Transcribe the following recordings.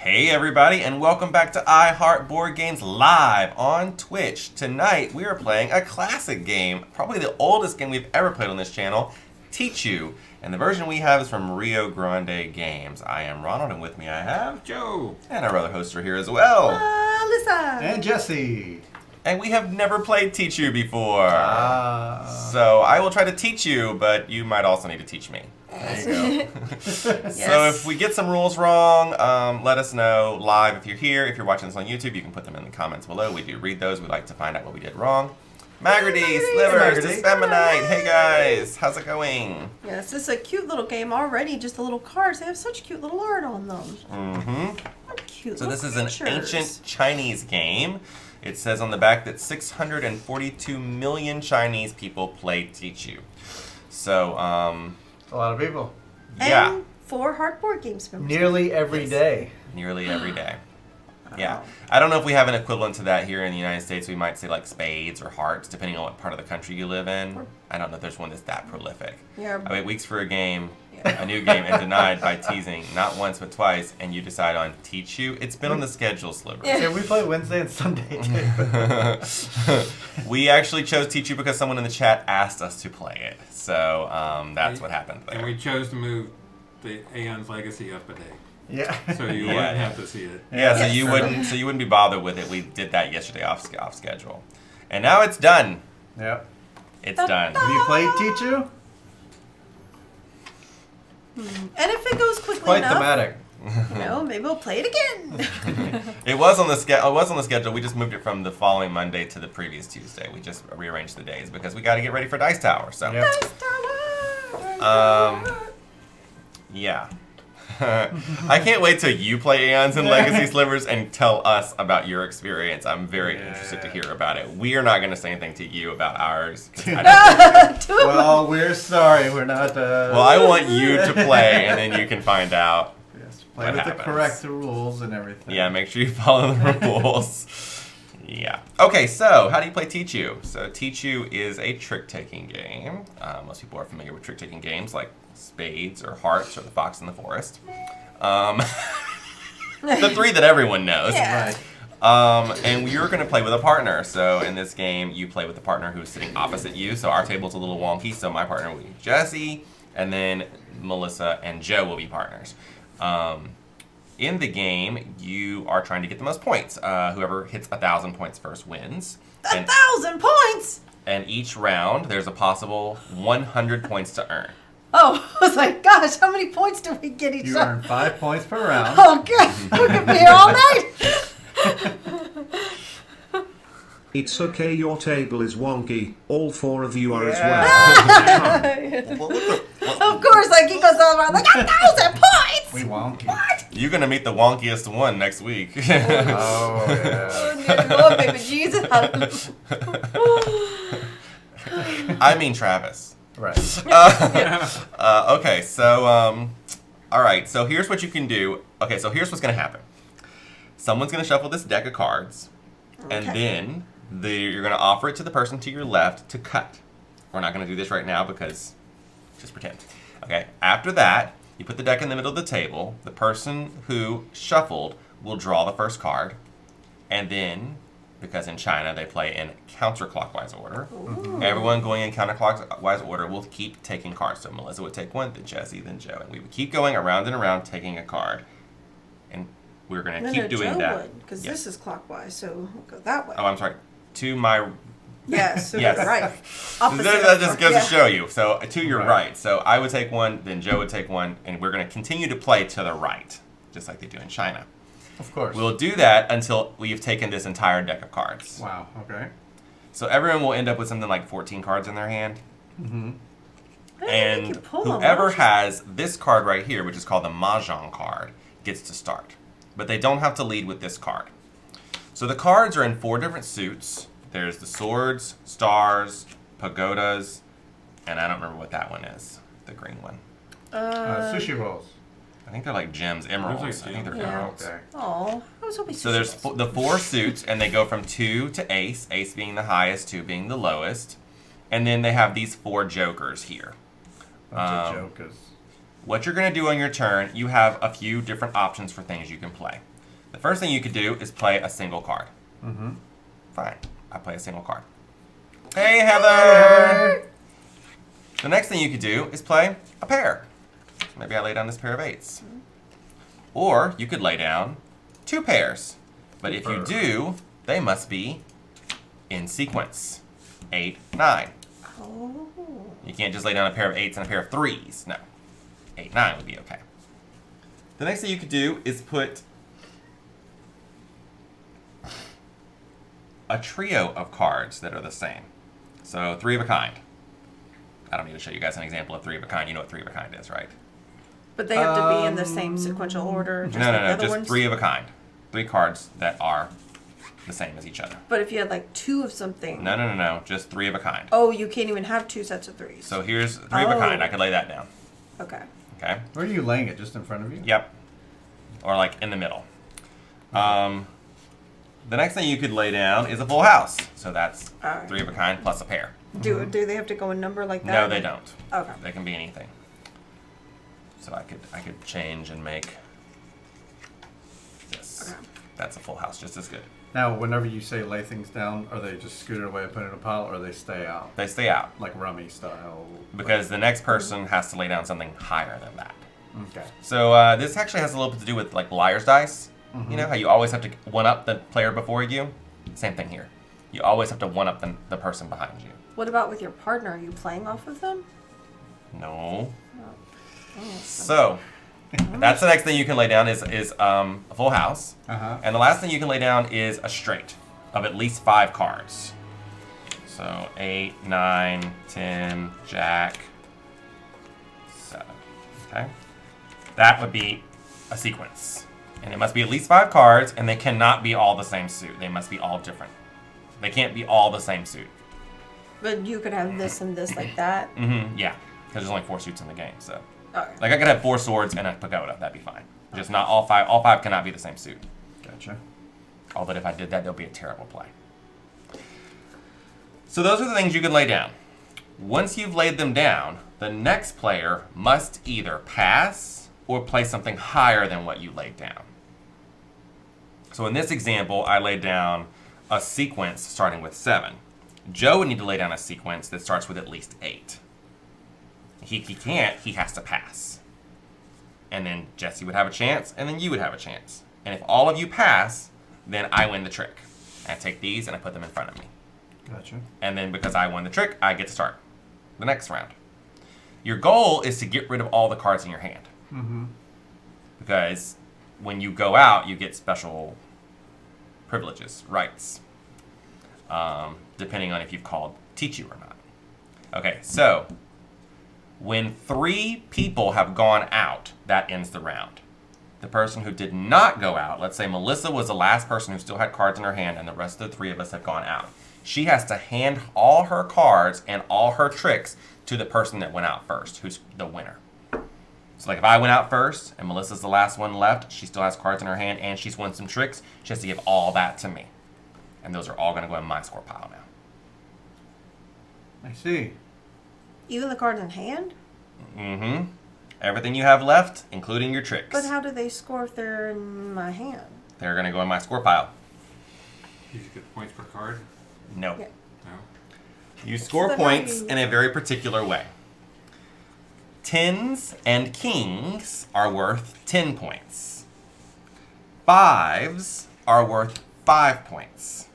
Hey everybody, and welcome back to I Heart Board Games live on Twitch. Tonight we are playing a classic game, probably the oldest game we've ever played on this channel, Tichu. And the version we have is from Rio Grande Games. I am Ronald, and with me I have Joe. And our other hosts are here as well. Alyssa. And Jesse. And we have never played Tichu before. So I will try to teach you, but you might also need to teach me. There you go. Yes. So if we get some rules wrong, let us know live if you're here. If you're watching this on YouTube, you can put them in the comments below. We do read those. We like to find out what we did wrong. Magarty, Slivers, Disfeminite. Hey guys, how's it going? Yes, this is a cute little game already. Just the little cards. They have such cute little art on them. Mm-hmm. What cute So this is creatures. an ancient Chinese game. It says on the back that 642 million Chinese people play Tichu. So, A lot of people. yeah. And 4 hard board games members. Nearly every day. Nearly every day. Yeah. I don't know if we have an equivalent to that here in the United States. We might say like spades or hearts, depending on what part of the country you live in. I don't know if there's one that's that prolific. Yeah. I wait weeks for a game, Yeah. a new game, and denied by teasing, not once but twice, and you decide on Tichu. It's been on the schedule, Slivers. Yeah. Yeah, we play Wednesday and Sunday too. We actually chose Tichu because someone in the chat asked us to play it. So that's what happened there. And we chose to move the Aeon's Legacy up a day, Yeah. so you Yeah. wouldn't have to see it. Yeah, so Yes. you wouldn't be bothered with it. We did that yesterday off schedule, and now it's done. Yep. It's done. Have you played Tichu? And if it goes quickly Quite enough, thematic. maybe we'll play it again. It was on the schedule. We just moved it from the following Monday to the previous Tuesday. We just rearranged the days because we got to get ready for Dice Tower. So, Yep. yeah. I can't wait till you play Aeons and Legacy Slivers and tell us about your experience. I'm very interested to hear about it. We are not going to say anything to you about ours. 'Cause Well, we're sorry. We're not. well, I want you to play, and then you can find out. Yes, play what with happens. the correct rules and everything. Yeah, make sure you follow the rules. Yeah. Okay, so how do you play Tichu? So Tichu is a trick-taking game. Most people are familiar with trick-taking games like Spades or Hearts or The Fox in the Forest. The 3 that everyone knows. Yeah. Right. And you're going to play with a partner. So in this game, you play with a partner who's sitting opposite you. So our table's a little wonky. So my partner will be Jesse, and then Melissa and Joe will be partners. In the game, you are trying to get the most points. Whoever hits 1,000 points first wins. And, 1,000 points! and each round, there's a possible 100 points to earn. Oh, I was like, gosh, how many points do we get each You time? earn 5 points per round. Oh, God. We could be here all night. It's okay, your table is wonky. All 4 of you are as well. Of course, like, he goes all around like, 1,000 points! We wonky. What? You're going to meet the wonkiest one next week. Oh, yeah. Oh, dear Lord, baby Jesus. I mean Travis. Right. Okay, so, all right, so here's what you can do. Okay, so here's what's going to happen. Someone's going to shuffle this deck of cards, and then you're going to offer it to the person to your left to cut. We're not going to do this right now because, just pretend. Okay, after that, you put the deck in the middle of the table. The person who shuffled will draw the first card, and then, because in China they play in counterclockwise order, everyone going in counterclockwise order will keep taking cards. So Melissa would take one, then Jesse, then Joe, and we would keep going around and around taking a card. And we're going to keep doing that. Because Yes. this is clockwise, so we'll go that way. Oh, I'm sorry. To my... Yes, so Yes. right. Opposite That just of- goes yeah. to show you. So to your Right. right. So I would take one, then Joe would take one, and we're going to continue to play to the right, just like they do in China. Of course. We'll do that until we've taken this entire deck of cards. Wow. Okay. So everyone will end up with something like 14 cards in their hand. Mm-hmm. I don't think And you pull them, whoever don't you? has this card right here, which is called the Mahjong card, gets to start. But they don't have to lead with this card. So the cards are in 4 different suits. There's the swords, stars, pagodas, and I don't remember what that one is, the green one. Sushi rolls. I think they're like gems, emeralds. like I think they're gems. Yeah. emeralds. Okay. Oh, I was hoping. So there's the 4 suits, and they go from 2 to ace, ace being the highest, 2 being the lowest. And then they have these 4 jokers here. Bunch of jokers. What you're going to do on your turn, you have a few different options for things you can play. The first thing you could do is play a single card. Mm-hmm. Fine. I play a single card. Hey, Heather! The next thing you could do is play a pair. Maybe I lay down this pair of 8s. Or you could lay down 2 pairs. But if you do, they must be in sequence. 8, 9. Oh. You can't just lay down a pair of 8s and a pair of 3s. No. 8, 9 would be okay. The next thing you could do is put a trio of cards that are the same. So 3 of a kind. I don't need to show you guys an example of 3 of a kind. You know what 3 of a kind is, right? But they have to be in the same sequential order. Just No, like the other just ones? 3 of a kind. 3 cards that are the same as each other. But if you had like 2 of something. No. Just 3 of a kind. Oh, you can't even have 2 sets of 3s. So here's 3 of a kind. I could lay that down. Okay. Okay? Where are you laying it? Just in front of you? Yep. Or like in the middle. The next thing you could lay down is a full house. So that's Alright. 3 of a kind plus a pair. Do they have to go in number like that? No, they don't. Okay. They can be anything. So I could change and make this. Okay. That's a full house, just as good. Now, whenever you say lay things down, are they just scooted away and put in a pile, or they stay out? They stay out Like rummy style? because the next person has to lay down something higher than that. Okay. So this actually has a little bit to do with like liar's dice. You know how you always have to one up the player before you? Same thing here. You always have to one up the person behind you. What about with your partner? Are you playing off of them? No. Oh, So that's the next thing you can lay down is a full house. Uh-huh. And the last thing you can lay down is a straight of at least 5 cards. So 8, 9, 10, Jack, 7. Okay? That would be a sequence. And it must be at least 5 cards, and they cannot be all the same suit. They must be all different. They can't be all the same suit. But you could have this and this like that. Yeah, because there's only 4 suits in the game, so. Okay. Like I could have 4 swords and a pagoda, that'd be fine. Just not all 5. All 5 cannot be the same suit. Gotcha. Although if I did that, there'll be a terrible play. So those are the things you can lay down. Once you've laid them down, the next player must either pass or play something higher than what you laid down. So in this example, I laid down a sequence starting with 7. Joe would need to lay down a sequence that starts with at least 8. He can't, he has to pass. And then Jesse would have a chance, and then you would have a chance. And if all of you pass, then I win the trick. I take these and I put them in front of me. Gotcha. And then because I won the trick, I get to start the next round. Your goal is to get rid of all the cards in your hand. Mm-hmm. Because when you go out, you get special privileges, rights, depending on if you've called Tichu or not. Okay, so when 3 people have gone out, that ends the round. The person who did not go out, let's say Melissa was the last person who still had cards in her hand and the rest of the 3 of us have gone out. She has to hand all her cards and all her tricks to the person that went out first, who's the winner. So like if I went out first and Melissa's the last one left, she still has cards in her hand and she's won some tricks, she has to give all that to me. And those are all going to go in my score pile now. I see. Even the cards in hand? Mm-hmm. Everything you have left, including your tricks. But how do they score if they're in my hand? They're going to go in my score pile. You just get points per card? No. Yeah. No. You score So points how do in a very particular way. 10s and kings are worth 10 points. 5s are worth 5 points.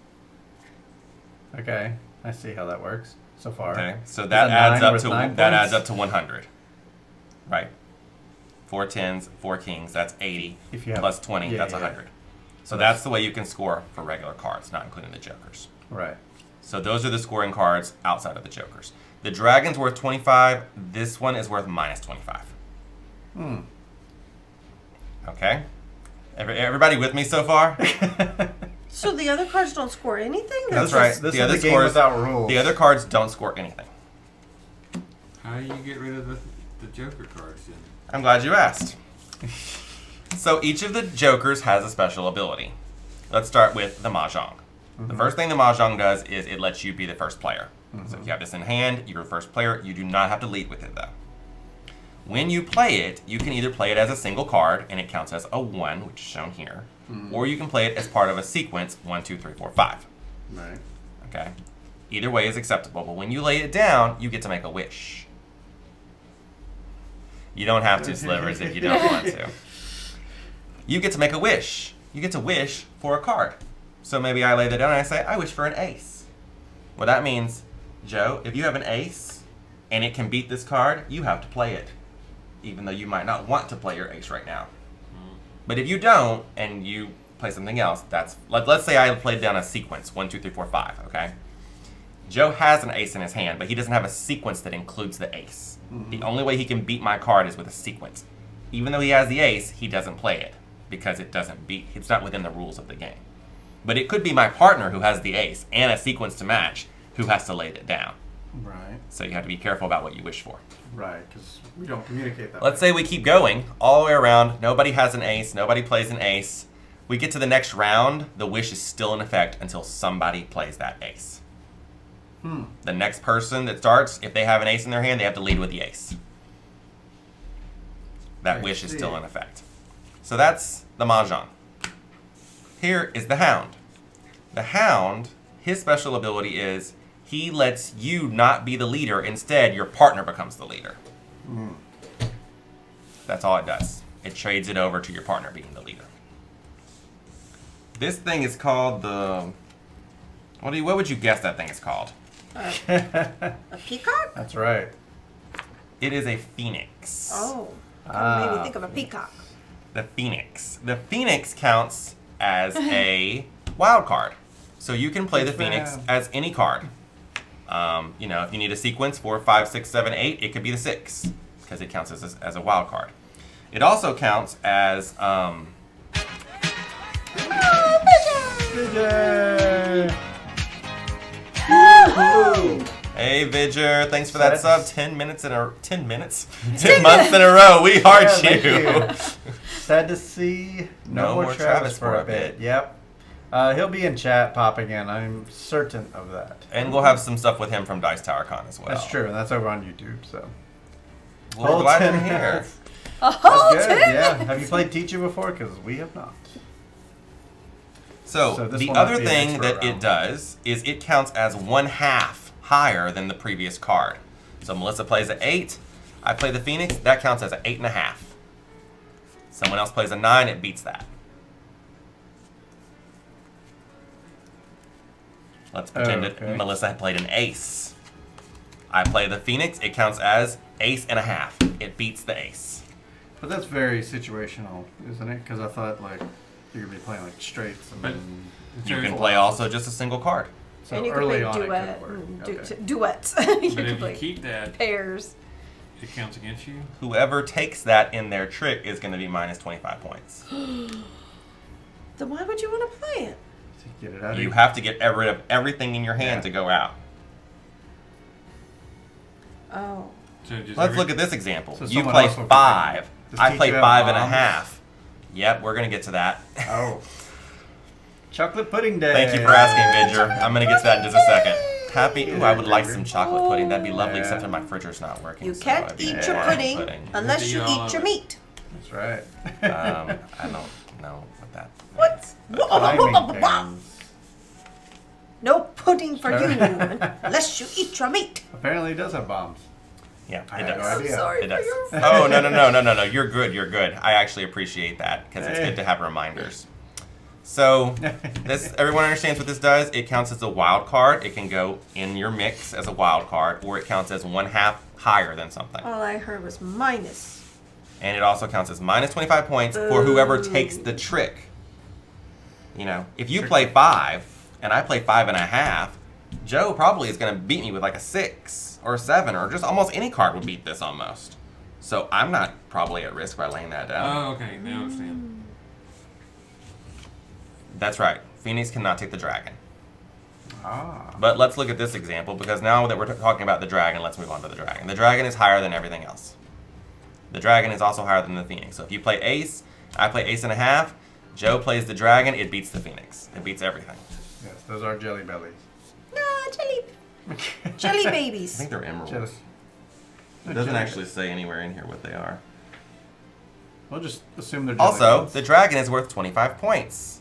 Okay. I see how that works so far. Okay, so Is that a adds 9 up worth to 9 that points? adds up to 100. Right. 4 10s, 4 kings, that's 80. If you have- Plus 20, yeah, that's yeah, 100. So that's the way you can score for regular cards, not including the jokers. Right. So those are the scoring cards outside of the jokers. The dragon's worth 25. This one is worth minus 25. Okay? Everybody with me so far? So the other cards don't score anything? That's They're right. just- This The is other a game scores- without rules. The other cards don't score anything. How do you get rid of the Joker cards then? I'm glad you asked. So each of the jokers has a special ability. Let's start with the Mahjong. The first thing the Mahjong does is it lets you be the first player. So if you have this in hand, you're the first player. You do not have to lead with it though. When you play it, you can either play it as a single card, and it counts as a 1, which is shown here, or you can play it as part of a sequence 1, 2, 3, 4, 5. Right. Okay? Either way is acceptable, but when you lay it down, you get to make a wish. You don't have to, Slivers, if you don't want to. You get to make a wish. You get to wish for a card. So maybe I lay that down and I say, I wish for an ace. Well, that means, Joe, if you have an ace and it can beat this card, you have to play it, even though you might not want to play your ace right now. But if you don't and you play something else, that's let's say I played down a sequence 1, 2, 3, 4, 5. Okay. Joe has an ace in his hand, but he doesn't have a sequence that includes the ace. The only way he can beat my card is with a sequence. Even though he has the ace, he doesn't play it because it's not within the rules of the game. But it could be my partner who has the ace and a sequence to match who has to lay it down. Right. So you have to be careful about what you wish for. Right, because we don't communicate that Let's way. say we keep going all the way around. Nobody has an ace. Nobody plays an ace. We get to the next round. The wish is still in effect until somebody plays that ace. The next person that starts, if they have an ace in their hand, they have to lead with the ace. That wish is still in effect. So that's the Mahjong. Here is the Hound. The Hound, his special ability is he lets you not be the leader. Instead, your partner becomes the leader. That's all it does. It trades it over to your partner being the leader. This thing is called the... What would you guess that thing is called? A peacock? That's right. It is a phoenix. Oh, kind of made me think of a peacock. The phoenix. The phoenix counts as a wild card. So you can play the phoenix as any card. If you need a sequence 4, 5, 6, 7, 8, it could be the 6 because it counts as a wild card. It also counts as Hey Vidger, thanks for that sub. 10 months in a row. We heart you. Sad to see no more Travis for a bit. Yep. He'll be in chat popping in. I'm certain of that. And we'll have some stuff with him from Dice Tower Con as well. That's true, and that's over on YouTube. So. Well, we're glad you're here. A whole That's good. 10 Yeah. minutes. Have you played Tichu before? Because we have not. So this the will not other be an thing expert that it round. does is it counts as 1/2 higher than the previous card. So Melissa plays an 8. I play the Phoenix. That counts as an 8.5. Someone else plays a 9. It beats that. Let's pretend that Melissa had played an ace. I play the Phoenix. It counts as ace-and-a-half. It beats the ace. But that's very situational, isn't it? Because I thought you're gonna be playing straights. And But then You can play also just a single card. so And you can early play on duet, it could work. Okay. duets. But You can if you play keep that, pairs. it counts against you. Whoever takes that in their trick is going to be minus 25 points. Then why would you want to play it? To get it out of You have to get rid of everything in your hand to go out. Oh. So just Let's look at this example. So You someone play else will 5. continue. Does I Tichu play have 5.5. bombs? Yep, we're going to get to that. Oh. Chocolate pudding day. Thank you for asking, Vidger. I'm going to get to that in just a second. Ooh, I would like some chocolate pudding. That'd be lovely, except for my fridger's not working. You so can't it'd be eat your boring pudding unless you eat your meat. That's right. I don't know what that What? Timing pans. No pudding for you unless you eat your meat. Apparently, it does have bombs. Yeah, I it had no does. I'm idea. sorry It for does. your Oh, no. You're good. I actually appreciate that because it's good to have reminders. So, everyone understands what this does. It counts as a wild card. It can go in your mix as a wild card, or it counts as 1/2 higher than something. All I heard was minus. And it also counts as minus 25 points for whoever takes the trick. If you play 5 and I play 5.5, Joe probably is going to beat me with like a 6 or a 7, or just almost any card would beat this almost. So I'm not probably at risk by laying that down. Oh, okay. Now I understand. That's right. Phoenix cannot take the dragon. Ah. But let's look at this example, because now that we're talking about the dragon, let's move on to the dragon. The dragon is higher than everything else. The dragon is also higher than the Phoenix. So if you play ace, I play ace-and-a-half, Joe plays the dragon, it beats the Phoenix. It beats everything. Yes, those are jelly bellies. No, jelly I babies. think they're emeralds. Jelly. It doesn't actually say anywhere in here what they are. We'll just assume they're jelly Also, beans. the dragon is worth 25 points.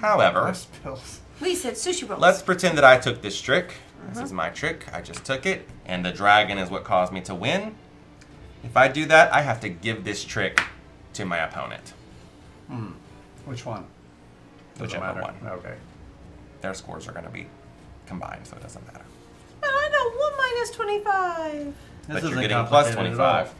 However, Rice pills. We said sushi rolls. let's pretend that I took this trick. This is my trick. I just took it, and the dragon is what caused me to win. If I do that, I have to give this trick to my opponent. Which one? Whichever matter. one. Okay. Their scores are going to be combined, so it doesn't matter. But I know 1 minus 25. But you're isn't getting plus complicated at 25.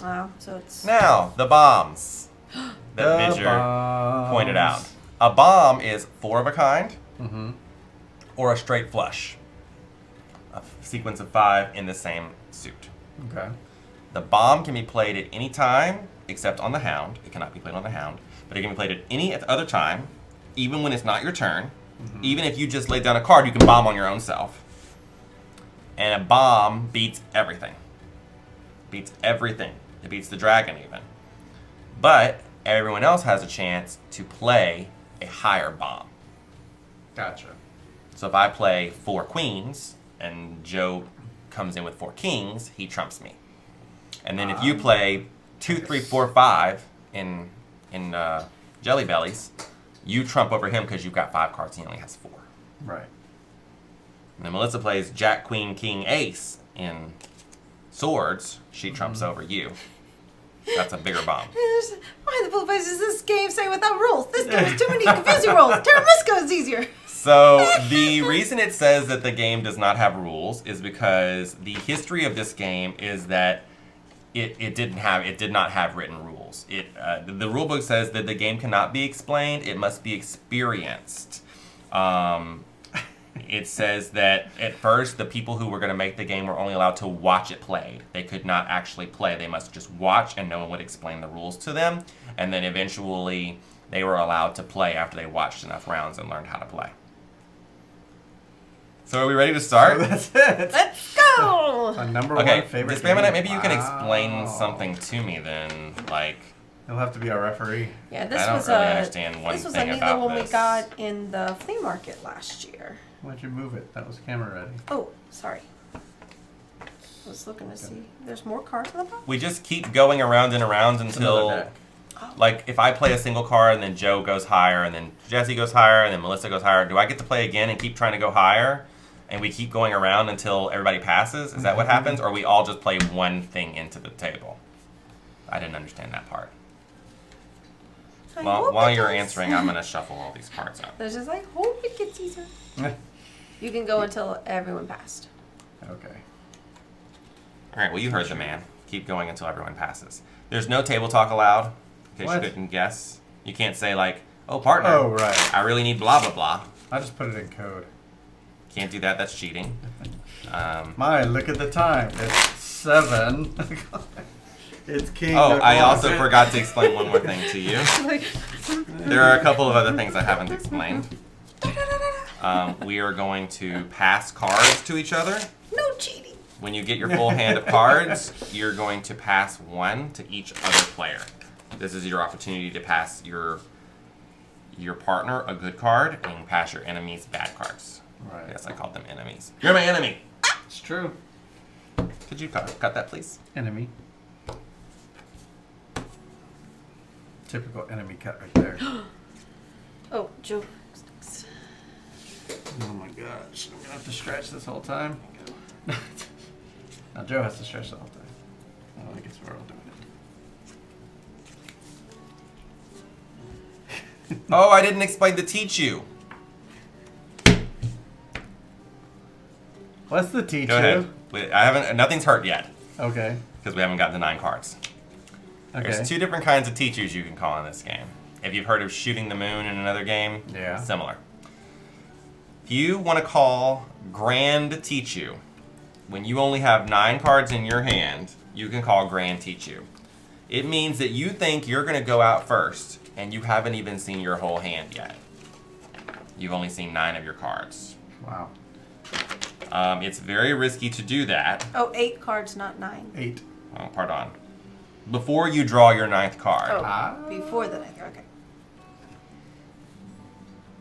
Wow, so it's... Now, the bombs that The Vidger bombs. pointed out. A bomb is 4 of a kind Mm-hmm. or a straight flush. A sequence of 5 in the same suit. Okay. The bomb can be played at any time except on the hound. It cannot be played on the hound. But it can be played at any other time, even when it's not your turn. Even if you just laid down a card, you can bomb on your own self. And a bomb beats everything. Beats everything. It beats the dragon even. But everyone else has a chance to play a higher bomb. Gotcha. So if I play 4 queens and Joe comes in with 4 kings, he trumps me. And then if you play 2, 3, 4, 5 in Jelly Bellies, you trump over him because you've got 5 cards. He only has 4. Right. And then Melissa plays Jack, Queen, King, Ace in Swords. She trumps over you. That's a bigger bomb. Why the full face is this game say without rules? This game has too many confusing rules. Terramisco is easier. So the reason it says that the game does not have rules is because the history of this game is that it did not have written rules. The rule book says that the game cannot be explained; it must be experienced. It says that at first the people who were going to make the game were only allowed to watch it played. They could not actually play. They must just watch, and no one would explain the rules to them. And then eventually they were allowed to play after they watched enough rounds and learned how to play. So are we ready to start? That's it. Let's go. My number Okay, one favorite. Disbandment, game. maybe you can Wow. explain something to me then. Like, He'll have to be our referee. Yeah, this I don't was really a understand one this was thing a neat about one we this. got in the flea market last year. Why'd you move it? That was camera ready. Oh, sorry. I was looking to see. There's more cards on the box. we just keep going around and around It's until, another deck. like, if I play a single card and then Joe goes higher and then Jesse goes higher and then Melissa goes higher, do I get to play again and keep trying to go higher? And we keep going around until everybody passes? Is that what happens? Or we all just play one thing into the table? I didn't understand that part. I While hope it you're does. answering, I'm going to shuffle all these cards out. There's just like, hope it gets easier. You can go until everyone passed. Okay. All right, well, you heard the man. Keep going until everyone passes. There's no table talk allowed, in case What? you couldn't guess. You can't say, like, oh, partner, Oh, right. I really need blah, blah, blah. I just put it in code. Can't do that. That's cheating. My, look at the time. It's 7. It's King. Oh, I o'clock. also forgot to explain one more thing to you. Like, There are a couple of other things I haven't explained. We are going to pass cards to each other. no cheating. When you get your full hand of cards, you're going to pass one to each other player. This is your opportunity to pass your partner a good card and pass your enemies bad cards. Right. Yes, I called them enemies. You're my enemy. It's true. Could you cut that, please? Enemy. Typical enemy cut right there. Oh, Joe. Oh my gosh. I'm gonna have to stretch this whole time. Now Joe has to stretch the whole time. Oh, I guess we're all doing it. Oh, I didn't explain the Tichu. What's the Tichu? Go ahead. Wait, I haven't. Nothing's hurt yet Okay. because we haven't gotten to 9 cards. Okay. There's 2 different kinds of Tichus you can call in this game. If you've heard of shooting the moon in another game, Yeah. similar. If you want to call Grande Tichu, when you only have 9 cards in your hand, you can call Grande Tichu. It means that you think you're going to go out first, and you haven't even seen your whole hand yet. You've only seen 9 of your cards. Wow. It's very risky to do that. Oh, 8 cards, not 9. 8. Oh, pardon. Before you draw your 9th card. Oh, Ah. before the 9th. Okay.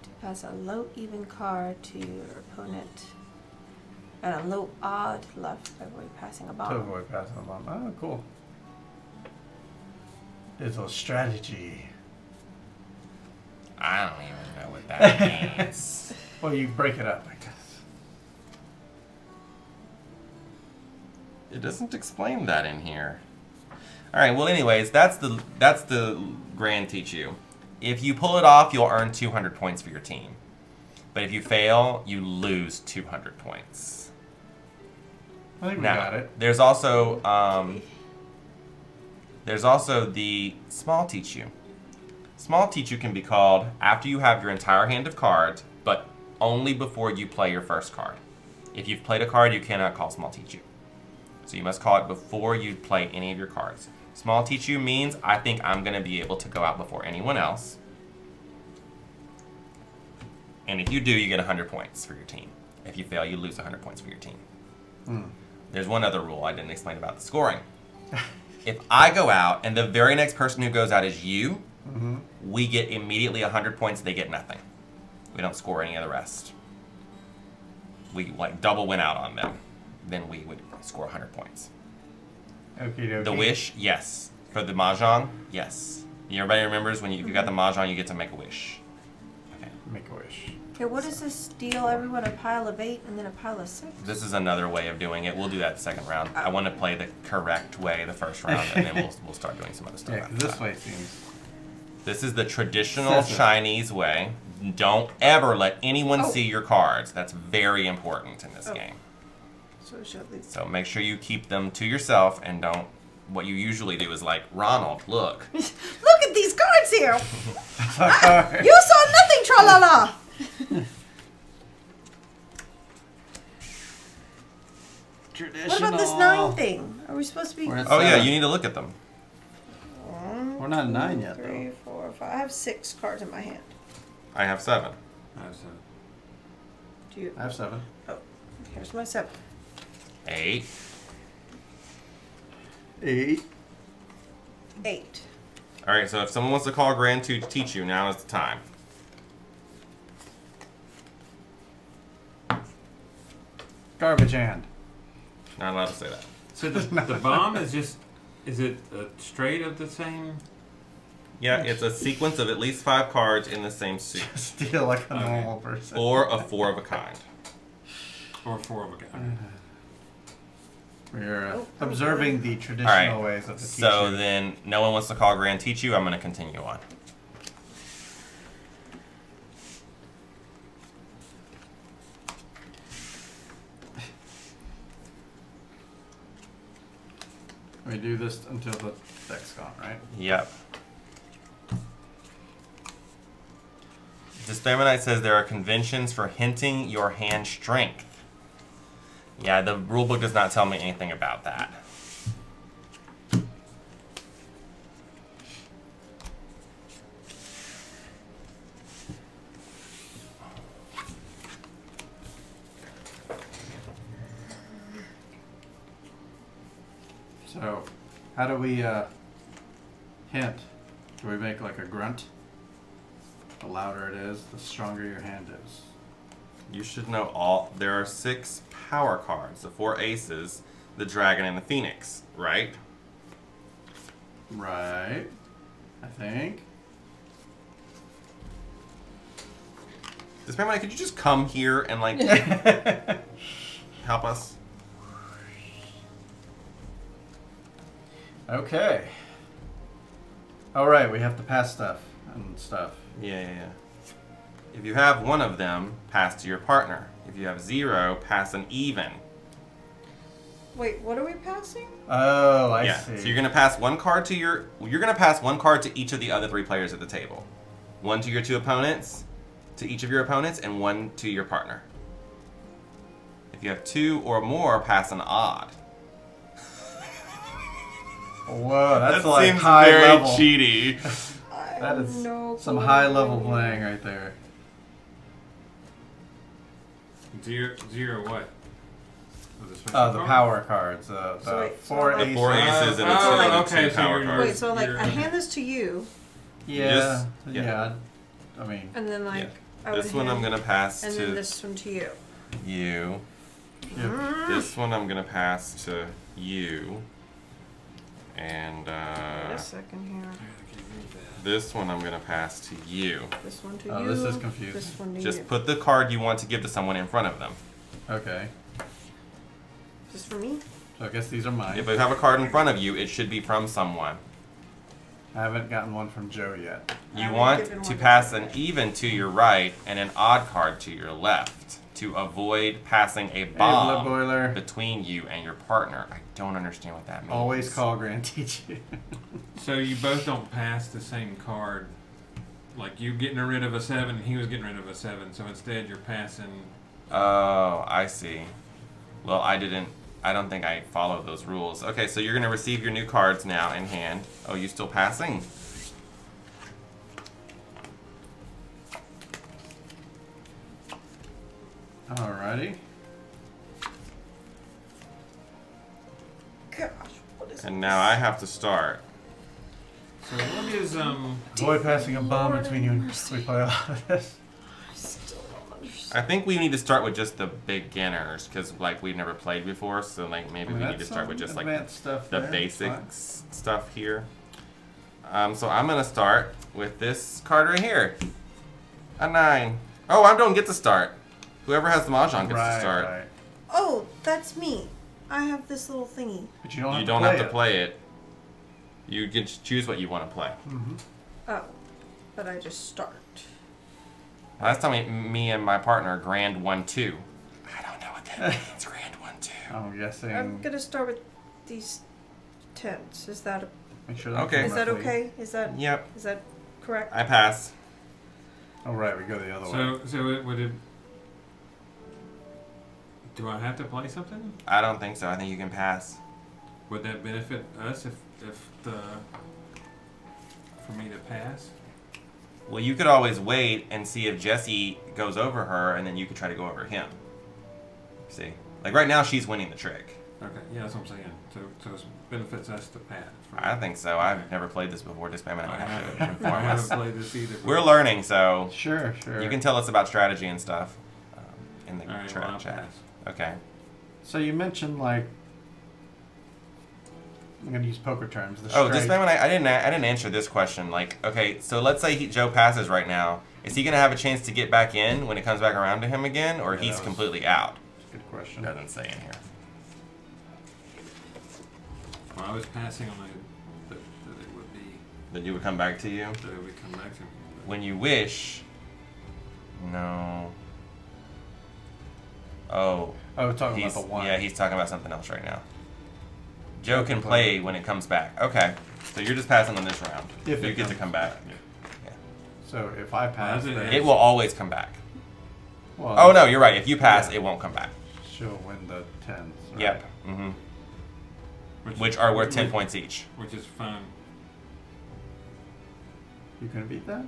To pass a low even card to your opponent, and a low odd left by way passing a To bomb. avoid passing the bomb. Oh, cool. is a strategy. I don't even know what that means. Well, you break it up, I guess. It doesn't explain that in here. All right. Well, anyways, that's the Grand Tichu. If you pull it off, you'll earn 200 points for your team. But if you fail, you lose 200 points. I think we Now, got it. there's also the Small Tichu. Small Tichu can be called after you have your entire hand of cards, but only before you play your first card. If you've played a card, you cannot call Small Tichu. So you must call it before you play any of your cards. Small Tichu means I think I'm going to be able to go out before anyone else. And if you do, you get 100 points for your team. If you fail, you lose 100 points for your team. There's one other rule I didn't explain about the scoring. If I go out and the very next person who goes out is you, we get immediately 100 points. They get nothing. We don't score any of the rest. We like double win out on them. Then we would score 100 points. Okie dokie. The wish, yes. For the mahjong, yes. Everybody remembers when you got the mahjong, you get to make a wish. Okay. Make a wish. Okay, what does this deal? Everyone a pile of 8 and then a pile of 6? This is another way of doing it. We'll do that the second round. I want to play the correct way the first round, and then we'll start doing some other stuff. Yeah, 'cause after this that. way seems... This is the traditional Excessive. Chinese way. Don't ever let anyone see your cards. That's very important in this game. So should at least... So make sure you keep them to yourself and don't. What you usually do is like, Ronald, look. Look at these cards here! You saw nothing, tra-la-la! Traditional. What about this 9 thing? Are we supposed to be... Where's- Oh yeah, you need to look at them. We're not 9 yet, 3, though. 4, 5. I have 6 cards in my hand. I have 7. Do you... I have 7. Oh, here's my 7. 8. 8. 8. All right, so if someone wants to call Grande to teach you, now is the time. Garbage hand. Not allowed to say that. So the bomb is just, is it straight of the same? Yeah, it's a sequence of at least 5 cards in the same suit. Steal like a normal person. Or a 4 of a kind. Or 4 of a kind? We're observing the traditional All right, ways of the so teacher. then no one wants to call Grande teach you. I'm going to continue on. We do this until the deck's gone, right? Yep. Dispamonite says there are conventions for hinting your hand strength. Yeah, the rulebook does not tell me anything about that. So, how do we hint? Do we make like a grunt? The louder it is, the stronger your hand is. You should know all. There are 6 power cards, the 4 aces, the dragon, and the phoenix, right? Right. I think. Dispamonite, could you just come here and like help us? Okay. All right, we have to pass stuff and stuff. Yeah. If you have one of them, pass to your partner. If you have 0, pass an even. Wait, what are we passing? Oh, I Yeah. see. So you're gonna pass one card to You're gonna pass one card to each of the other 3 players at the table. One to your 2 opponents, to each of your opponents, and one to your partner. If you have 2 or more, pass an odd. Whoa, that's that like seems high very level. cheaty. That is No some clue. high level playing right there. 0 what? Oh, the special The card? power cards. The So wait, 4 so- aces. 4 aces and the Oh, 2 and the okay, 2 so power you're- cards. Wait, so like You're- I hand this to you, Yeah. Just- yeah. yeah. I mean, and then like Yeah. I would This one I'm hand- gonna pass and to then this one to you. you. yeah. This one I'm gonna pass to you. And Wait a second here. this one I'm gonna pass to you. This one to Oh, you. this is confusing. This one to Just you. put the card you want to give to someone in front of them. Okay. Is this for me? So I guess these are mine. If you have a card in front of you, it should be from someone. I haven't gotten one from Joe yet. You I've want given to one to pass Joe. an even to your right and an odd card to your left to avoid passing a Blood bomb boiler. between you and your partner. I don't understand what that means. Always call Grande Tichu. So you both don't pass the same card. Like you getting rid of a 7, and he was getting rid of a 7. So instead, you're passing. Oh, I see. Well, I don't think I follow those rules. Okay, so you're going to receive your new cards now in hand. Oh, you still passing? Alrighty. Gosh, what is And now I have to start. So what is Avoid passing a bomb Lord between you and mercy. we play a lot of this. I still don't understand. I think we need to start with just the beginners because like we've never played before, so like maybe we need to start with just like advanced stuff the there. basics stuff here. So I'm gonna start with this card right here. A 9. Oh, I don't get to start. Whoever has the mahjong gets to start. Right. Oh, that's me. I have this little thingy. But you don't have You to don't play have to it. play it. You can choose what you want to play. Oh, but I just start. Last time me and my partner Grande 1-2. I don't know what that means. Grande 1-2. I'm guessing. I'm gonna start with these tents. Is that Make sure they're Okay. is that roughly- okay? Is that Yep, is that correct? I pass. Oh right, we go the other way. so it would it. Do I have to play something? I don't think so. I think you can pass. Would that benefit us if the for me to pass? Well, you could always wait and see if Jesse goes over her, and then you could try to go over him. See? Like right now, she's winning the trick. Okay, yeah, that's what I'm saying. So it benefits us to pass. I think so. I've never played this before. Just I'm gonna I have to haven't, I inform us. haven't played this either. We're learning, so Sure. you can tell us about strategy and stuff in the All right, chat. well, I'll pass. Okay. So you mentioned like I'm gonna use poker terms. The Oh, just strike. when I didn't answer this question. Like, okay, so let's say Joe passes right now. Is he gonna have a chance to get back in when it comes back around to him again, or Yeah, he's that was- completely out? Good question. Doesn't say in here. Well, I was passing on that it would be Then you would come back to you that it would come back to me. when you wish. No. Oh, Oh, we're talking he's about the one. yeah, he's talking about something else right now. Joe can play when it comes back. Okay, so you're just passing on this round. If you it get to comes come back. So if I pass, Well, then It will always come back. well, Oh no, you're right. If you pass, Yeah. it won't come back. she'll win the tens. Right? Yep. Mm-hmm. Which are worth 10 points each. Which is fine. You gonna beat that?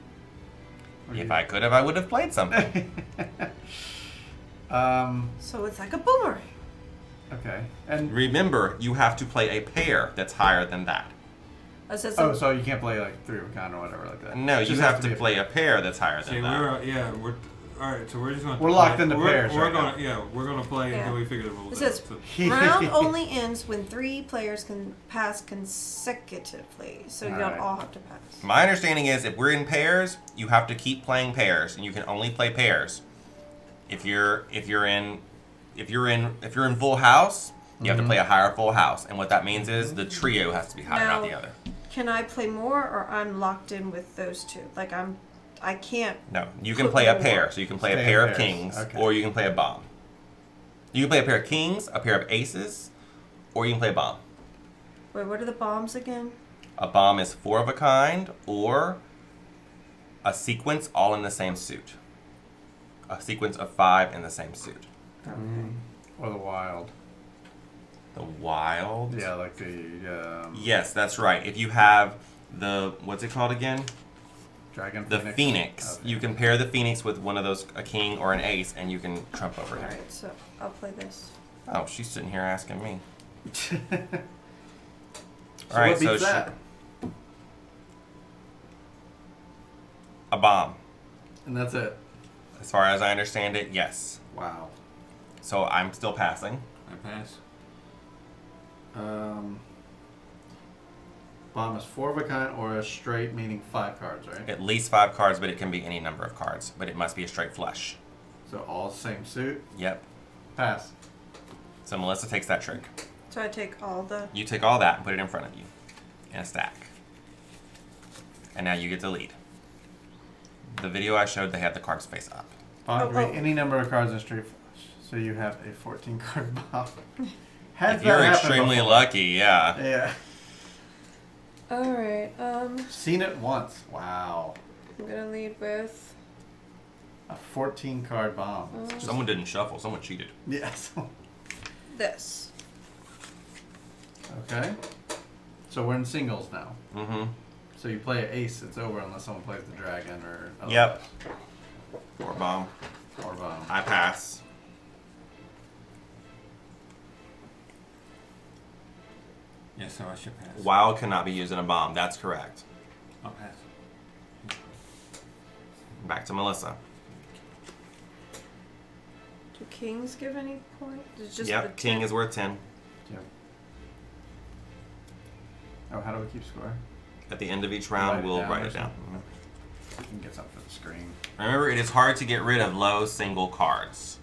Or If you- I could have, I would have played something. So it's like a boomerang. Okay. And Remember, you have to play a pair that's higher than that. I said oh, so. so you can't play like three of a kind or whatever like that. No, Just you have to be play a pair that's higher See, than that. we're all right. So we're just going. We're locked into pairs We're right gonna now. we're gonna play Yeah. until we figure the rules It out. says So, round only ends when 3 players can pass consecutively. So you don't Alright. all have to pass. My understanding is if we're in pairs, you have to keep playing pairs, and you can only play pairs. If you're in full house, you have to play a higher full house, and what that means is the trio has to be higher, not Now- the other. Can I play more, or I'm locked in with those two? Like I can't. No, you can Put play a more. pair, so you can play Stay a in pair of pairs. kings, Okay. or you can play a bomb. You can play a pair of kings, a pair of aces, or you can play a bomb. Wait, what are the bombs again? A bomb is 4 of a kind, or a sequence all in the same suit. A sequence of 5 in the same suit. Or the wild. The wild. Yeah, like the Yes, that's right. If you have the what's it called again? dragon. The phoenix. Okay. You can pair the phoenix with one of those, a king or an ace, and you can trump over All him. right, so I'll play this. Oh, she's sitting here asking me. So All right, what beats so that? a bomb. And that's it. As far as I understand it, yes. Wow. So I'm still passing. I pass. Bomb is 4 of a kind or a straight, meaning 5 cards, right? At least 5 cards, but it can be any number of cards. But it must be a straight flush. So all same suit. Yep. Pass. So Melissa takes that trick. So I take all the. You take all that and put it in front of you in a stack. And now you get to lead. The video I showed, they had the cards face up. Bomb can Oh, be any number of cards in straight flush. So you have a 14 card bomb. If you're extremely lucky, yeah. Yeah. Alright, Seen it once. Wow. I'm gonna lead with. A 14 card bomb. It's just- Someone didn't shuffle. Someone cheated. Yes. This. Okay. So we're in singles now. Mm-hmm. So you play an ace, it's over unless someone plays the dragon or otherwise. Yep. Or bomb. Or bomb. I pass. Yeah, so I should pass. Wild cannot be used in a bomb. That's correct. I'll pass. Back to Melissa. Do kings give any point? It's just Yep. the King 10. is worth 10. Yep. Oh, how do we keep score? At the end of each Write round, it we'll down write or it down. something? You can get something for the screen. Remember, it is hard to get rid of low single cards.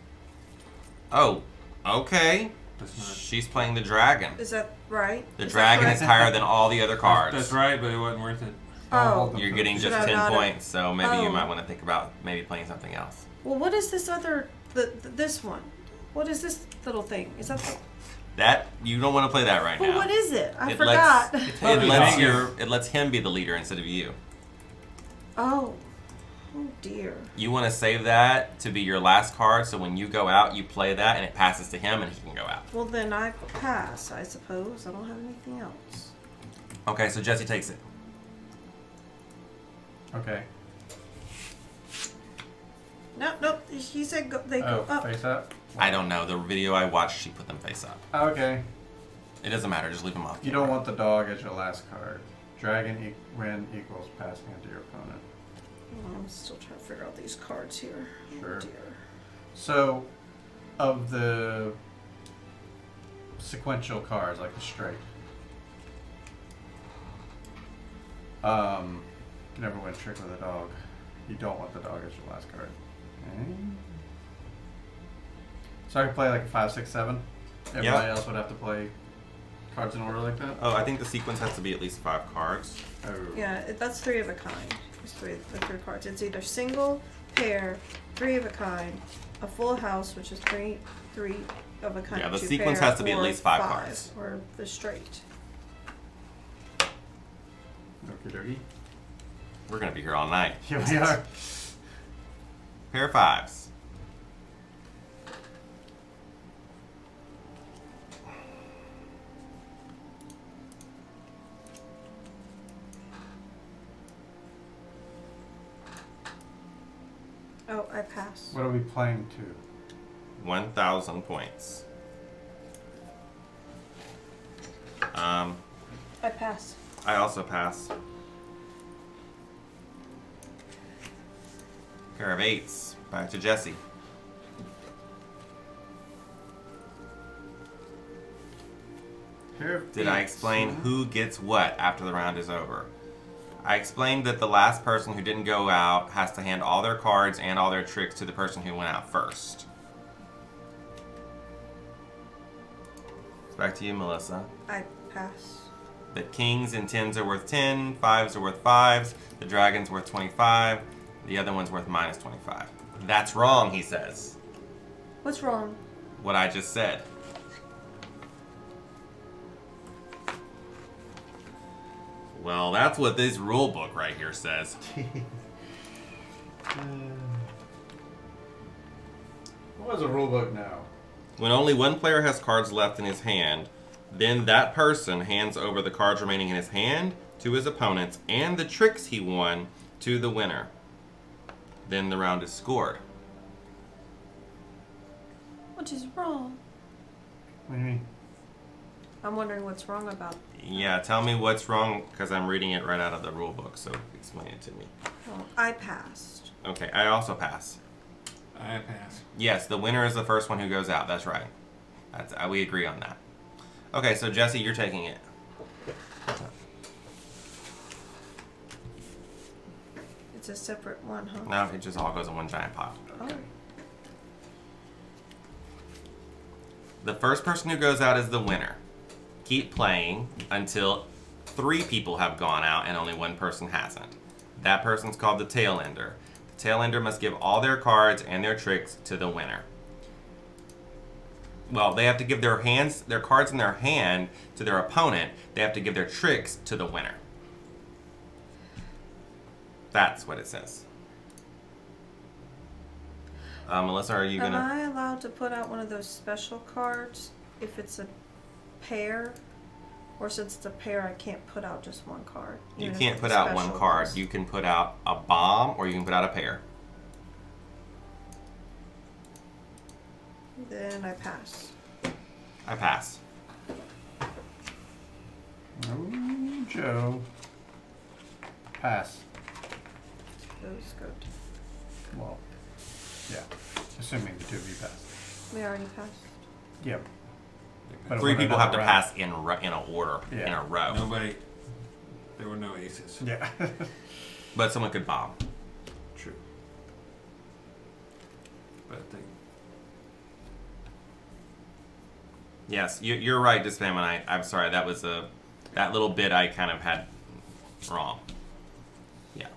Oh, okay. That's not. She's playing the dragon. Is that right? The Is that dragon is correct? higher than all the other cards. That's right, but it wasn't worth it. Oh. You're getting Should just I 10 not have- points, so maybe you Oh. might want to think about maybe playing something else. Well, what is this other. This one? What is this little thing? Is that. The, That you don't want to play that right well, now. what is it? I It forgot. It lets him be the leader instead of you. Oh. Oh dear. You want to save that to be your last card, so when you go out, you play that, and it passes to him, and he can go out. Well, then I pass, I suppose. I don't have anything else. Okay, so Jesse takes it. Okay. No, he said go, they go Oh, up. face up? I don't know. The video I watched, she put them face up. Okay. It doesn't matter. Just leave them off. You don't want the dog as your last card. Dragon win equals passing it to your opponent. Oh, I'm still trying to figure out these cards here. Sure. Oh dear. So, of the sequential cards, like the straight, you never win trick with a dog. You don't want the dog as your last card. Okay. So I could play like a 5, 6, 7. Everybody else would have to play cards in order like that. Oh, I think the sequence has to be at least 5 cards. Oh. Yeah, that's 3 of a kind. It's the 3 cards. It's either single, pair, 3 of a kind, a full house, which is three of a kind. Yeah, the 2 sequence pair, has to be at or least 5 cards. Or the straight. Okie dokie. We're gonna be here all night. Here we are. Pair of 5s. Oh, I pass. What are we playing to? 1,000 points. I pass. I also pass. Pair of 8s. Back to Jesse. Pair of Did I eights. explain who gets what after the round is over? I explained that the last person who didn't go out has to hand all their cards and all their tricks to the person who went out first. Back to you, Melissa. I pass. That kings and 10s are worth 10, 5s are worth 5s, the dragon's worth 25, the other one's worth minus 25. That's wrong, he says. What's wrong? What I just said. Well, that's what this rule book right here says. What was a rule book now? When only one player has cards left in his hand, then that person hands over the cards remaining in his hand to his opponents and the tricks he won to the winner. Then the round is scored. What is wrong? What do you mean? I'm wondering what's wrong about. Yeah, tell me what's wrong, because I'm reading it right out of the rule book, so explain it to me. Well, I passed. Okay, I also pass. I pass. Yes, the winner is the first one who goes out. That's right. We agree on that. Okay, so Jesse, you're taking it. It's a separate one, huh? No, it just all goes in one giant pile. Oh. The first person who goes out is the winner. Keep playing until 3 people have gone out and only 1 person hasn't. That person's called the tail ender. The tail ender must give all their cards and their tricks to the winner. Well, they have to give their cards in their hand to their opponent. They have to give their tricks to the winner. That's what it says. Melissa, are you Am gonna? I allowed to put out one of those special cards if it's a pair? Or since it's a pair, I can't put out just one card? You even if can't it's put a out one special card. ones? You can put out a bomb or you can put out a pair. Then I pass. I pass. Oh, Joe. Pass. Those go to... Well, yeah. Assuming the two of you pass. We already passed. Yep. But it 3 went people have to another round. pass in a order, Yeah. in a row. Nobody. There were no aces. Yeah. But someone could bomb. True. But they. Yes, you're right, Dispam, and I'm sorry, that was that little bit I kind of had wrong. Yeah.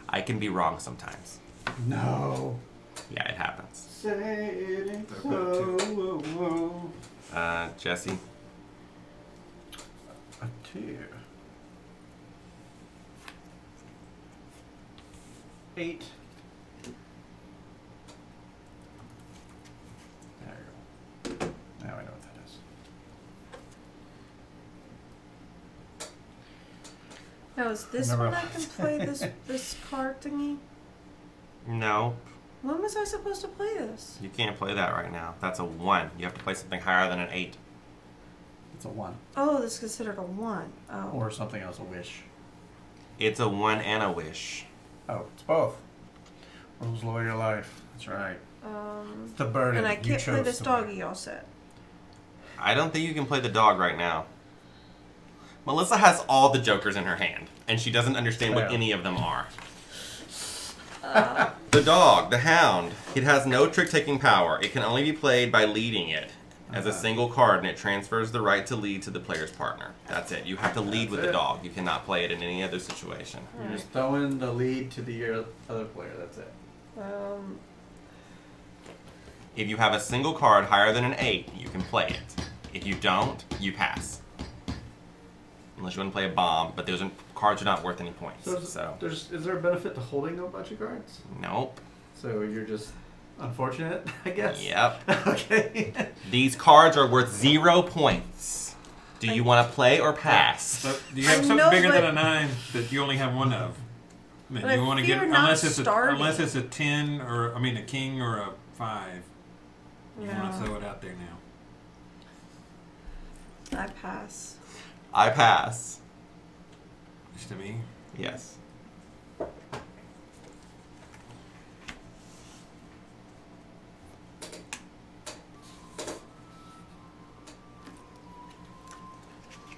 I can be wrong sometimes. No. Yeah, it happens. Say it ain't so. Jesse? A tear. 8. There you go. Now I know what that is. Now, is this Never when I can play this card thingy? No, When was I supposed to play this? you can't play that right now. That's a 1. You have to play something higher than an 8. It's a 1. Oh, this is considered a 1. Oh. Or something else, a wish. It's a 1 and a wish. Oh, it's both. Rules law your life. That's right. The burden. And I you can't play chose this to wear. doggy all set. I don't think you can play the dog right now. Melissa has all the jokers in her hand, and she doesn't understand what Fair. any of them are. The dog, the hound, it has no trick-taking power. It can only be played by leading it as a Okay. single card, and it transfers the right to lead to the player's partner. That's it. You have to lead That's with the it. dog. You cannot play it in any other situation. You're just throwing the lead to the other player. That's it. If you have a single card higher than an 8, you can play it. If you don't, you pass. Unless you want to play a bomb, but those cards are not worth any points. So, is there a benefit to holding a bunch of cards? nope. So you're just unfortunate, I guess? Yep. Okay. These cards are worth 0 points. Do you want to play or pass? So do you have I something know, bigger but- than a 9 that you only have one of? I mean, But I you want to get fear not unless it's starting. unless it's a 10 or I mean a king or a 5. You want No. to throw it out there now. I pass. I pass. Just to me. Yes.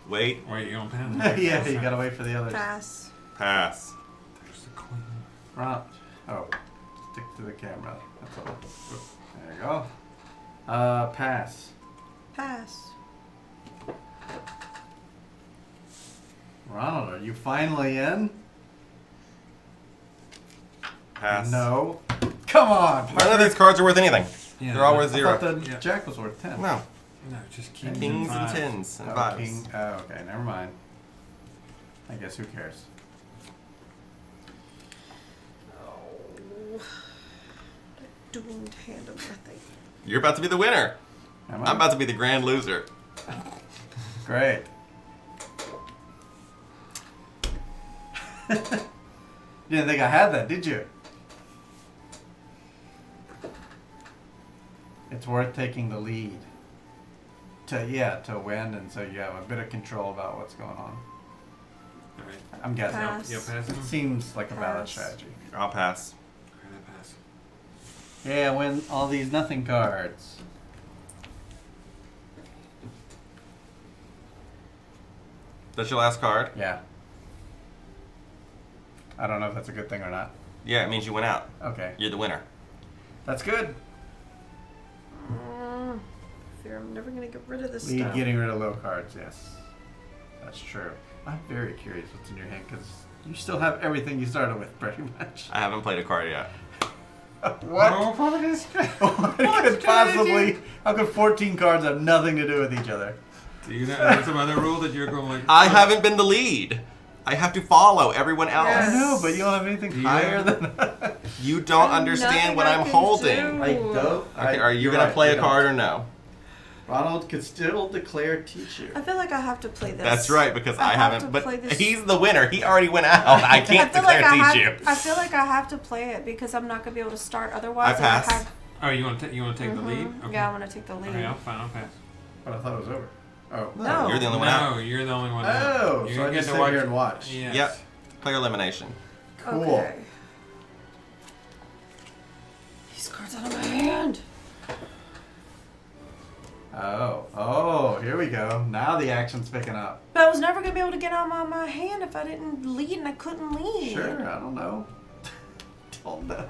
Wait. Wait, you don't pass? Yeah, you gotta wait for the others. Pass. Pass. There's the queen. Right. Oh, stick to the camera. That's all. There you go. Pass. Pass. Ronald, are you finally in? Pass. No. Come on. None of these cards are worth anything. Yeah, They're all but- worth I 0. thought the Yeah. jack was worth 10. No. No, just kings, Kings and fives. 10s and Oh, 5s. king. Oh, okay. Never mind. I guess who cares? Oh. Doomed hand of nothing. You're about to be the winner. Am I? I'm about to be the grand loser. Great. You didn't think I had that, did you? It's worth taking the lead to win, and so you have a bit of control about what's going on. All right. I'm guessing. Pass. Yeah, passing them. Seems like a valid Pass. strategy. I'll pass. All right, I pass. Yeah, win all these nothing cards. That's your last card? Yeah. I don't know if that's a good thing or not. Yeah, it means you went out. Okay. You're the winner. That's good. I fear I'm never gonna get rid of this Lead stuff. getting rid of low cards, yes. That's true. I'm very curious what's in your hand because you still have everything you started with, pretty much. I haven't played a card yet. What? Oh, what is What could possibly... How could 14 cards have nothing to do with each other? Do you know there's some other rule that you're going? I haven't been the lead. I have to follow everyone else. Yes. I know, but you don't have anything Yeah. higher than... You don't There's understand nothing what I I'm can holding. do. I don't. Okay, are you you're gonna right, play you a don't. card or no? Ronald could still declare Tichu. I feel like I have to play this. That's right, because I have haven't. to But play this. he's the winner. He already went out. I can't feel like declare I Tichu. I feel like I have to play it because I'm not gonna be able to start otherwise. I pass. And Oh, you want to take the lead? Mhm. Yeah, I want to take the lead. Okay, I'll pass. But I thought it was over. Oh. No. You're the only one out. No, you're the only one. Oh, out. You so I get just to sit watch. here and watch. Yes. Yep. Player elimination. Cool. Okay. These cards out of my hand. Oh, here we go. Now the action's picking up. But I was never gonna be able to get out my hand if I didn't lead, and I couldn't lead. Sure, I don't know. Don't know.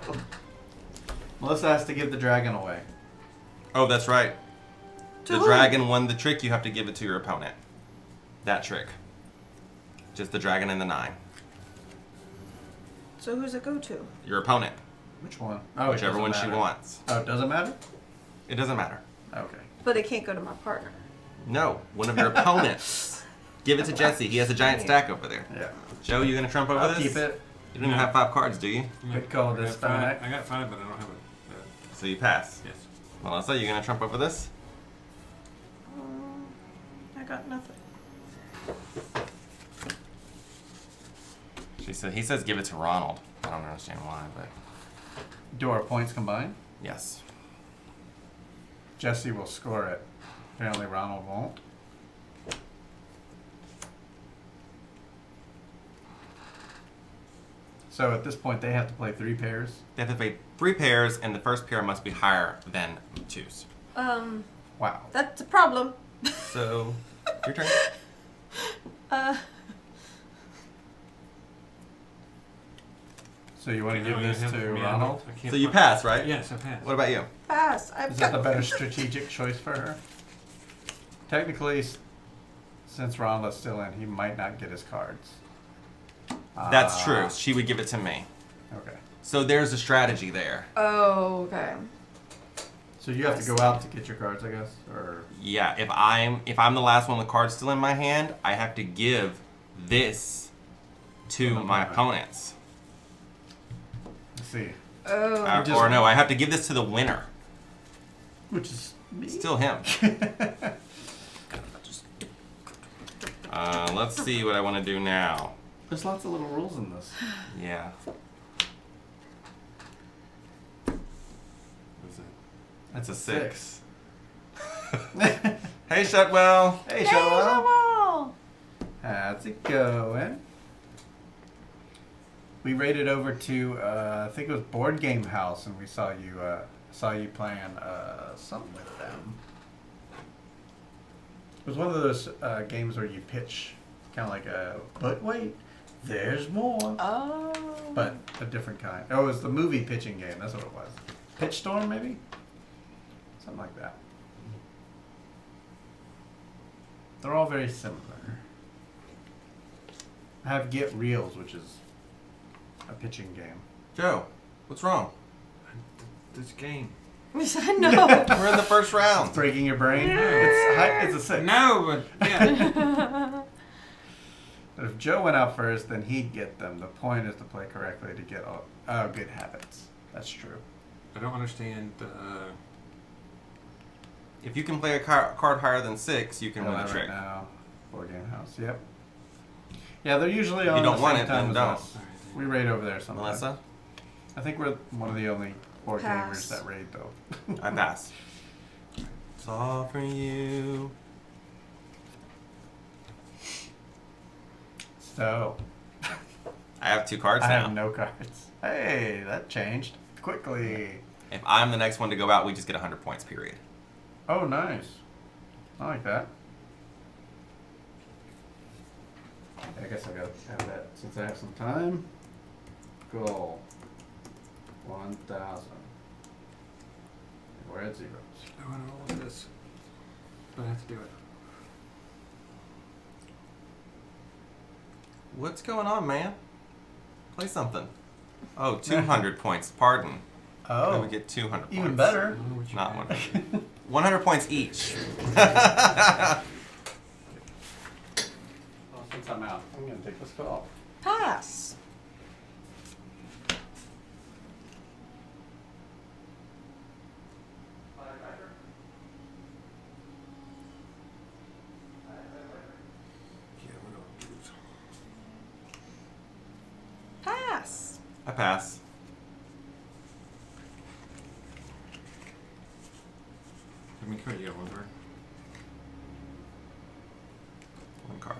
Melissa has to give the dragon away. Oh, that's right. To The who? dragon won the trick. You have to give it to your opponent. That trick. Just the dragon and the 9. So who's it go to? Your opponent. Which one? Oh, it Whichever doesn't one she matter. wants. Oh, it doesn't matter? It doesn't matter. Okay. But it can't go to my partner. No, one of your opponents. Give it to Jesse. He has a giant stack over there. Yeah. Joe, you gonna trump over I'll this? keep it. You don't even have 5 cards, do you? Good call I got this five. time. I got 5, but I don't have it. So you pass. Yes. Melissa, you gonna trump over this? I got nothing. He says give it to Ronald. I don't understand why, but Do our points combine? yes. Jesse will score it. Apparently Ronald won't. So at this point they have to play 3 pairs. They have to play 3 pairs, and the first pair must be higher than 2s. Wow. That's a problem. So, your turn. So you want to give No, you this have- to I mean, Ronald? I can't So you find- pass, right? Yes, I passed. What about you? Pass. I've Is that the got. better strategic choice for her? Technically, since Ronald's still in, he might not get his cards. That's true. She would give it to me. Okay. So there's a strategy there. Oh, okay. So you have to go out to get your cards, I guess, or Yeah, if I'm the last one with cards still in my hand, I have to give this to my opponents. let's see, Oh. just- Or no, I have to give this to the winner. which is me. Still him. Let's see what I want to do now. There's lots of little rules in this. Yeah. What's that? That's a 6. Hey, Shutwell. Hey, Hey, Shawal. Shawal! How's it going? We raided over to I think it was Board Game House, and we saw you playing something with them. It was one of those games where you pitch, kind of like a. But wait, there's more. Oh. But a different kind. Oh, it was the movie pitching game. That's what it was. Pitch Storm, maybe? Something like that. They're all very similar. I have Get Reels, which is a pitching game. Joe, what's wrong? This game. I know. We're in the first round. Breaking your brain? It's a 6. No, but yeah. But if Joe went out first, then he'd get them. The point is to play correctly to get all good habits. That's true. I don't understand. If you can play a card higher than 6, you can win the Right trick. now, Board Game House. Yep. Yeah, they're usually on you don't the want same it, time then as don't. us. We raid over there sometimes. Melissa, I think we're one of the only board Pass. gamers that raid, though. I pass. It's all for you. So, I have 2 cards I now. have no cards. Hey, that changed quickly. If I'm the next one to go out, we just get 100 points, period. Oh, nice. I like that. I guess I gotta have that since I have some time. Goal. 1,000. We're at zeros. Oh, I don't know what this, but I have to do it. What's going on, man? Play something. Oh, 200 points. Pardon. Oh. Then we get 200 points. Even better. I don't know what you Not did. 100. 100 points each. Well, since I'm out, I'm going to take this call. Pass. Yeah, we're gonna do this. Pass. I pass. How many cards you got? One card? One card.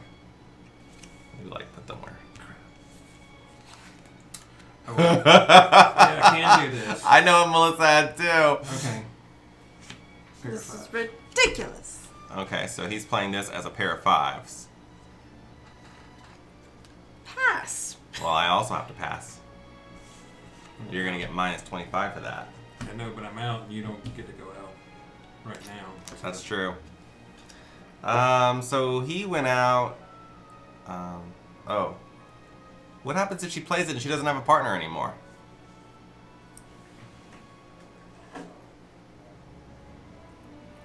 You like put them where? Oh, well. Yeah, I can do this. I know what Melissa had too. Okay. Pair of This is fives. ridiculous. Okay, so he's playing this as a pair of fives. Pass. Well, I also have to pass. You're gonna get minus 25 for that. I know, but I'm out and you don't get to go out right now. That's true. So he went out. Oh. What happens if she plays it and she doesn't have a partner anymore?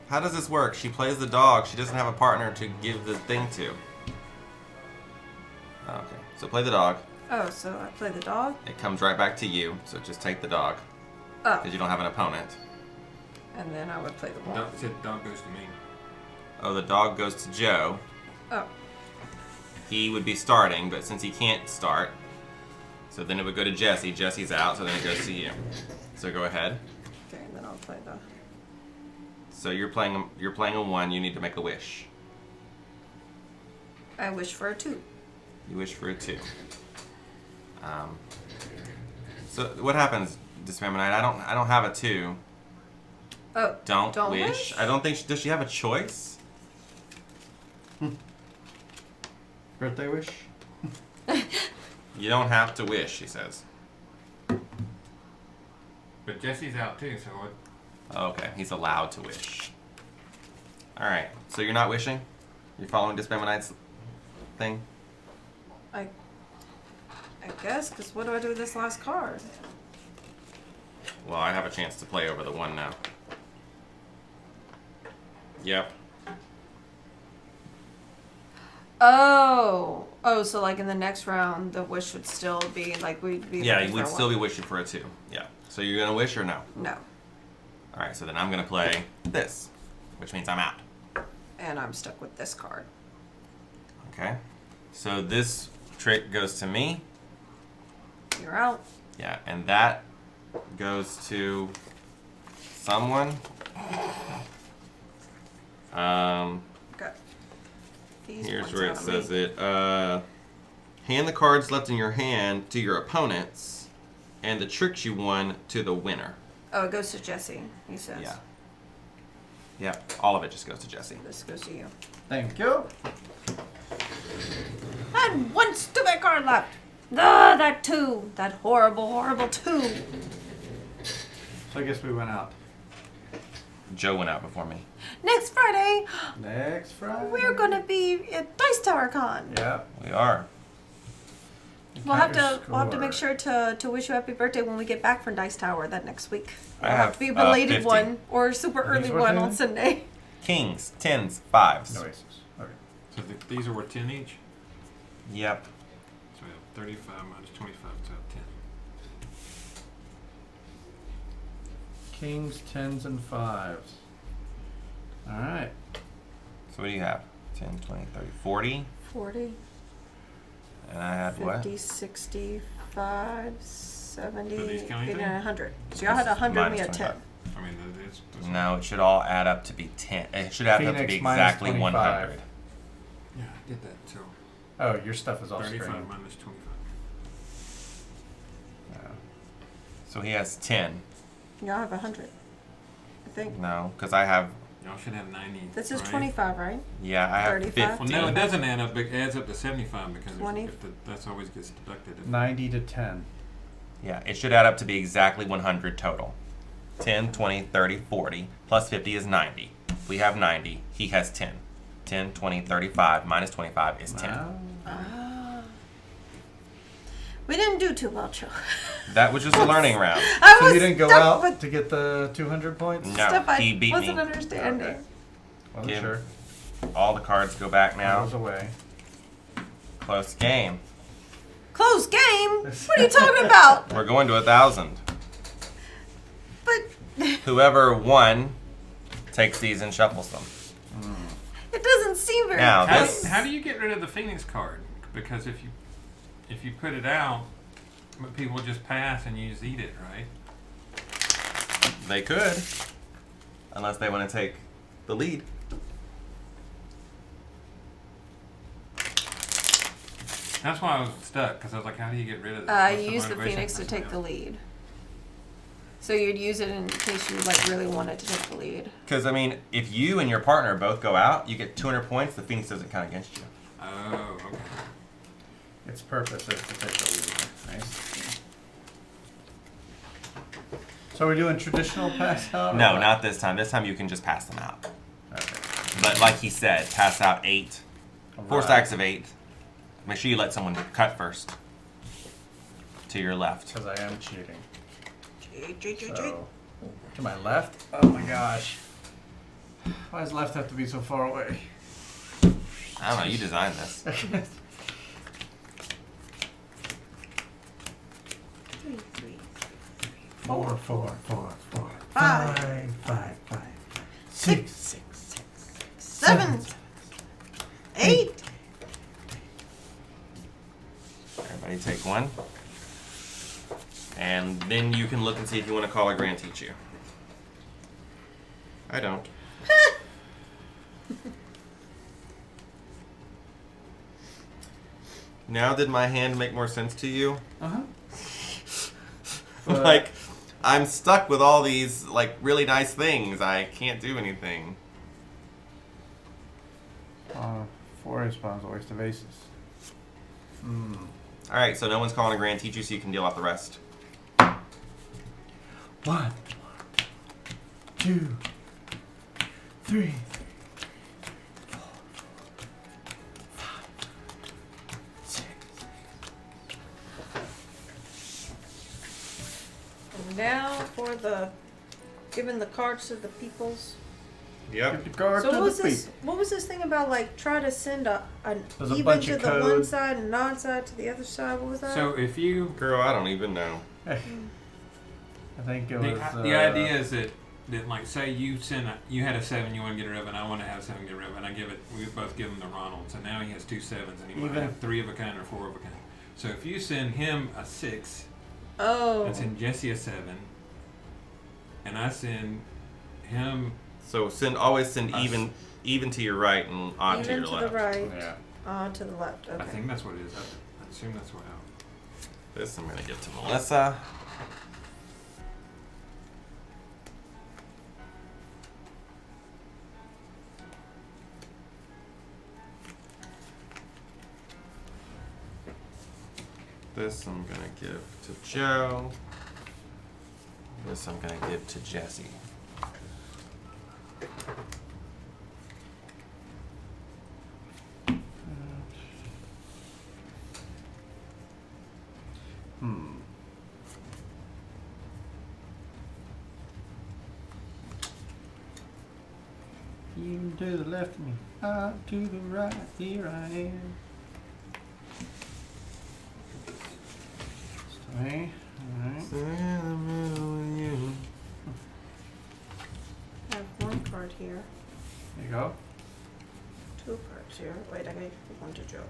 How does this work? She plays the dog. She doesn't have a partner to give the thing to. Okay, so play the dog. Oh, so I play the dog? It comes right back to you, so just take the dog. Oh. Because you don't have an opponent. And then I would play the Dog, ball. said dog goes to me. Oh, the dog goes to Joe. Oh. He would be starting, but since he can't start, so then it would go to Jesse. Jesse's out, so then it goes to you. So go ahead. Okay, and then I'll play the... So you're playing a 1, you need to make a wish. I wish for a 2. You wish for a 2. So what happens, Dismemberite? I don't have a 2. Oh. Don't wish. I don't think does she have a choice? Birthday wish? You don't have to wish, she says. But Jesse's out too, so what? Okay, he's allowed to wish. Alright, so you're not wishing? You're following Dismemberite's thing? I guess, because what do I do with this last card? Well, I have a chance to play over the 1 now. Yep. Oh. Oh, so like in the next round, the wish would still be, like, we'd be... Yeah, looking you for would a still 1. be wishing for a 2. Yeah. So you're gonna wish or no? No. Alright, so then I'm gonna play this, which means I'm out. And I'm stuck with this card. Okay? So this trick goes to me. You're out. Yeah, and that goes to someone. Okay. These Here's points where it out of says me. it. Hand the cards left in your hand to your opponents, and the tricks you won to the winner. Oh, it goes to Jesse, he says. Yeah. Yep, all of it just goes to Jesse. This goes to you. Thank you. And one stupid card left. Ah, that 2. That horrible, horrible 2. So I guess we went out. Joe went out before me. Next Friday, Next Friday. we're gonna be at Dice Tower Con. Yeah. We are. We'll have Count to your make score. sure to wish you happy birthday when we get back from Dice Tower that next week. I It'll have, to be a belated 50. one or a super Are these early worth one on anything? Sunday. Kings, 10s, 5s. No aces. Okay. So these are worth 10 each? Yep. So we have 35 minus 25, so 10. Kings, 10s, and 5s. All right. So what do you have? 10, 20, 30, 40? 40, And I had 50, what? 65, 70, Do these count 80, anything? and 100. So y'all had 100, me Minus at 10. 25. I mean, it's No, it should all add up to be 10. It should add up to be Phoenix minus exactly 25. 100. yeah, I did that. So Oh, your stuff is off 35 screen. minus 25. So he has 10. Y'all have 100. I think. No, because I have, Y'all should have 90. This is right? 25, right? yeah, I have 35? 50. Well, no, it doesn't add up. It adds up to 75 because 20? that's always gets deducted. If, 90 to 10. Yeah, it should add up to be exactly 100 total. 10, 20, 30, 40. Plus 50 is 90. We have 90. He has 10. 10, 20, 35 minus 25 is 10. Wow. We didn't do too well, Joe. That was just a learning round. I So was you didn't go stuck out with to get the 200 points? No, stuff I he beat me. wasn't understanding. Okay. Wasn't Give- sure. All the cards go back Now. now. Goes away. Close game. Close game? What are you talking about? We're going to 1,000. But Whoever won takes these and shuffles them. it doesn't seem very Now, How, this- how do you get rid of the Phoenix card? Because if you put it out, people just pass and you just eat it, right? They could. Unless they want to take the lead. That's why I was stuck, because I was like, how do you get rid of this? What's you use the motivation Phoenix for to take the somebody lead. So you'd use it in case you like really wanted to take the lead. Because, I mean, if you and your partner both go out, you get 200 points. The Phoenix doesn't count against you. else? Oh, okay. Its purpose is to take the lead. Nice. So we're doing traditional pass out? or No, what? not this time. This time you can just pass them out. Okay. But like he said, pass out 8. 4 Right. stacks of 8. Make sure you let someone cut first. To your left. Because I am cheating. Cheat. So, to my left? Oh my gosh. Why does left have to be so far away? I don't know. You designed this. 4, 4, 4, 4, Five. 5, 5, 5, 6, 6, 6, 7, 8. Everybody take one. And then you can look and see if you want to call a Grande Tichu. I don't. Now did my hand make more sense to you? Uh-huh. Like, I'm stuck with all these, like, really nice things. I can't do anything. 4 responds a waste of aces. Alright, so no one's calling a Grande Tichu, so you can deal out the rest. 1, 2, 3, 6. And now for the giving the cards to the peoples. Yep. Give the card So to what was the this? people. What was this thing about? Like try to send an There's a even bunch to of the one code. side and non-side to the other side. What was that? So if you, Girl, I don't even know. I think it the, was. the idea is that like say you had a 7 you want to get rid of, and I want to have a 7 get rid of, and we both give him the Ronald. So now he has 2 7s, and he might Even- have 3 of a kind or 4 of a kind. So if you send him a 6, oh, and send Jesse a 7, and I send him, So always send Us. even to your right and odd to even your to left. the right, Yeah. to the left. Okay. I think that's what it is. I assume that's what happened. This I'm gonna give to Melissa. This I'm gonna give to Joe. This I'm gonna give to Jesse. You to the left of me, to the right, here I am. Stay. Alright. I have one card here, There you go. 2 cards here. Wait, I gave one to Joe.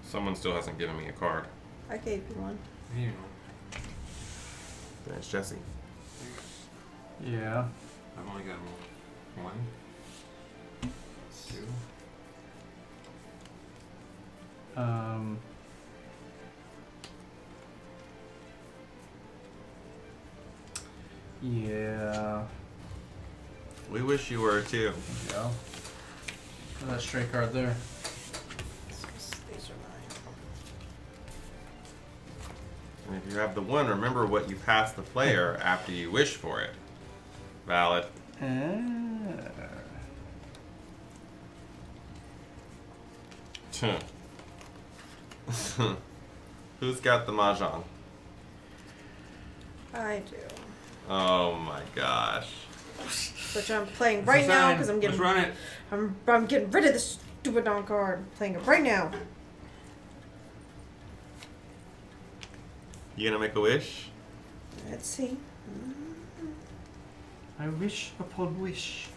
Someone still hasn't given me a card. I gave you one. You know. That's Jesse. Yeah. I've only got 1, 2. Yeah. We wish you were too. There you go. Look at that stray card there. These are mine. And if you have the 1, remember what you pass the player after you wish for it. Valid. Who's got the mahjong? I do. Oh my gosh. Which I'm playing right now because I'm getting. Let's run it. I'm getting rid of this stupid darn card. I'm playing it right now. You gonna make a wish? Let's see. I wish upon wish.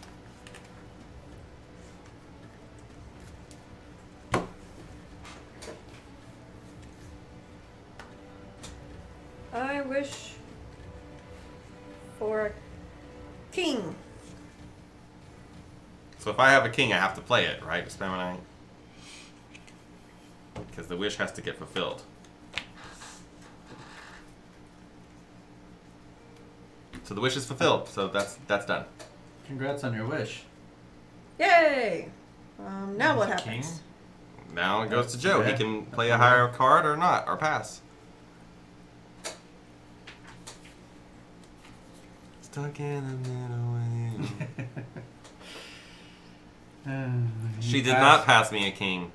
I wish for a king. So if I have a king, I have to play it, right? Spend my night. Because the wish has to get fulfilled. So the wish is fulfilled. So that's done. Congrats on your wish. Yay! Now what There's a happens? king? Now it goes to Joe. He Yeah. can play a higher card or not, or pass. Stuck in the middle with you. She did not pass me a king.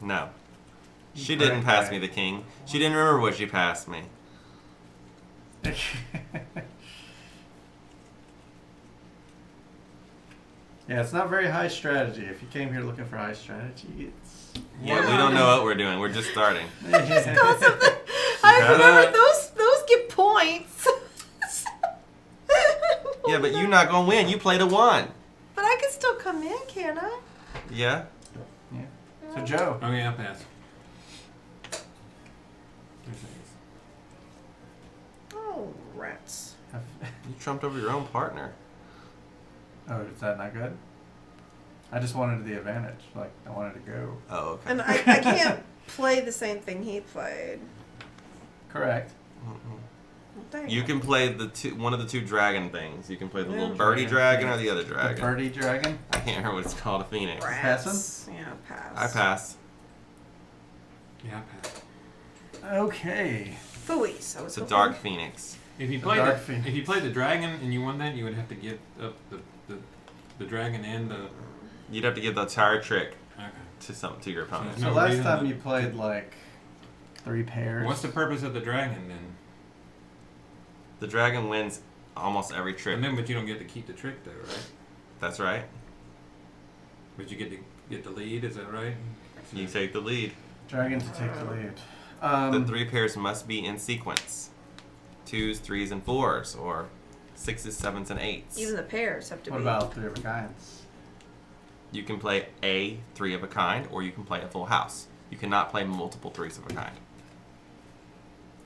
No. She didn't pass me the king. She didn't remember what she passed me. Yeah, it's not very high strategy. If you came here looking for high strategy, it's... Yeah, we don't know what we're doing. We're just starting. Just call something. I got remember it. those get points. Yeah, but you're not gonna win. You played a 1. But I can still come in, can't I? Yeah. Yeah. So, Joe. Okay, I'll pass. There's things. Oh, rats. You trumped over your own partner. Oh, is that not good? I just wanted the advantage. Like, I wanted to go. Oh, okay. And I can't play the same thing he played. Correct. Dang. You can play one of the 2 dragon things. You can play the little Yeah. birdie dragon or the other The dragon. birdie dragon. I can't remember what it's called. A phoenix. Rats. Yeah, pass. I pass. Yeah, I pass. Okay. Phooey. So It's a dark phoenix. If you The played Dark the, Phoenix. if you played the dragon and you won that, you would have to give up the dragon and the. You'd have to give the entire trick Okay. to your opponent. No So last reason time to- you played like 3 pairs. What's the purpose of the dragon then? The dragon wins almost every trick. And then, but you don't get to keep the trick though, right? That's right. But you get to get the lead. Is that right? You take the lead. Dragon to take the lead. The 3 pairs must be in sequence. 2s, 3s, and 4s, or 6s, 7s, and 8s. Even the pairs have to What be. about 3 of a kinds? You can play a 3 of a kind, or you can play a full house. You cannot play multiple 3s of a kind.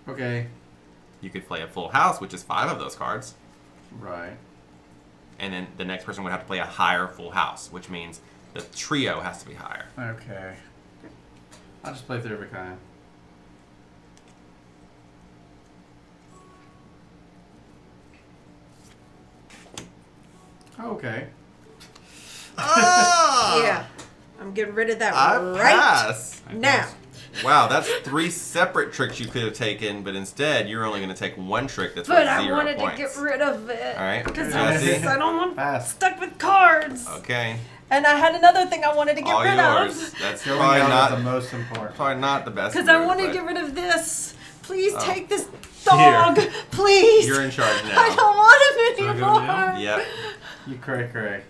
Okay. You could play a full house, which is 5 of those cards, Right. and then the next person would have to play a higher full house, which means the trio has to be higher. Okay. I'll just play 3 of a kind. Okay. Ah! Yeah. I'm getting rid of that I right pass. I now. pass. Wow, that's 3 separate tricks you could have taken, but instead you're only going to take 1 trick that's But worth I 0 wanted points. to get rid of it. All right, Because Jesse. I don't want Pass. stuck with cards. Okay, And I had another thing I wanted to get all rid yours. of. That's Going probably out is the not, most important. probably not the best. Because I move, wanted to but get rid of this. Please Oh. take this dog. Please. You're in charge I now. don't want him So I go now? anymore. Yep. You cray.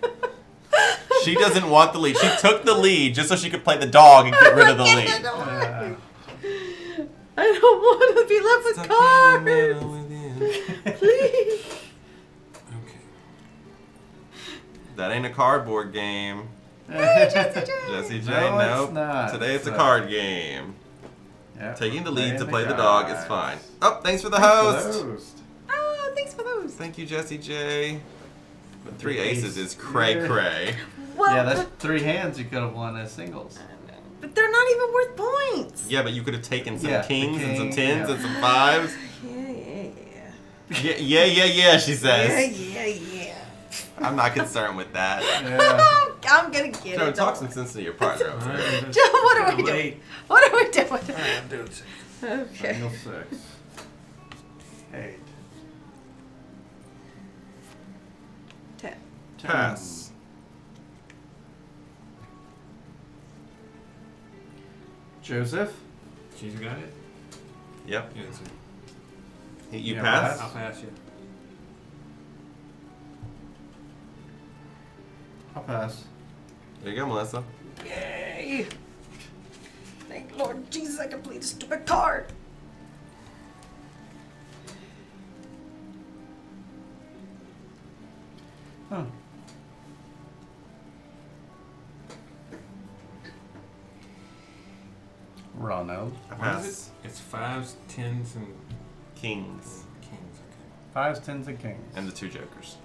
She doesn't want the lead. She took the lead just so she could play the dog and get rid of the I lead. don't want Uh, it. I don't want to be left with Stuck in the middle cards. with you. Please. Okay. That ain't a cardboard game. Jesse J, No, nope. it's not. Today it's a So- card game. Yep. Taking the lead to Playing play the cards. dog is fine. Oh, thanks for the Thanks for host. those. Oh, thanks for those. Thank you, Jesse J. But 3 aces is Yeah. cray. Well, Yeah, that's 3 hands you could have won as singles. but they're not even worth points. Yeah, but you could have taken some Yeah, the kings and some king, 10s yeah. and some 5s. Yeah. Yeah, she says. Yeah. I'm not concerned with that. Yeah. I'm gonna get Joe, it. talk don't some sense to your partner over there. Joe, what are we Late. doing? What are we doing? All right, I'm doing it. Okay. Single 6. 8. 10. Pass. Joseph. She's got it. Yep. Yeah, it's You Yeah, pass? I'll pass you. I'll pass. There you go, Melissa. Yay! Thank Lord Jesus I can play this stupid card. Huh. Ronald. I What is pass. it? It's 5s, 10s, and Kings. kings. Okay. 5s, 10s, and kings. And the 2 jokers.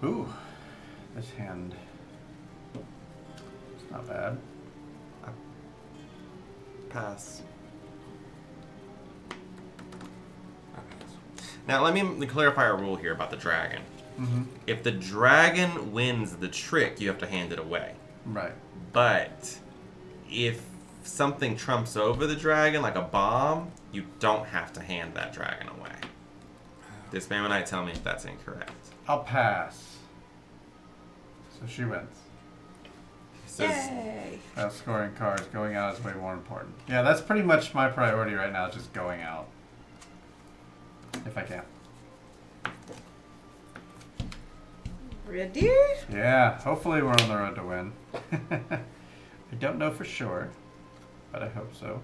Ooh, this hand. It's not bad. Pass. I pass. Now, let me clarify a rule here about the dragon. Mm-hmm. If the dragon wins the trick, you have to hand it away. Right. But if something trumps over the dragon, like a bomb, you don't have to hand that dragon away. This man might tell me if that's incorrect. I'll pass. So she wins. He says, Yay! Scoring cards, going out is way more important. Yeah, that's pretty much my priority right now, just going out. If I can. Ready? Yeah, hopefully we're on the road to win. I don't know for sure, but I hope so.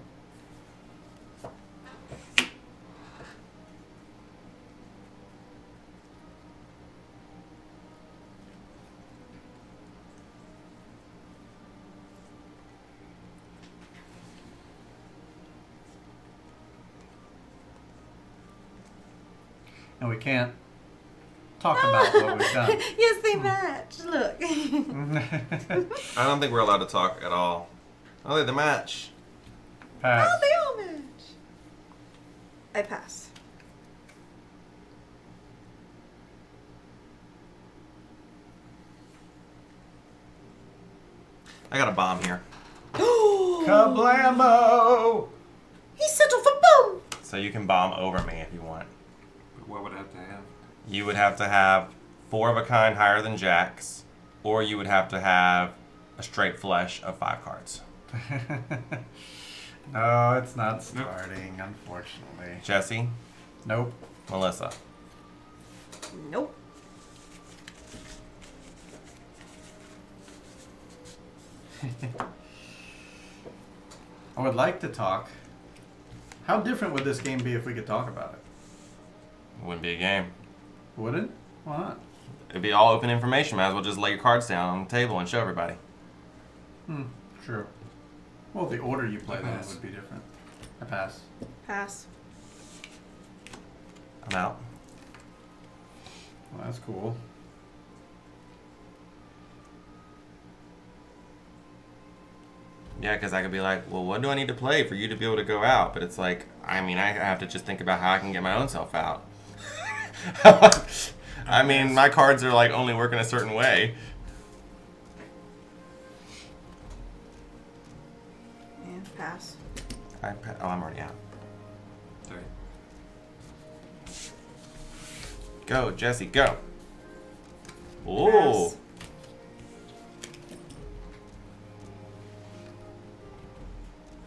And we can't talk about what we've done. Yes, they match. Look. I don't think we're allowed to talk at all. Oh, they're the match. Pass. Oh, they all match. I pass. I got a bomb here. Kablammo! He settled for boom. So you can bomb over me if you want. But what would I have to have? You would have to have 4 of a kind higher than jacks, or you would have to have a straight flush of 5 cards. No, it's not starting, unfortunately. Jesse, Nope. Melissa. Nope. I would like to talk. How different would this game be if we could talk about it? It wouldn't be a game. Would it? Why not? It'd be all open information. Might as well just lay your cards down on the table and show everybody. True. Well, the order you play I them pass. would be different. I pass. Pass. I'm out. Well, that's cool. Yeah, because I could be like, well, what do I need to play for you to be able to go out? But it's like, I mean, I have to just think about how I can get my own self out. I mean, my cards are like only working a certain way. Yeah, pass. Oh, I'm already out. Sorry. Go, Jesse, go. Ooh. Pass.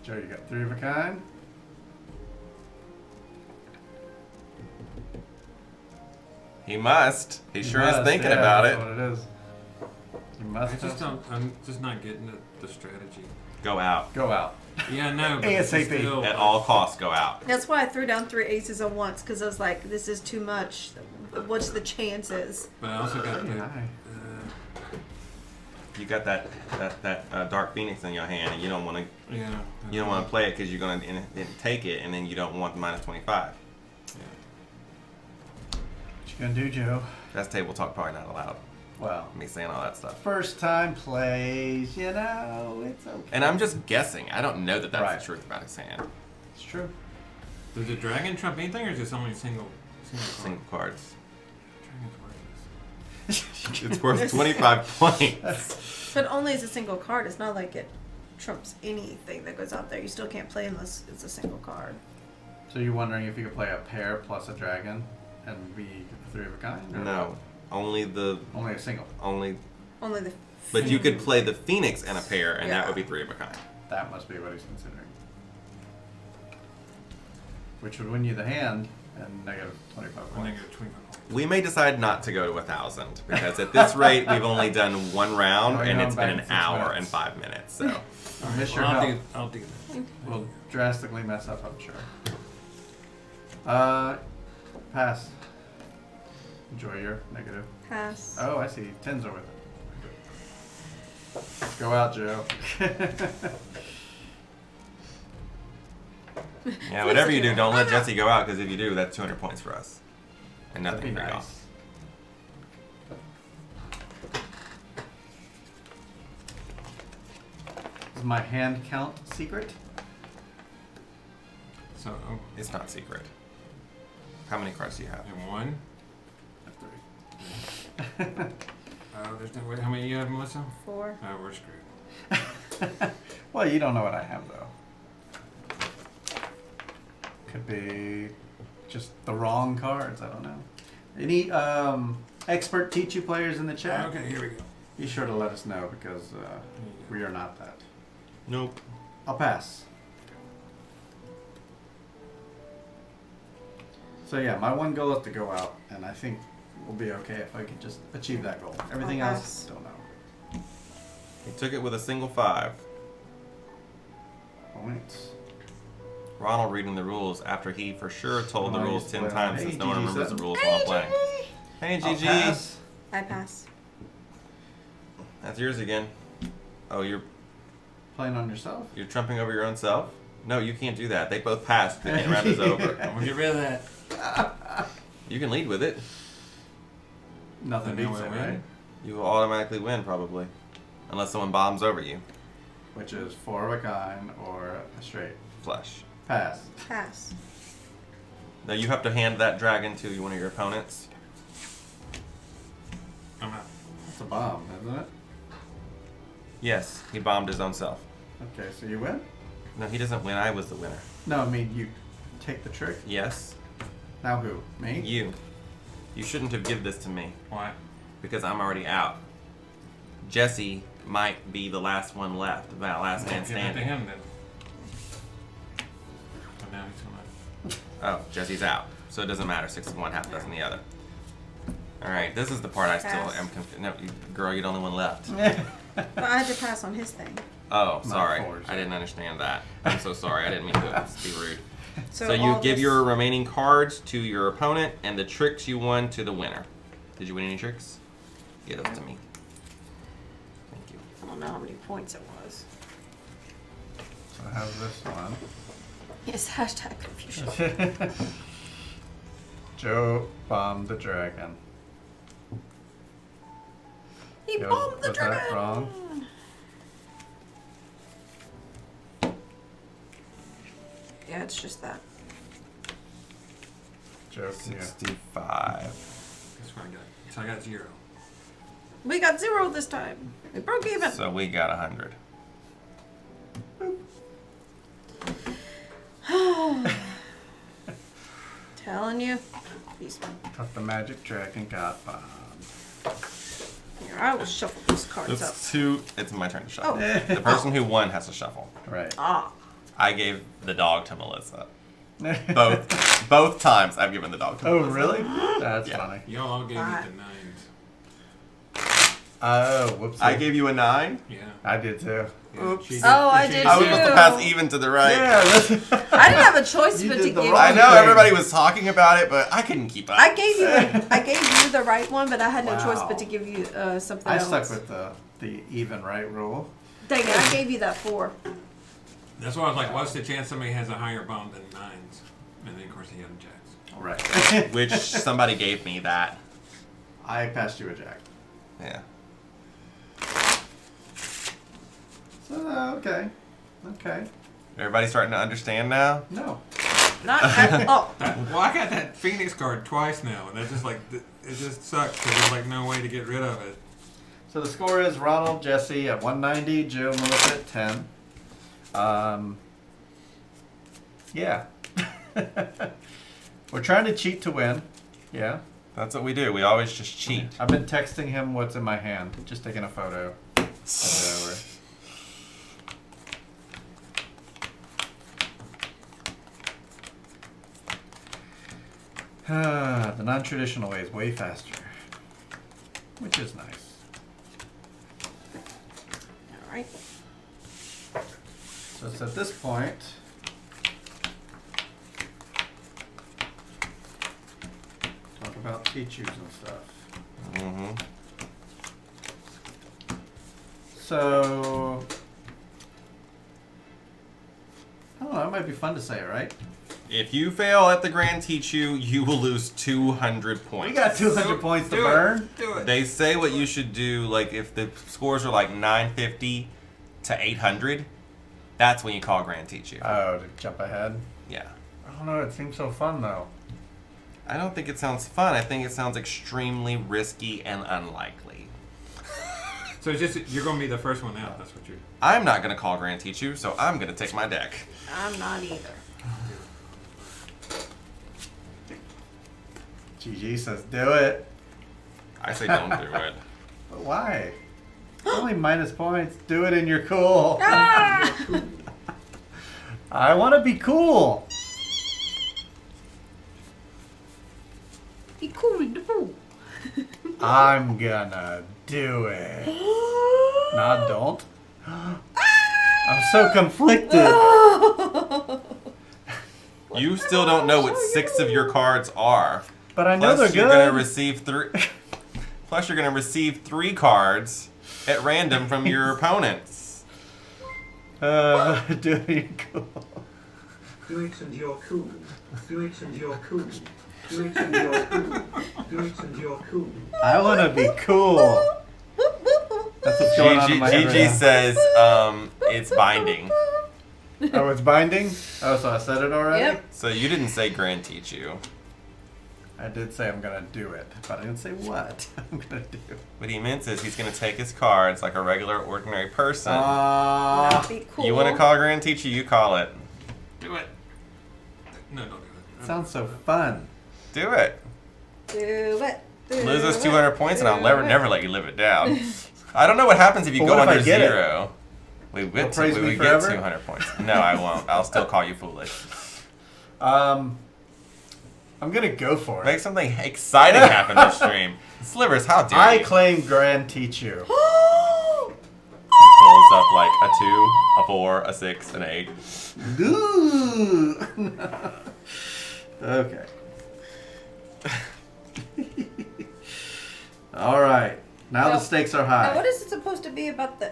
Joe, you got 3 of a kind? He must. He sure Must, is thinking yeah, about that's it. what it is. You must I just have- don't. I'm just not getting the strategy. Go out. Go out. Yeah, no. But it's ASAP. still, At all costs, go out. That's why I threw down 3 aces at once, because I was like, this is too much. What's the chances? But I also got the. Hi. You got that Dark Phoenix in your hand, and you don't want to. Yeah. You don't want to play it because you're going to take it, and then you don't want the -25. Yeah. What you gonna do, Joe? That's table talk, probably not allowed. Well, Me saying all that stuff. first time plays, you know, it's okay. And I'm just guessing. I don't know that that's Right. the truth about his hand. It's true. Does the dragon trump anything, or is this only single? Single cards. Dragon's worthless. It's worth 25 points. But only as a single card. It's not like it trumps anything that goes out there. You still can't play unless it's a single card. So you're wondering if you could play a pair plus a dragon and be a 3 of a kind? Or No, only only a single. Only the. But you could play the Phoenix and a pair, and that Yeah. would be 3 of a kind. That must be what he's considering. Which would win you the hand and negative 25 Or points. negative 25 points. We may decide not to go to 1,000 because at this rate we've only done one round, Oh, and you're it's back been in an 6 hour minutes. and 5 minutes. So Miss your Well, help. I'll do that. Will drastically mess up, I'm sure. Pass. Enjoy your negative. Pass. Oh, I see. 10s are with it. Go out, Joe. yeah, whatever you do, don't let Jesse go out because if you do, that's 200 points for us, and That'd nothing be for y'all. nice. Is my hand count secret? So, It's not secret. How many cards do you have? and 1. I have 3. There's no way. How many you have, Melissa? 4. Oh, we're screwed. Well, you don't know what I have, though. Could be just the wrong cards. I don't know. Any expert Tichu players in the chat? Okay, here we go. Be sure to let us know because we are not that. Nope. I'll pass. So yeah, my one goal is to go out, and I think we'll be okay if I can just achieve that goal. Everything I'll else, pass. don't know. He took it with a single 5. Points. Ronald reading the rules after he for sure told the Oh, I rules used to 10 play times on- since Hey, no one GG remembers the said- rules while I'm playing. Hey, I'll GG. pass. I pass. That's yours again. Oh, you're Playing on yourself? trumping over your own self? No, you can't do that. They both passed. The round is over. I'm gonna get rid of that. You can lead with it. Nothing Then beats we'll it, win. right? You will automatically win, probably. Unless someone bombs over you. Which is 4 of a kind or a straight. Flush. Pass. Pass. Now you have to hand that dragon to one of your opponents. I'm out. It's a bomb, isn't it? Yes, he bombed his own self. Okay, so you win? No, he doesn't win. I was the winner. No, I mean you take the trick. Yes, Now who? Me? you. You shouldn't have given this to me Why? because I'm already out. Jesse might be the last one left, the last man Give it to standing. him then. So now he's gonna. Oh, Jesse's out. So it doesn't matter. 6 of one, half dozen the other. Alright, this is the part I still Pass. am confused. No, girl, you're the only one left. But I had to pass on his thing. Oh, Not sorry. fours. I didn't understand that. I'm so sorry. I didn't mean to be rude. So you all give this- your remaining cards to your opponent and the tricks you won to the winner. Did you win any tricks? Give those to me. Thank you. I don't know how many points it was. So how's this one? Yes, hashtag confusion. Joe bombed the dragon. He Yeah, bombed the was that dragon. wrong? Yeah, it's just that. Joe, can you? 65. That's what I got. So I got 0. We got 0 this time. We broke even. So we got 100. Telling you. These But the magic dragon got bombed. here, I will shuffle these cards up. It's my turn to shuffle. Oh. The person who won has to shuffle. Right. Ah. I gave the dog to Melissa. Both times I've given the dog to Oh, Melissa. really? That's Yeah. funny. Y'all all gave me Five. the 9s. Oh, whoops. I gave you a 9. Yeah. I did too. Yeah, Oops. she Oh, I she did I was too. supposed to pass even to the right. Yeah, listen. I didn't have a choice You but did to the give. wrong I know thing. everybody was talking about it, but I couldn't keep up. I gave you the right one, but I had no choice Wow. but to give you something I else. stuck with the even right rule. Dang it! I gave you that 4. That's why I was like, what's the chance somebody has a higher bomb than 9s? And then, of course, he had a jacks. Right. Which somebody gave me that. I passed you a jack. Yeah. So, okay. Okay. Everybody starting to understand now? No. Not at all. Well, I got that Phoenix card twice now, and that just like it just sucks because there's like no way to get rid of it. So the score is Ronald, Jesse at 190, Joe, Melissa at 10. Yeah. We're trying to cheat to win. Yeah. That's what we do. We always just cheat. I've been texting him what's in my hand. Just taking a photo. Send it over. The non-traditional way is way faster. Which is nice. Alright. So it's at this point. Talk about Tichus and stuff. Mm-hmm. So I don't know, it might be fun to say, right? If you fail at the Grand Tichu, you will lose 200 points. We got 200 points to Do burn. it. Do it. They say what you should do, like if the scores are like 950 to 800, that's when you call Grand Tichu. Oh, to jump ahead? Yeah. I don't know, it seems so fun though. I don't think it sounds fun. I think it sounds extremely risky and unlikely. So it's just you're gonna be the first one out. That's what you're. I'm not going to call Grand Tichu, so I'm going to take my deck. I'm not either. GG says do it. I say don't do it. But why? It's only minus points. Do it and you're cool. Ah! I want to be cool. Be cool with the boo. I'm gonna do it. Nah, don't. I'm so conflicted. You still don't know what 6 of your cards are. But I know Plus, they're you're going to good. receive 3. Plus, you're going to receive 3 cards at random from your opponents. Do it and you're cool. Do it and you're cool. Do it and you're cool. Do it and you're cool. Do it and you're cool. I want to be cool. That's what's going on in my head Gigi right now. says it's binding. Oh, it's binding? Oh, so I said it already? Yep. So you didn't say Grand Tichu. I did say I'm going to do it, but I didn't say what I'm going to do. What he meant is he's going to take his cards like a regular, ordinary person. Not be cool. You want to call Grand Tichu, you call it. Do it. No, don't do it. Sounds so fun. Do it. Do it. Do Lose us it, 200 points and I'll do never it. let you live it down. I don't know what happens if you But go what if under I get it? 0. We You'll get, praise we me would get forever? 200 points. No, I won't. I'll still call you foolish. I'm going to go for it. Make something exciting happen this stream. Slivers, how dare I you? claim Grand Tichu. He pulls up like a 2, a 4, a 6, an 8. Ooh. Okay. All right. Now the stakes are high. Now, what is it supposed to be about the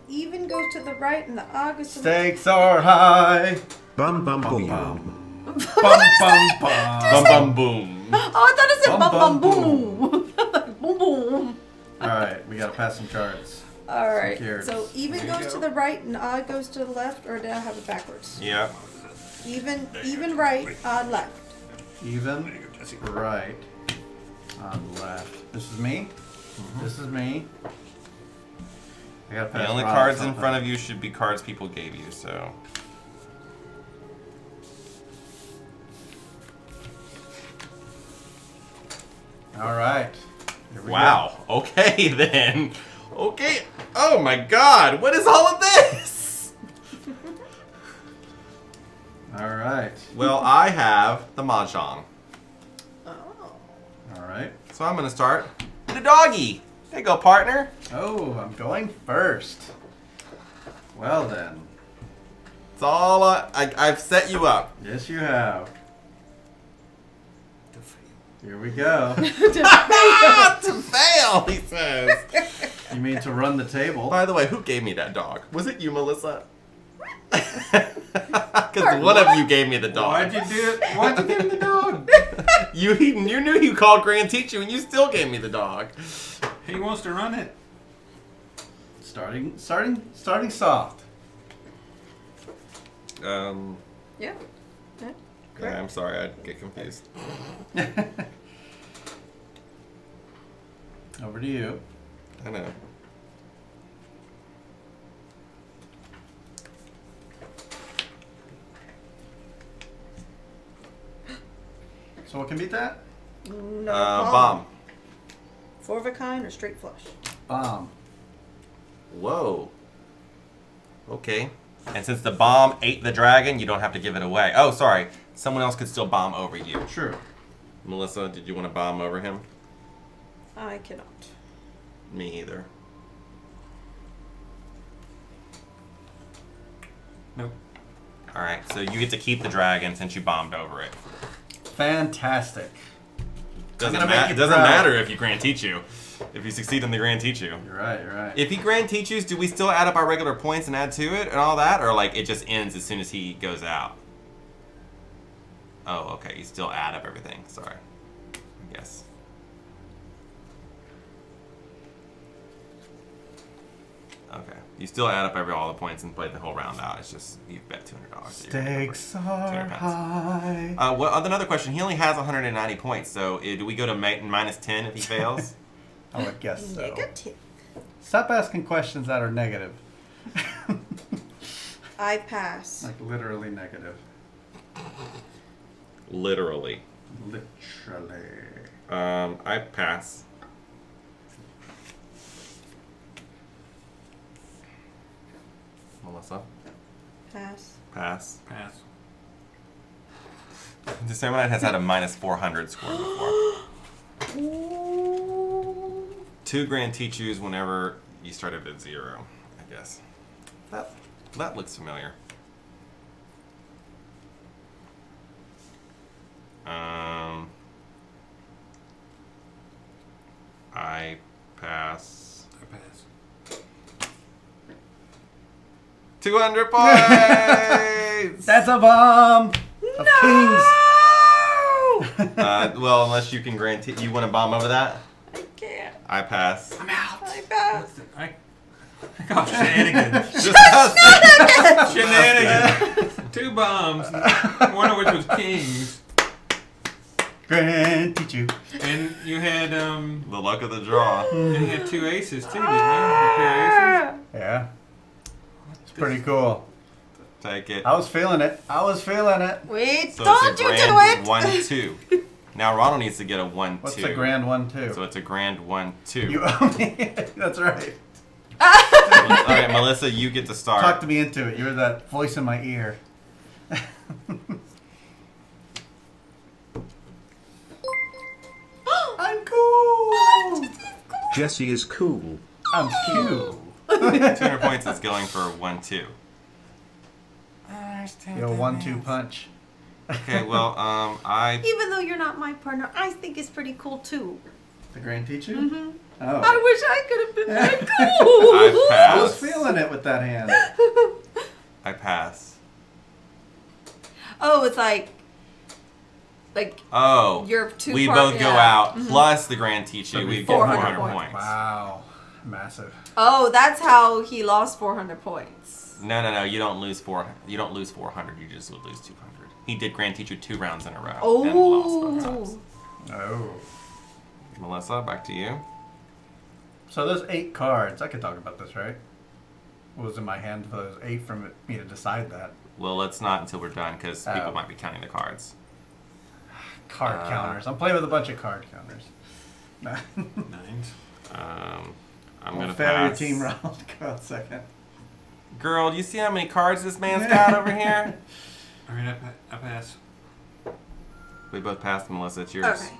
even goes to the right and the odd goes to the Stakes are high. Bum bum Bum boom. bum. Bum bum bum. Bum bum boom. Oh, I thought it said Bum, bum bum bum, boom. Boom boom. All right, we gotta pass some cards. All right. cards. So even There you goes go. to the right and odd goes to the left, or did I have it backwards? Yeah. Even right, odd left. Even, right, on the left. This is me. This is me. I gotta pass The only Rob cards in something. front of you should be cards people gave you, so. All right. Here we Wow. Okay then. Okay. Oh my god. What is all of this? go. All right. Well, I have the Mahjong. Oh. All right. So I'm going to start with the doggy. There you go, partner. Oh, I'm going first. Well then. It's all I've set you up. Yes, you have. Here we go. To fail, he says. You mean to run the table? By the way, who gave me that dog? Was it you, Melissa? Because one of you gave me the dog. Why'd you do it? Why'd you give him the dog? You knew you called Grand Tichu and you still gave me the dog. He wants to run it. Starting soft. Yeah. Yeah, I'm sorry, I get confused. Over to you. I know. So what can beat that? No, Bomb. 4 of a kind or straight flush. Bomb. Whoa. Okay. And since the bomb ate the dragon, you don't have to give it away. Oh, sorry. Someone else could still bomb over you. True. Melissa, did you want to bomb over him? I cannot. Me either. Nope. Alright, so you get to keep the dragon since you bombed over it. Fantastic. Doesn't gonna make you doesn't proud. matter if you Grand Tichu. If you succeed in the Grand Tichu. You're right, you're right. If he Grand Tichus, do we still add up our regular points and add to it and all that? Or like it just ends as soon as he goes out? Oh, okay. You still add up everything. Sorry. I guess. Okay. You still add up all the points and play the whole round out. It's just you bet $200. Stakes are 200 high. Another question. He only has 190 points, so do we go to minus 10 if he fails? I would guess so. Negative. Stop asking questions that are negative. I pass. Like literally negative. Literally. Literally. I pass. Melissa? Pass. Pass. Pass. The Samurai has had a minus 400 score before. Ooh. 2 Grand Tichus whenever you started at 0, I guess. That looks familiar. I pass. I pass. 200 points! That's a bomb! Of kings! Well, unless you can you want to bomb over that? I can't. I pass. I'm out. I pass. I got shenanigans. Shenanigans. 2 bombs, one of which was kings, Grand Tichu. and you had The luck of the draw. and you had 2 aces too, didn't you? A pair of aces. Yeah. It's pretty cool. Take it. I was feeling it. Wait, So don't it's a you do grand it! 1-2. Now Ronald needs to get a 1-2. What's the grand one, too? So it's a grand 1-2. You owe me. That's right. All right, Melissa, you get to start. Talk to me into it. You're that voice in my ear. I'm cool. Jesse is cool. I'm cute. 200 points is going for a 1-2. Yo, 1-2 punch. Okay, well, I Even though you're not my partner, I think it's pretty cool too. The Grand Tichu? Mm-hmm. Oh. I wish I could have been that cool. I I was pass. feeling it with that hand. I pass. Oh, it's like Oh, your 2 we part- both go yeah. out plus the Grand Tichu. So We get 400 400 points. points. Wow. Massive. Oh, that's how he lost 400 points. No. You don't lose 400. You don't lose 400. You just would lose 200. He did Grand Tichu 2 rounds in a row and lost both times. Oh. Oh. Melissa, back to you. So those 8 cards, I could talk about this, right? What was in my hand for those 8 for me to decide that? Well, let's not until we're done because people Oh. might be counting the cards. Card counters. I'm playing with a bunch of card counters. No. 9s. I'm I'll gonna fail your pass. team round. Go out second. Girl, do you see how many cards this man's got over here? All right, I pass. We both passed, Melissa. It's yours. Okay.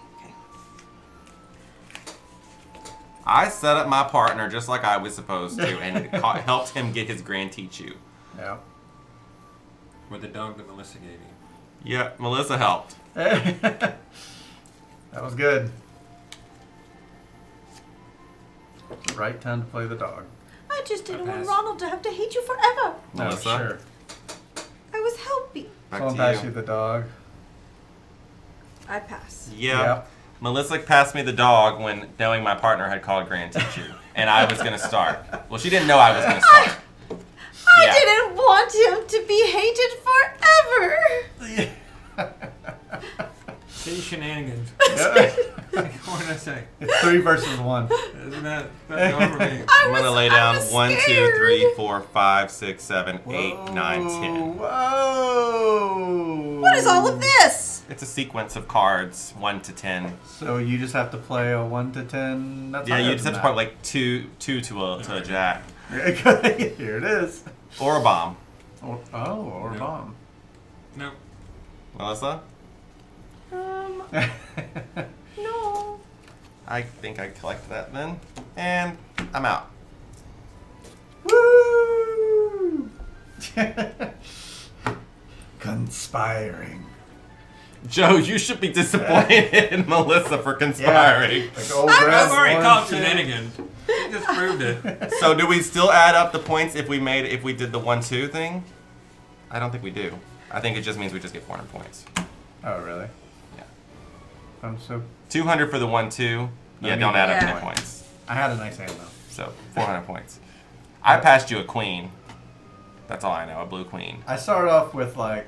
I set up my partner just like I was supposed to and helped him get his Grand Tichu. Yeah. With the dog that Melissa gave you. Yeah, Melissa helped. That was good. The right time to play the dog. I just didn't want pass. Ronald to have to hate you forever. Melissa? No, sure. I was helping. Back Someone to pass you. you the dog. I pass. Yeah. Yep. Melissa passed me the dog when knowing my partner had called Grand Tichu. And I was going to start. Well, she didn't know I was going to start. I Yeah. didn't want him to be hated forever. See shenanigans. Yep. What did I say? It's 3 versus 1. Isn't that over me? I'm gonna lay down was 1, 2, scared. 3, 4, 5, 6, 7, 8, 9, 10. Whoa! What is all of this? It's a sequence of cards, 1 to 10. So you just have to play a 1 to 10. That's Yeah, higher you just than have to that. part like two to a jack Here it is. or a bomb. Or No. bomb. Nope. Melissa, No. I think I collected that then, and I'm out. Woo! Conspiring. Joe, you should be disappointed in Melissa for conspiring. Like old I've grass, already 1, called 2. shenanigans. You just proved it. So do we still add up the points if we did the 1-2 thing? I don't think we do. I think it just means we just get 400 points. Oh, really? Yeah. I'm so. 200 for the 1-2. Yeah, mean, don't add up yeah. any points. I had a nice hand though. So 400 points. I passed you a queen. That's all I know. A blue queen. I started off with like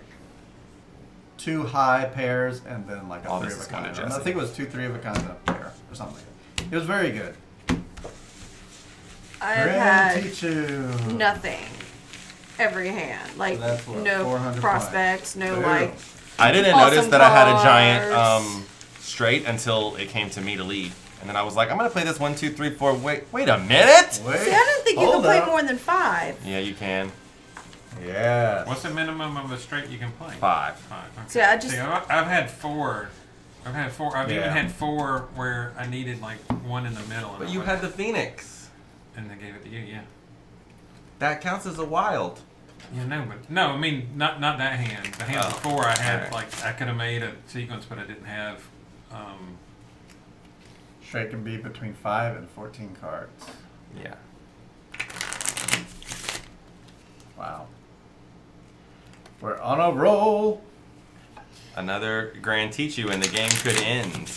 2 high pairs and then like a Oh, 3 this of a is going kind. to I Jesse. think it was 2 3 of a kind and a pair or something like that. It was very good. I have Grande had Tichu. nothing every hand. Like, So that's what, no 400 prospects, no, Boom. like, I didn't Awesome notice that I had a giant cards. straight until it came to me to lead. And then I was like, I'm going to play this 1, 2, 3, 4. Wait a minute. Wait. see, I didn't think you could hold play up. more than 5. Yeah, you can. Yeah. What's the minimum of a straight you can play? 5. 5. Okay. See, I just- See, I've had 4. I've even Yeah. had 4 where I needed like 1 in the middle. And But I you went- had the Phoenix. And they gave it to you, yeah. That counts as a wild. Yeah, no, but no, I mean not that hand. The hand Oh, before I had alright. like I could have made a sequence, but I didn't have. Straight can be between 5 and 14 cards. Yeah. Wow. We're on a roll. Another Grand Tichu and the game could end.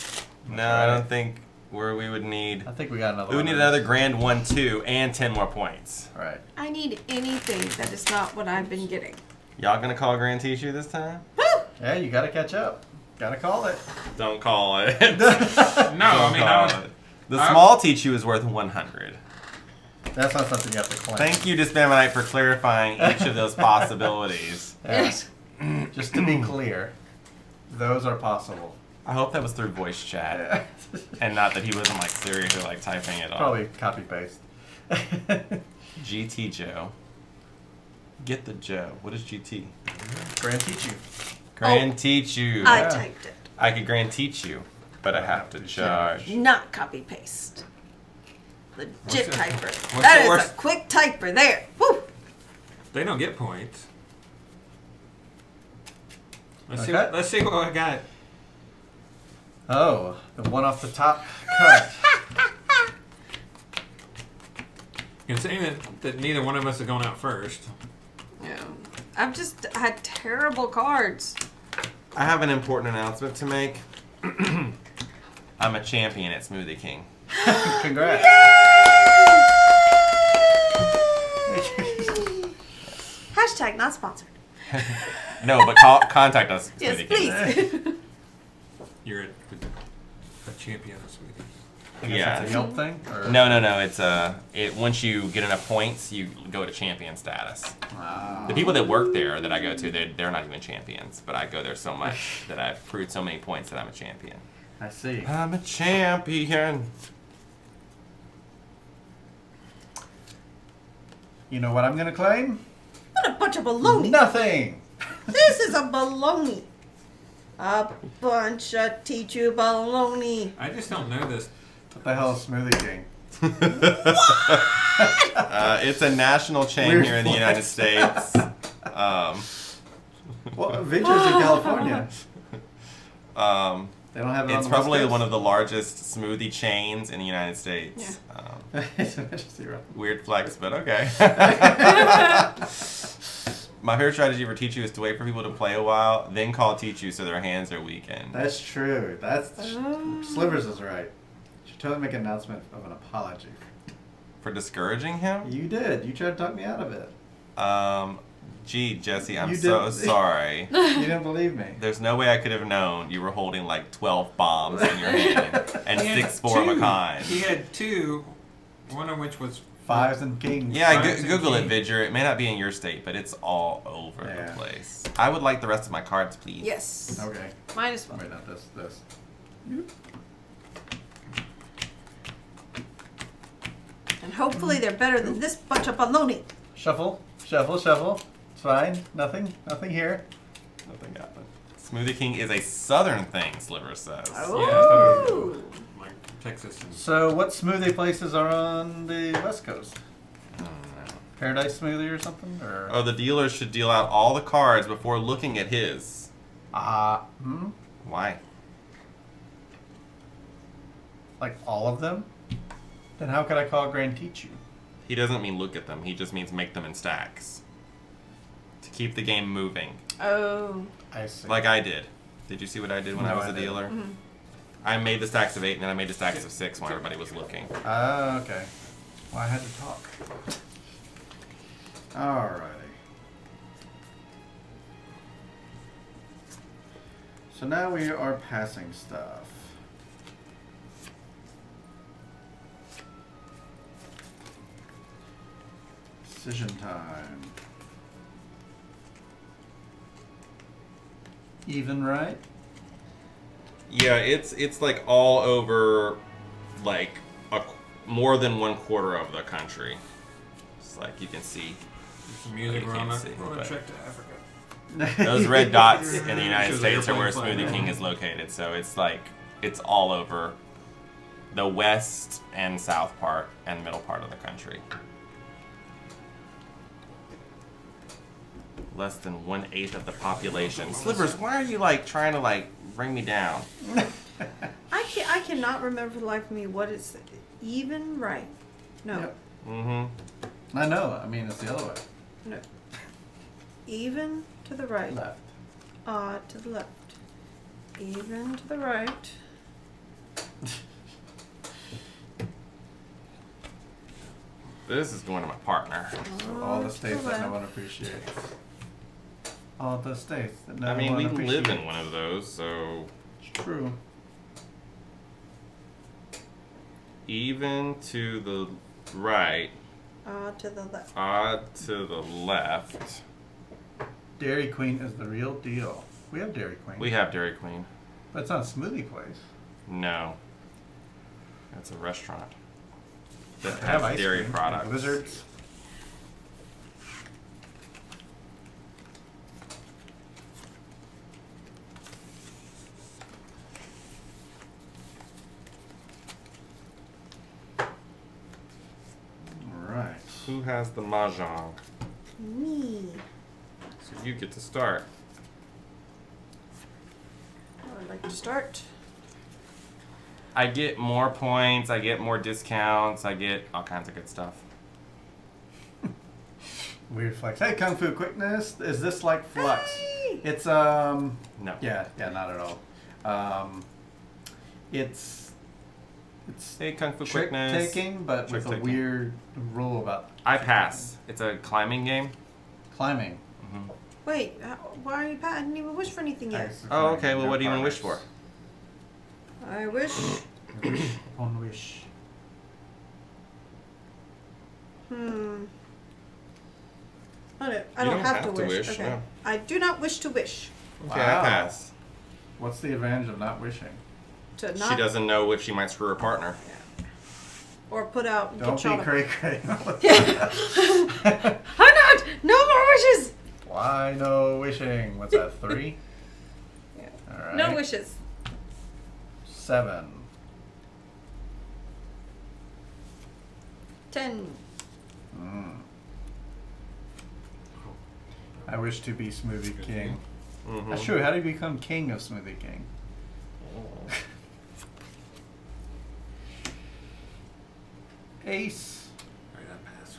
No, I don't think we would need. I think we got another We would one need of another those. Grand 1-2 and 10 more points. Right. I need anything that is not what I've been getting. Y'all gonna call Grand Tichu this time? Yeah, you gotta catch up. Gotta call it. Don't call it. No, I mean I was. The small Tichu is worth 100. That's not something you have to claim. Thank you to Spamonite for clarifying each of those possibilities. Yeah. Just to be clear, those are possible. I hope that was through voice chat Yeah. and not that he wasn't like seriously like typing it all. Probably copy paste. GT Joe. Get the Joe. What is GT? Grand Tichu. Grand Tichu. I Yeah. typed it. I could Grand Tichu, but I have to charge. Not copy paste. Legit What's typer. what's That the is worst- a quick typer there. Woo! They don't get points. Let's see. Okay. Let's see what I got. Oh, the one off the top cut. Considering that neither one of us have gone out first. Yeah. I've just had terrible cards. I have an important announcement to make. I'm a champion at Smoothie King. Congrats. Hashtag not sponsored. No, but contact us. Yes, Smoothie King. please. You're a champion of smoothies. I guess Yeah. That's a Yelp thing? Or? No. It's once you get enough points, you go to champion status. Wow. The people that work there that I go to, they're not even champions, but I go there so much that I've proved so many points that I'm a champion. I see. I'm a champion. You know what I'm gonna claim? What a bunch of baloney. Nothing. This is a baloney. A bunch of Tichu baloney. I just don't know this. What the hell is Smoothie King? It's a national chain Weird here in the United flex. States. Well, Vincher's in California. They don't have it on It's the probably West one of the largest smoothie chains in the United States. Coast? Zero. Weird flex, but okay. My favorite strategy for Tichu is to wait for people to play a while, then call Tichu so their hands are weakened. That's true. Slivers is right. You should totally make an announcement of an apology. For discouraging him? You did. You tried to talk me out of it. Gee, Jesse, I'm You so didn't- sorry. You didn't believe me. There's no way I could have known you were holding like 12 bombs in your hand and He had 6 4 of a two. kind. He had 2, one of which was Fives and kings. Yeah, Fives and Google it, kings. Vidger. It may not be in your state, but it's all over Yeah. the place. I would like the rest of my cards, please. Yes. Okay. Mine as well. Wait, not this. This. And hopefully they're better than this bunch of baloney. Shuffle. Shuffle. Shuffle. It's fine. Nothing. Nothing here. Nothing happened. Smoothie King is a southern thing, Sliver says. Oh. like Texas. And So, what smoothie places are on the West Coast? I don't know. Paradise Smoothie or something? Or Oh, the dealer should deal out all the cards before looking at his. Why? Like all of them? Then how could I call Grande Tichu? He doesn't mean look at them. He just means make them in stacks. To keep the game moving. Oh. I see. Like I did. Did you see what I did when I No, was I a didn't. dealer? Mhm. I made the stacks of 8 and then I made the stacks of 6 when everybody was looking. Okay. Well, I had to talk. Alrighty. So now we are passing stuff. Decision time. Even, right? Yeah, it's like all over, like more than 1/4 of the country. It's like you can see there's some music You on can't a see, on a but- trip to Africa. those red dots in the United Shows States are where airplane Smoothie flying. King is located. So it's like it's all over the west and south part and middle part of the country. Less than 1/8 of the population. Slivers, why are you like trying to like bring me down? I cannot remember for the life of me what it's even right. No. Yep. Mm-hmm. I know. I mean, it's the other way. No. Even to the right. Left. Odd to the left. Even to the right. This is going to my partner. So all the Odd to states that no left. one appreciates. All the states that no I mean, one we appreciates. live in one of those, so It's true. even to the right, Odd to the left. odd to the left. Dairy Queen is the real deal. We have Dairy Queen. We have Dairy Queen. But it's not a smoothie place. No. That's a restaurant that They have has ice dairy cream, products. Blizzards. Alright. Who has the mahjong? Me. So you get to start. I would like to start. I get more points, I get more discounts, I get all kinds of good stuff. Weird flex. Hey, Kung Fu Quickness. Is this like Flux? Hey! It's No. yeah, not at all. It's Hey, Kung Fu trick Quickness. taking, but Trick with a taking. weird rule about I pass. It's a climbing game. climbing. Mm-hmm. Wait, why are you I didn't even wish for anything yet. Oh, okay. Well, what do you want to wish for? I wish. Upon wish. I don't have to wish. Okay. no. I do not wish to wish. Okay, Wow. I pass. What's the advantage of not wishing? To not She doesn't know if she might screw her partner. or put out Don't get shot be at. cray cray. I'm not. No more wishes. Why no wishing? What's that? 3? Yeah. All right. No wishes. 7. 10. I wish to be Smoothie King. Mm-hmm. That's true. How do you become king of Smoothie King? Ace. Alright, I pass.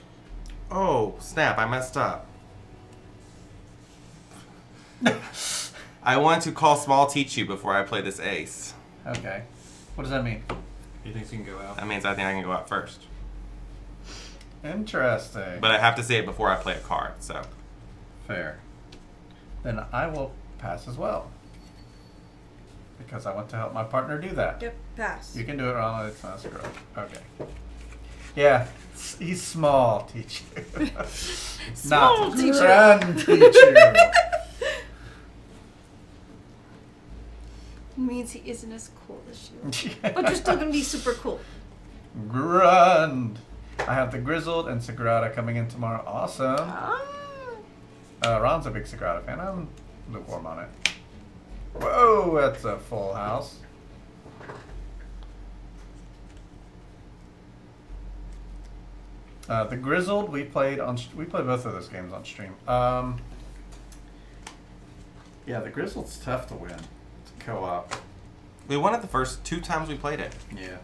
Oh, snap, I messed up. I want to call small Tichu before I play this ace. Okay. What does that mean? He thinks he can go out. That means I think I can go out first. Interesting. But I have to say it before I play a card, so. pair. Then I will pass as well. Because I want to help my partner do that. Yep, pass. You can do it, Ronald. It's not a screw up. Okay. Yeah, he's small, Tichu. Small Not Tichu. Grande Tichu. Means he isn't as cool as you. But you're still gonna be super cool. Grande. I have the Grizzled and Sagrada coming in tomorrow. Awesome. Ah. Ron's a big Sagrada fan. I'm lukewarm on it. Whoa, that's a full house. The Grizzled we played both of those games on stream. Yeah, the Grizzled's tough to win. It's a co-op. We won it the first 2 times we played it. Yeah.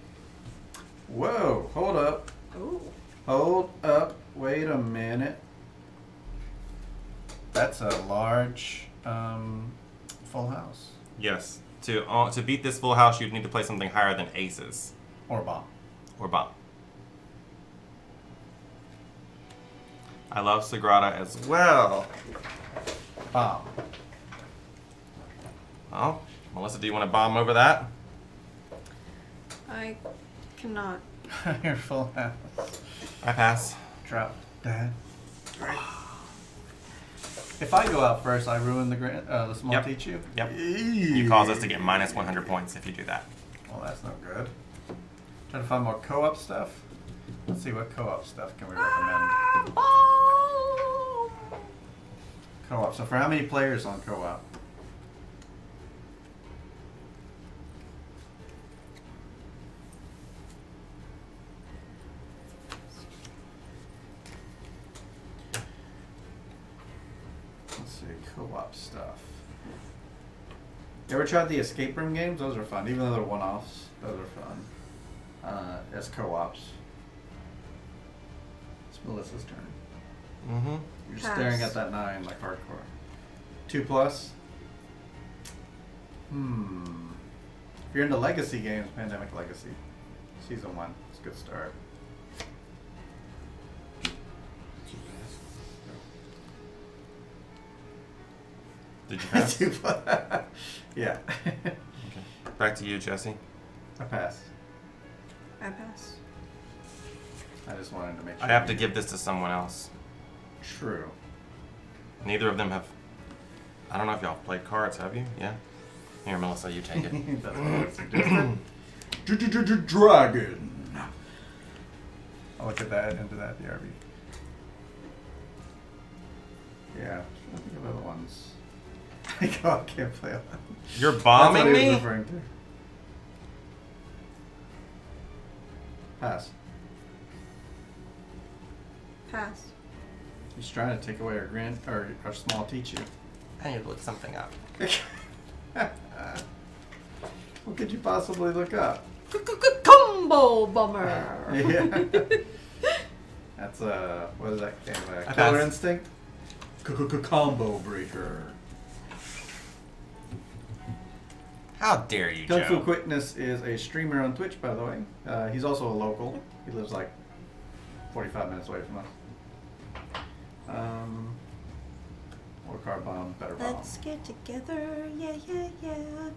Whoa, hold up. Ooh. Hold up. Wait a minute. That's a large full house. Yes. To beat this full house, you'd need to play something higher than aces Or bomb. or bomb. I love Sagrada as well. Bomb. Oh, Melissa, do you want to bomb over that? I cannot. Your full house. I pass. Drop that. If I go out first, I ruin the small Yep. Tichu. Yep. You cause us to get minus 100 points if you do that. Well, that's no good. Trying to find more co-op stuff. Let's see what co-op stuff can we recommend. Co-op. So for how many players on co-op? Let's see, co-op stuff. You ever tried the escape room games? Those are fun, even though they're one-offs. Those are fun. As co-ops. It's Melissa's turn. Mm-hmm. You're Pass. staring at that 9 like hardcore. 2 plus? If you're into legacy games, Pandemic Legacy. Season 1. It's a good start. Did you pass? 2 plus. Yeah. Okay. Back to you, Jesse. I passed. I pass. I just wanted to make sure. I have to give this to someone else. True. Neither of them have. I don't know if y'all played cards, have you? Yeah? Here, Melissa, you take it. That's what I suggested. Dragon. I'll look at that, into that DRB. Yeah, I think of other ones. I can't play on that. You're That's bombing what he was me? referring to. Pass. Pass. He's trying to take away our small Tichu. I need to look something up. What could you possibly look up? Combo bummer. Yeah. That's what is that game? I Killer pass. Instinct? Combo breaker. How dare you, Kung Fu Joe? Quickness is a streamer on Twitch, by the way. He's also a local. He lives like 45 minutes away from us. More card bomb, better bomb. Let's get together, yeah, yeah, yeah.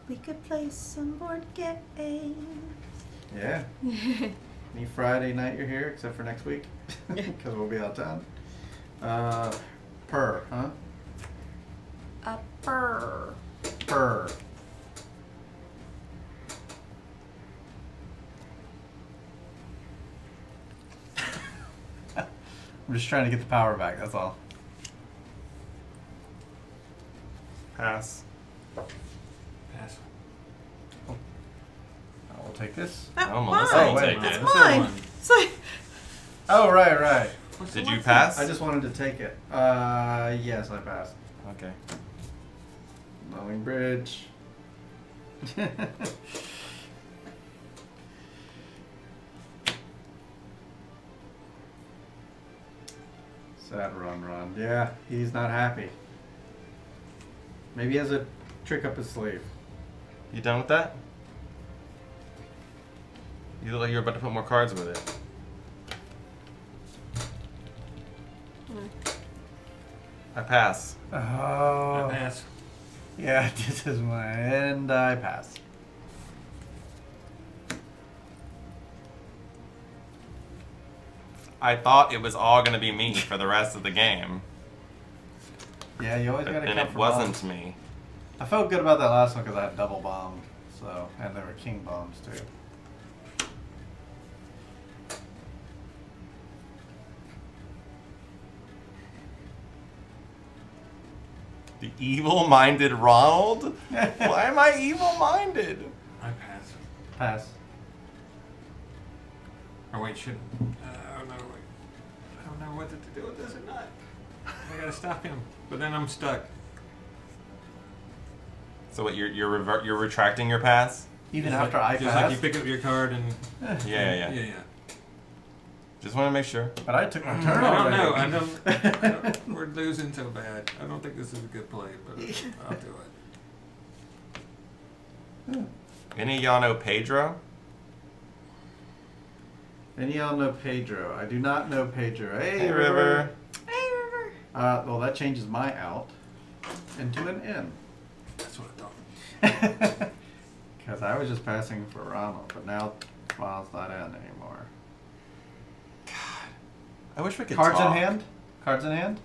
We could play some board games. Yeah. Any Friday night you're here, except for next week, because we'll be out of town. Per, huh? A purr. Per. I'm just trying to get the power back, that's all. Pass. Pass. I will take this. Oh, Mine. Melissa will wait a take minute. it. That's mine. It's like, Oh, right. Did you pass? I just wanted to take it. Yes, I passed. Okay. Blowing Bridge. Sad run. Yeah, he's not happy. Maybe he has a trick up his sleeve. You done with that? You look like you're about to put more cards with it. I pass. Oh. I pass. Yeah, this is my end. I pass. I thought it was all gonna be me for the rest of the game, Yeah, you always gotta and come it for wasn't bombs. me. I felt good about that last one because I had double bombed, so and there were king bombs too. The evil-minded Ronald? Why am I evil-minded? I pass. Pass. Or wait, should I don't know. Wait. I don't know whether to do with this or not. I gotta stop him, but then I'm stuck. So what? You're retracting your pass? Even Just after like, I just passed. like you pick up your card and Yeah. yeah. Just want to make sure. But I took my turn I don't already. know. I don't. We're losing so bad. I don't think this is a good play, but I'll do it. Any of y'all know Pedro? Any of y'all know Pedro? I do not know Pedro. Hey, Hey, River. Hey, River. Well, that changes my out into an in. That's what I thought. Because I was just passing for Ronald, but now Ronald's not in anymore. I wish we could Cards talk. in hand? Cards in hand?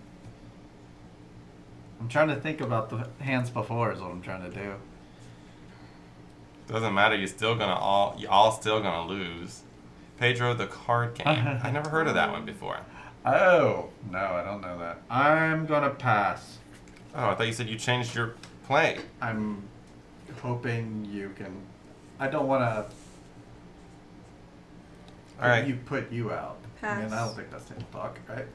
I'm trying to think about the hands before is what I'm trying to do. Doesn't matter. Y'all still gonna lose. Pedro the card game. I never heard of that one before. Oh, no, I don't know that. I'm going to pass. Oh, I thought you said you changed your play. I'm hoping you can. I don't want to. All right. You put you out. I mean, I Pass. don't think that's table talk, right?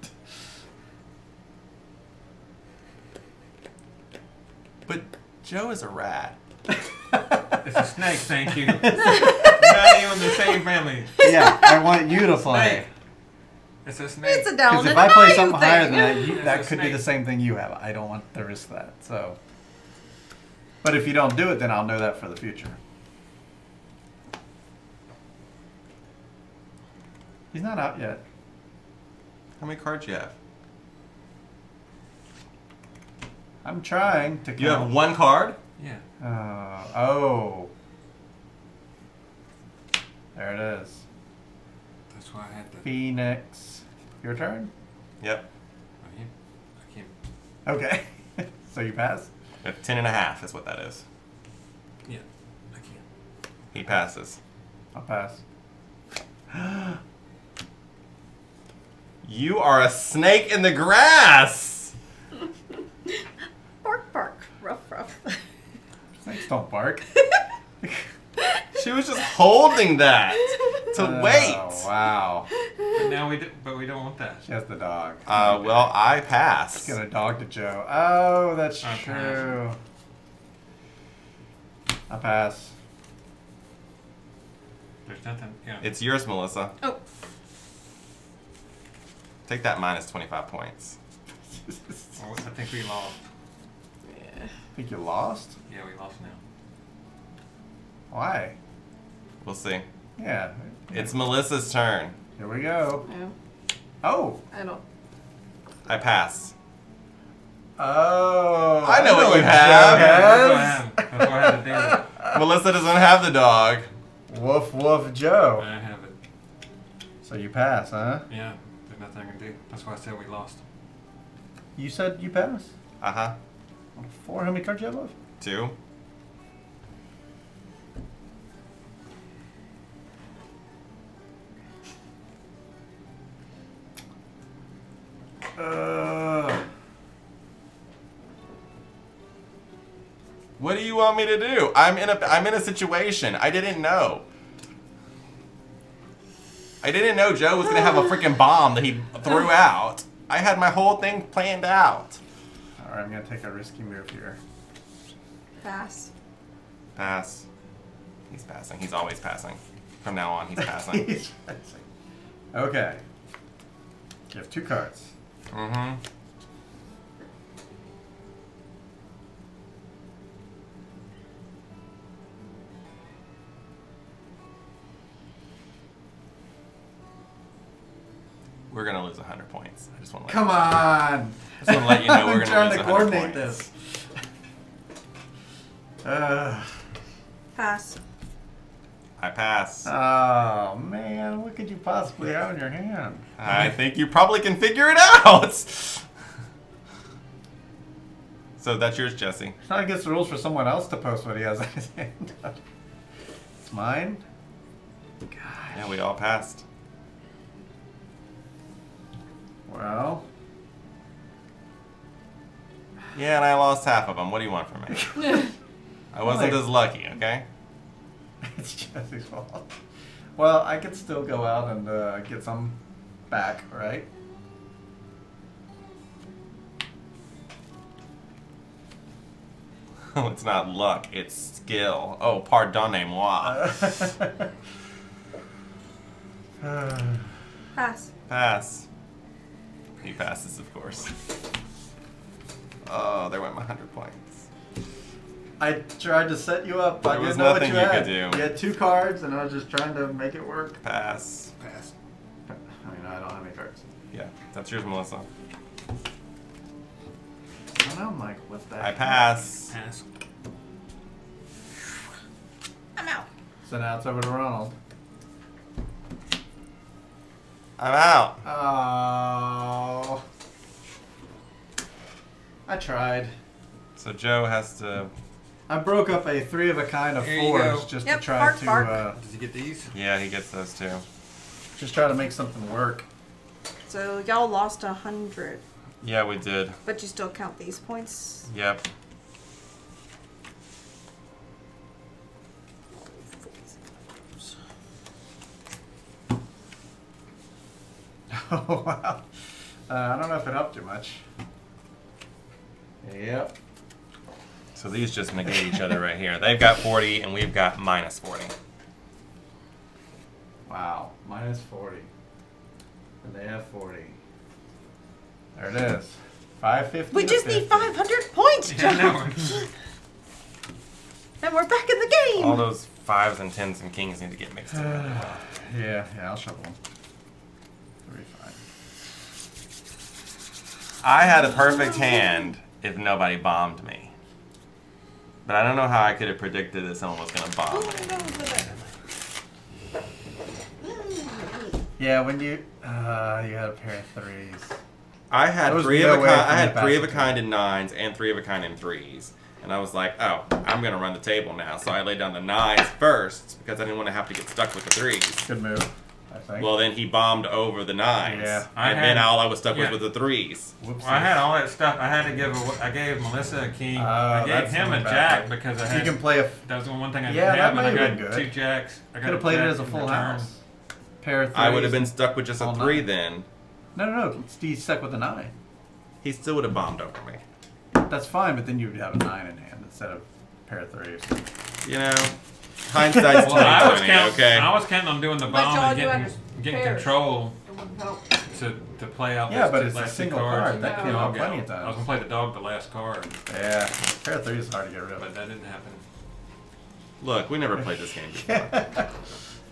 But Joe is a rat. It's a snake, thank you. Not even the same family. Yeah, I want you to play. Snake. It's a snake. It's a down Because and if I play Mayu something higher than that, thing. that It's a could be snake. the same thing you have. I don't want to risk that. So, but if you don't do it, then I'll know that for the future. He's not out yet. How many cards you have? I'm trying to. You have count. one card? Yeah. Oh. There it is. That's why I had to. Phoenix. Your turn? Yep. Oh, yeah. I can't. Okay. So you pass? 10.5 is what that is. Yeah. I can't. He passes. I'll pass. You are a snake in the grass! Bark, bark. Ruff, ruff. Snakes don't bark. She was just holding that to wait. Oh, wow. But now we don't want that. She has the dog. Well, I pass. Get a dog to Joe. Oh, that's I true. I pass. There's nothing. Yeah. It's yours, Melissa. Oh. Take that minus 25 points. Well, I think we lost. Yeah. Think you lost? Yeah, we lost now. Why? We'll see. Yeah. It's Melissa's turn. Here we go. No, Oh. I don't. I pass. Oh. I know what you Joe have. has. That's what I had to do. Melissa doesn't have the dog. Woof woof Joe. I have it. So you pass, huh? Yeah. There's nothing I can do. That's why I said we lost. You said you pass? Uh-huh. 4, how many cards you have left? 2. What do you want me to do? I'm in a situation. I didn't know. I didn't know Joe was gonna have a freaking bomb that he threw out. I had my whole thing planned out. Alright, I'm gonna take a risky move here. Pass. Pass. He's passing. He's always passing. From now on, he's passing. He's passing. Okay. You have 2 cards. Mm-hmm. We're gonna lose 100 points. I just want to. Come on. I just want to let you know we're I'm gonna trying lose to 100 coordinate points. this. Pass. I pass. Oh man, what could you possibly have in your hand? I think you probably can figure it out. So that's yours, Jesse. It's not against the rules for someone else to post what he has in his hand. It's mine. God. Yeah, we all passed. Well, Yeah, and I lost half of them. What do you want from me? I wasn't as lucky, okay? it's Jesse's fault. Well, I could still go out and get some back, right? Oh, it's not luck, it's skill. Oh, pardonnez-moi. Pass. Pass. He passes, of course. Oh, there went my 100 points. I tried to set you up. I There was didn't know what nothing you you had. could do. You had 2 cards, and I was just trying to make it work. Pass. Pass. I mean, I don't have any cards. Yeah, that's yours, Melissa. And I'm like, what the I heck? pass. Pass. I'm out. So now it's over to Ronald. I'm out. Oh. I tried. So Joe has to. I broke up a 3 of a kind of Here you 4s go. just Yep, to try bark, to bark. Did you get these? Yeah, he gets those too. just try to make something work. So y'all lost 100, Yeah, we did. but you still count these points. Yep. Oh wow. I don't know if it helped you much. Yep. So these just negate each other right here. They've got 40 and we've got minus 40. Wow. Minus 40. And they have 40. There it is. 550. We to just 50. need 500 points, Yeah, John. And we're back in the game. All those 5s and 10s and kings need to get mixed in. Yeah, I'll shuffle them. 3, 5. I had a perfect hand if nobody bombed me. But I don't know how I could have predicted that someone was going to bomb me. Yeah, when you had a pair of 3s. I had There was 3 no of a way kind. for I me had to 3 of a pass it. kind in 9s and 3 of a kind in 3s. And I was like, oh, I'm going to run the table now. So I laid down the 9s first because I didn't want to have to get stuck with the 3s. Good move, I think. Well, then he bombed over the 9s. Yeah. And then all I was stuck yeah. with the 3s. Whoopsie. Well, I had all that stuff. I had to give. I gave Melissa a king. I gave that's him not a bad. jack because I You had. can play a. That was the one thing I Yeah, didn't that have, might and I have got been good. 2 jacks. I got Could a have played it jack as a in full return. house. Pair of 3s. I would have been stuck with just a all 3 9. then. No. He's stuck with a 9. He still would have bombed over me. That's fine, but then you would have a 9 in hand instead of a pair of 3s. You know, hindsight's Well, I was 20/20, counting. okay? I was counting on doing the But bomb y'all and do getting pairs. control It wouldn't help. to play out. Yeah, those but two it's a last two single cards card. and That get came the out dog plenty out. of times. I was gonna play the dog the last card, Yeah, pair of 3s is hard to get rid but of. that didn't happen. Look, we never played this game before.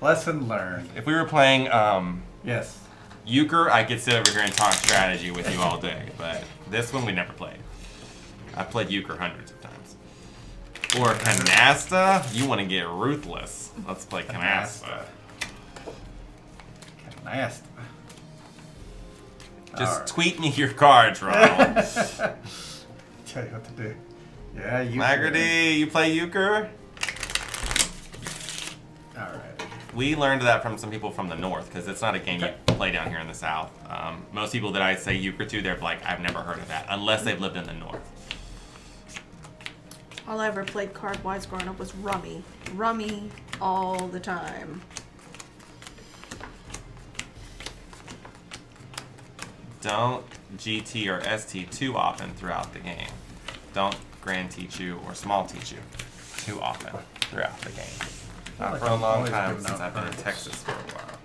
Lesson learned. If we were playing Yes. Euchre, I could sit over here and talk strategy with you all day. But this one we never played. I've played Euchre hundreds of times. Or Canasta? You want to get ruthless. Let's play Canasta. Nasty. Just Alright. tweet me your cards, Ronald. Tell you what to do. Yeah, you. Magrity, you play Euchre? Alright. We learned that from some people from the north, because it's not a game you play down here in the south. Most people that I say Euchre to, they're like, I've never heard of that, unless they've lived in the north. All I ever played card-wise growing up was Rummy. Rummy all the time. Don't GT or ST too often throughout the game. Don't Grand Tichu or Small Tichu too often throughout the game. Not like for a I'm long always time giving since out I've been in cards. Texas for a while.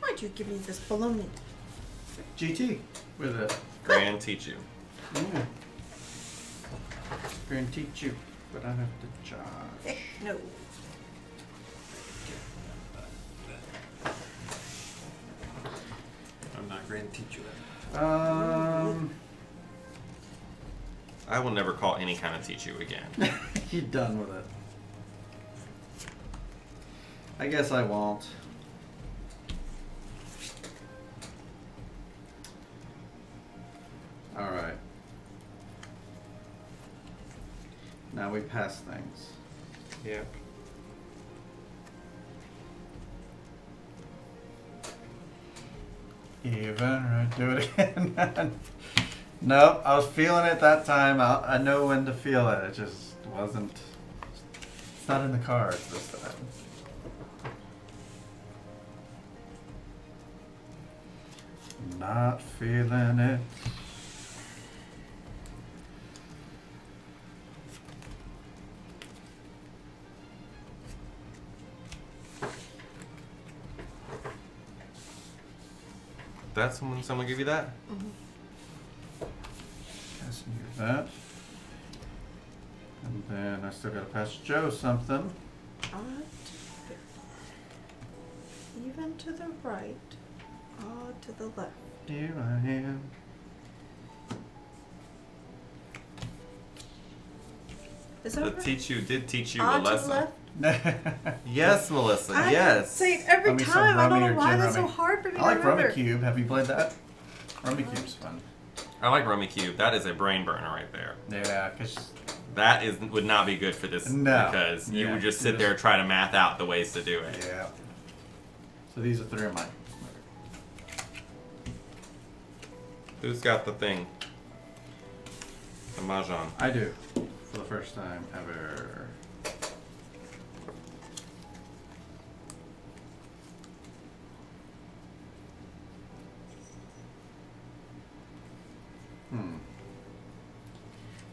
Why'd you give me this baloney? GT with a Grand Tichu. Grand teach you, but I have to charge. Heck no. Grande Tichu. I will never call any kind of Tichu again. You done with it. I guess I won't. Alright. Now we pass things. Yep. Even, right, do it again. Nope, I was feeling it that time. I know when to feel it. It just wasn't. It's not in the cards this time. Not feeling it. That's when someone give you that? Passing you that. And then I still gotta pass Joe something. Odd. Even to the right. Odd to the left. Here I am. Is The that right? Tichu did teach you a Odd to the lesson. left? Yes, Melissa, I yes. say it every Rummy, some time. I don't rummy know or why gin that's so rummy. hard for me I like to remember. Rummy Cube. Have you played that? Rummy Cube's fun. I like Rummy Cube. That is a brain burner right there. Yeah, because That would not be good for this No. because you Yeah. would just sit there and try to math out the ways to do it. yeah. So these are 3 of mine. Who's got the thing? The Mahjong. I do. For the first time ever.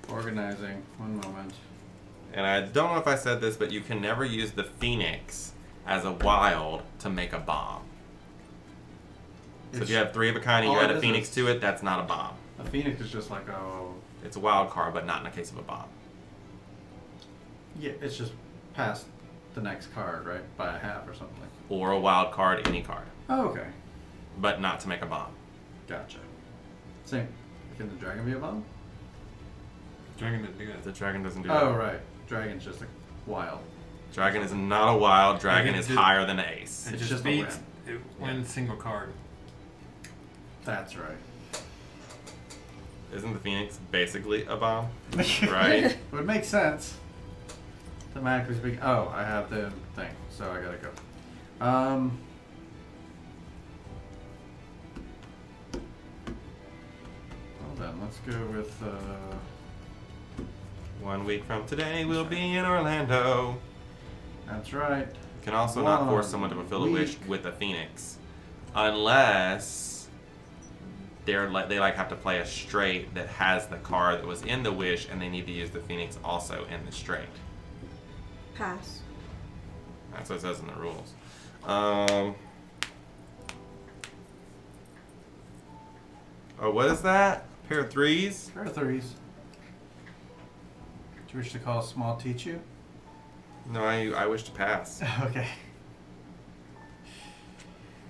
Organizing. One moment. And I don't know if I said this, but you can never use the Phoenix as a wild to make a bomb. So if you have 3 of a kind and you all add it a is Phoenix is- to it, that's not a bomb. A Phoenix is just like, oh, It's a wild card, but not in the case of a bomb. yeah, it's just past the next card, right? By a half or something. Or a wild card, any card. Oh, okay. But not to make a bomb. Gotcha. Same. Can the dragon be a bomb? Dragon didn't do The that. dragon doesn't do Oh, that. right. Dragon's just a wild. Dragon is not a wild. Dragon it is just- higher than an ace. It It's just just a beats. It wins single card. That's right. Isn't the Phoenix basically a bomb? Right? Would make sense. Thematically speaking. Oh, I have the thing, so I gotta go. Well then, let's go with 1 week from today, we'll be in Orlando. that's right. You can also not force someone to fulfill a wish week. with a Phoenix, unless they have to play a straight that has the card that was in the wish, and they need to use the Phoenix also in the straight. Pass. That's what it says in the rules. Oh, what is that? Pair of 3s? Pair of 3s. Do you wish to call a small Tichu? No, I wish to pass. Okay.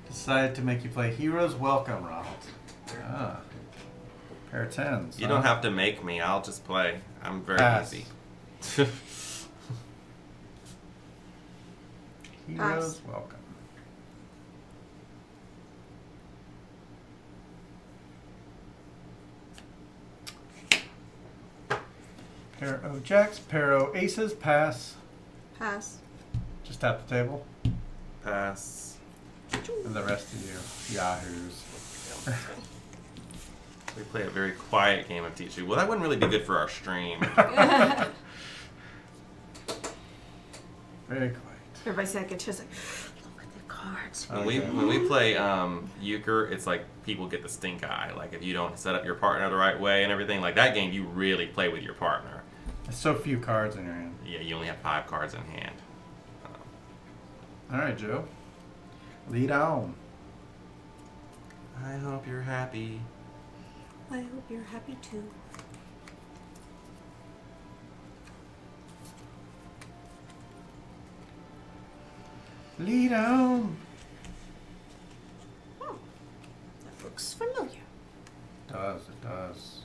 Decided to make you play Heroes Welcome, Ronald. Ah. Pair of 10s. You don't have to make me. I'll just play. I'm very Pass. easy. Heroes Welcome. Pair O jacks, pair O aces, pass. Pass. Just tap the table. Pass. And the rest of you, yahoos. We play a very quiet game of Tichu. Well, that wouldn't really be good for our stream. Very quiet. Everybody second, just like, look at the cards. When we play euchre, it's like people get the stink eye. Like if you don't set up your partner the right way and everything, like that game, you really play with your partner. There's so few cards in your hand. Yeah, you only have 5 cards in hand. All right, Joe. Lead on. I hope you're happy. I hope you're happy too. Lead on. That looks familiar. Does it does?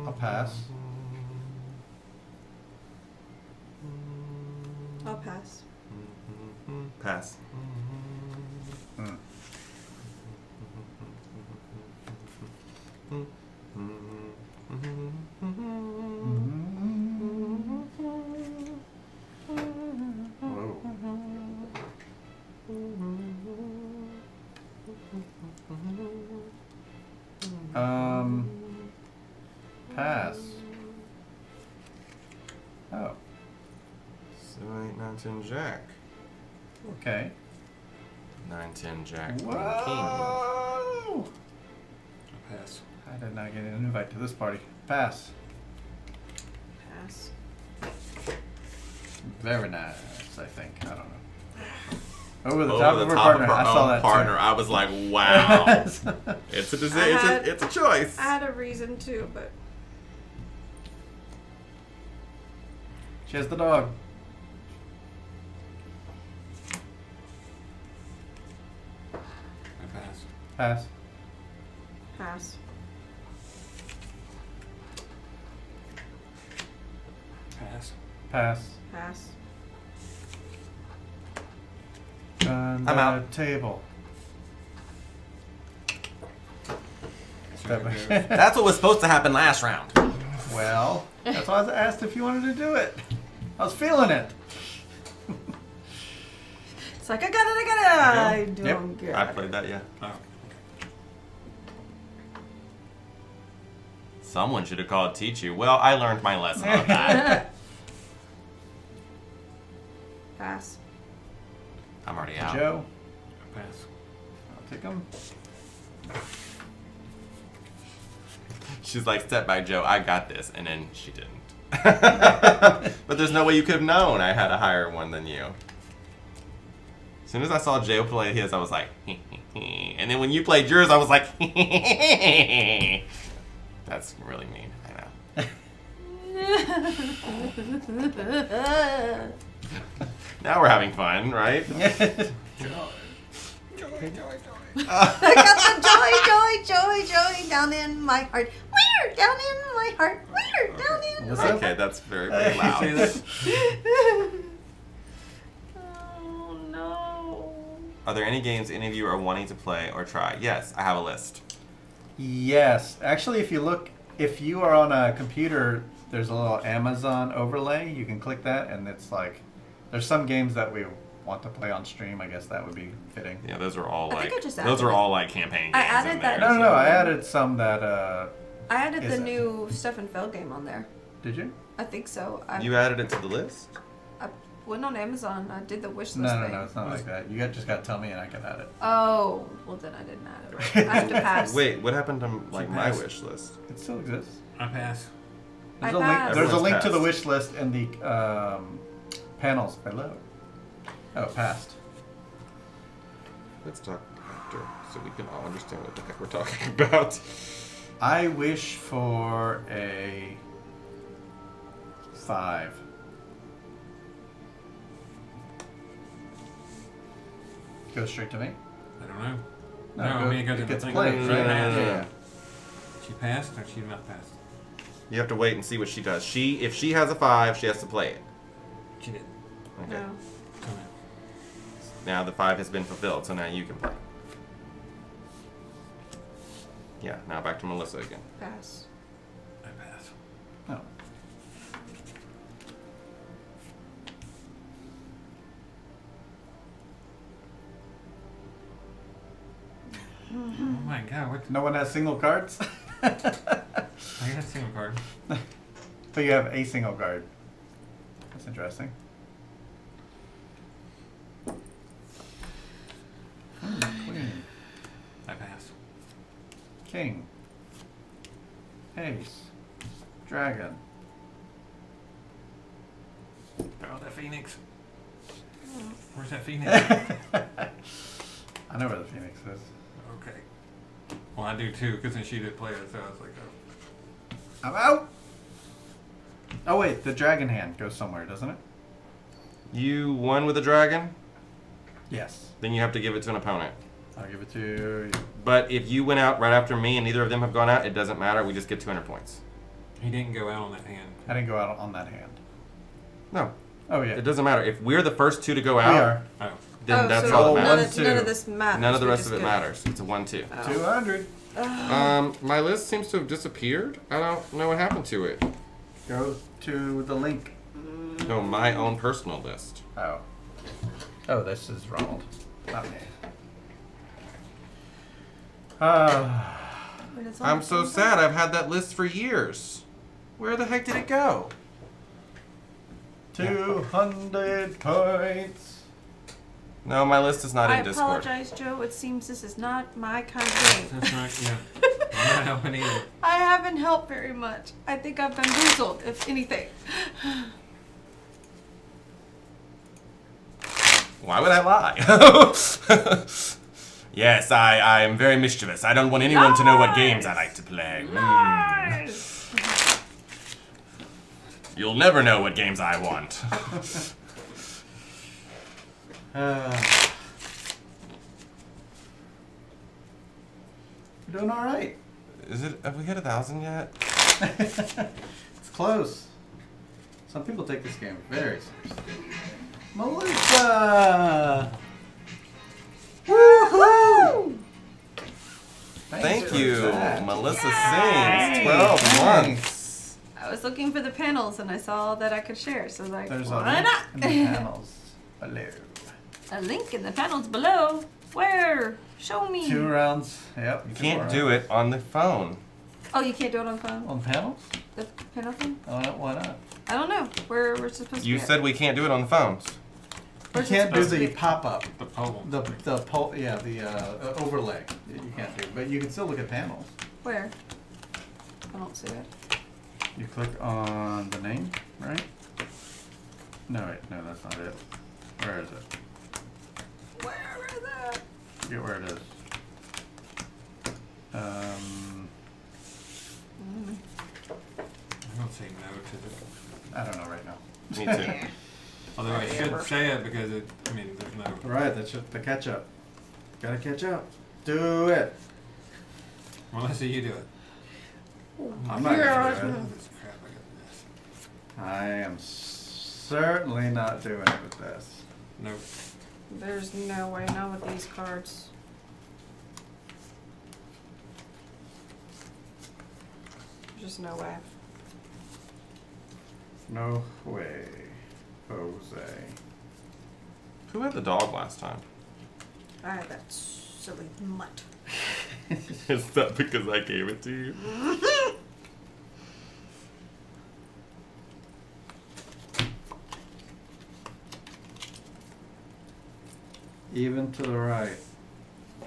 I'll pass. I'll pass. Pass. Hmm. Pass. Oh, 7, 8, 9, 10, Jack. okay. 9, 10, Jack, Queen, King. Whoa! Pass. I did not get an invite to this party. Pass. Pass. Very nice, I think. I don't know. Over the top of her partner. I saw that partner. too. I was like, wow. It's a decision. It's a choice. I had a reason to, but She has the dog. I pass. Pass. pass. Pass. Pass. Pass. On I'm the out. table. That's what was supposed to happen last round. Well, that's why I asked if you wanted to do it. I was feeling it. It's like, I got it. I don't Yep. get I it. played that, yeah. Oh. Someone should have called Tichu. Well, I learned my lesson on that. Pass. I'm already out. Joe, Pass. I'll take him. She's like, step by Joe, I got this. And then she didn't. But there's no way you could have known I had a higher one than you. As soon as I saw Joe play his, I was like, and then when you played yours, I was like, that's really mean. I know. Now we're having fun, right? I got the joy down in my heart. Where? Down in my heart. Where? Down in What's my up? Okay, that's very, very Say loud. that. Oh no. Are there any games any of you are wanting to play or try? Yes, I have a list. Yes. Actually, if you are on a computer, there's a little Amazon overlay. You can click that, and it's like, there's some games that we want to play on stream. I guess that would be fitting. Yeah, those are all I think like I just those added are it. all like campaign games. I added in that. there. No, I added some that. I added Is the it? new Stefan Feld game on there. Did you? I think so. You added it to the list? I went on Amazon. I did the wish list No, thing. it's not like that. You just got to tell me, and I can add it. Oh, well then I didn't add it. I have to pass. Wait, what happened to like my passed. wish list? It still exists. I pass. I There's a link. passed. There's a Everyone's link to the passed. wish list in the panels below. Oh, passed. Let's talk after so we can all understand what the heck we're talking about. I wish for a 5. Go straight to me. I don't know. No, No, I mean, it goes it in the gets thing. played, She right? passed. Yeah. She passed or she not passed? You have to wait and see what she does. If she has a 5, she has to play it. She did. Okay. No. So no. Now the 5 has been fulfilled, so now you can play. Yeah, now back to Melissa again. Pass. I pass. Oh. Oh my god, what? No one has single cards? I got a single card. So you have a single card. That's interesting. Queen. I pass. King. Ace. Dragon. Oh, that phoenix. Where's that phoenix? I know where the Phoenix is. Okay. Well, I do too, because then she did play it, so I was like, oh. I'm out! Oh wait, the dragon hand goes somewhere, doesn't it? You won with a dragon? Yes. Then you have to give it to an opponent. I'll give it to you. But if you went out right after me and neither of them have gone out, it doesn't matter. We just get 200 points. He didn't go out on that hand. I didn't go out on that hand. No, Oh, yeah. it doesn't matter. If we're the first 2 to go We out, are. Oh. then that's so all that none matters. of, none of this matters. None of the We rest just of it go- matters. It's a 1-2. Oh. 200. My list seems to have disappeared. I don't know what happened to it. Go to the link. No, my own personal list. Oh. Oh, this is Ronald. Not me. When it's on I'm the so same sad. I've had that list for years. Where the heck did it go? 200 points. No, my list is not I in Discord. apologize, Joe. It seems this is not my kind of game. That's right, yeah. I'm not helping either. I haven't helped very much. I think I've bamboozled, if anything. Why would I lie? Yes, I am very mischievous. I don't want anyone to know what games I like to play. You'll never know what games I want. You're doing all right. Is it? Have we hit 1,000 yet? It's close. Some people take this game very seriously. Melissa! Woohoo! Thank for you, that. Melissa Yay! Sings. 12 Thanks. months. I was looking for the panels and I saw that I could share, so I was like, There's a why link not? in the panels below. A link in the panels below. Where? Show me. 2 rounds. Yep. You can't do it on the phone. Oh, you can't do it on phone? On panels? The panel thing? Why not? I don't know. We're supposed to You be at. said we can't do it on the phones. You Where's it can't do supposed to the be? pop-up. The pole. The overlay. You can't do, but you can still look at panels. Where? I don't see it. You click on the name, right? No, wait, no, that's not it. Where is it? Where is it? Forget where it is. I don't say no to the. I don't know right now. Me too. Although I should say it because it. I mean, there's no. Right, that's just the catch up. Gotta catch up. Do it. Melissa, you do it. I'm not gonna do it. This crap, I got this. I am certainly not doing it with this. Nope. There's no way, not with these cards. There's just no way. No way, Jose. Who had the dog last time? I had that silly mutt. Is that because I gave it to you? Even to the right,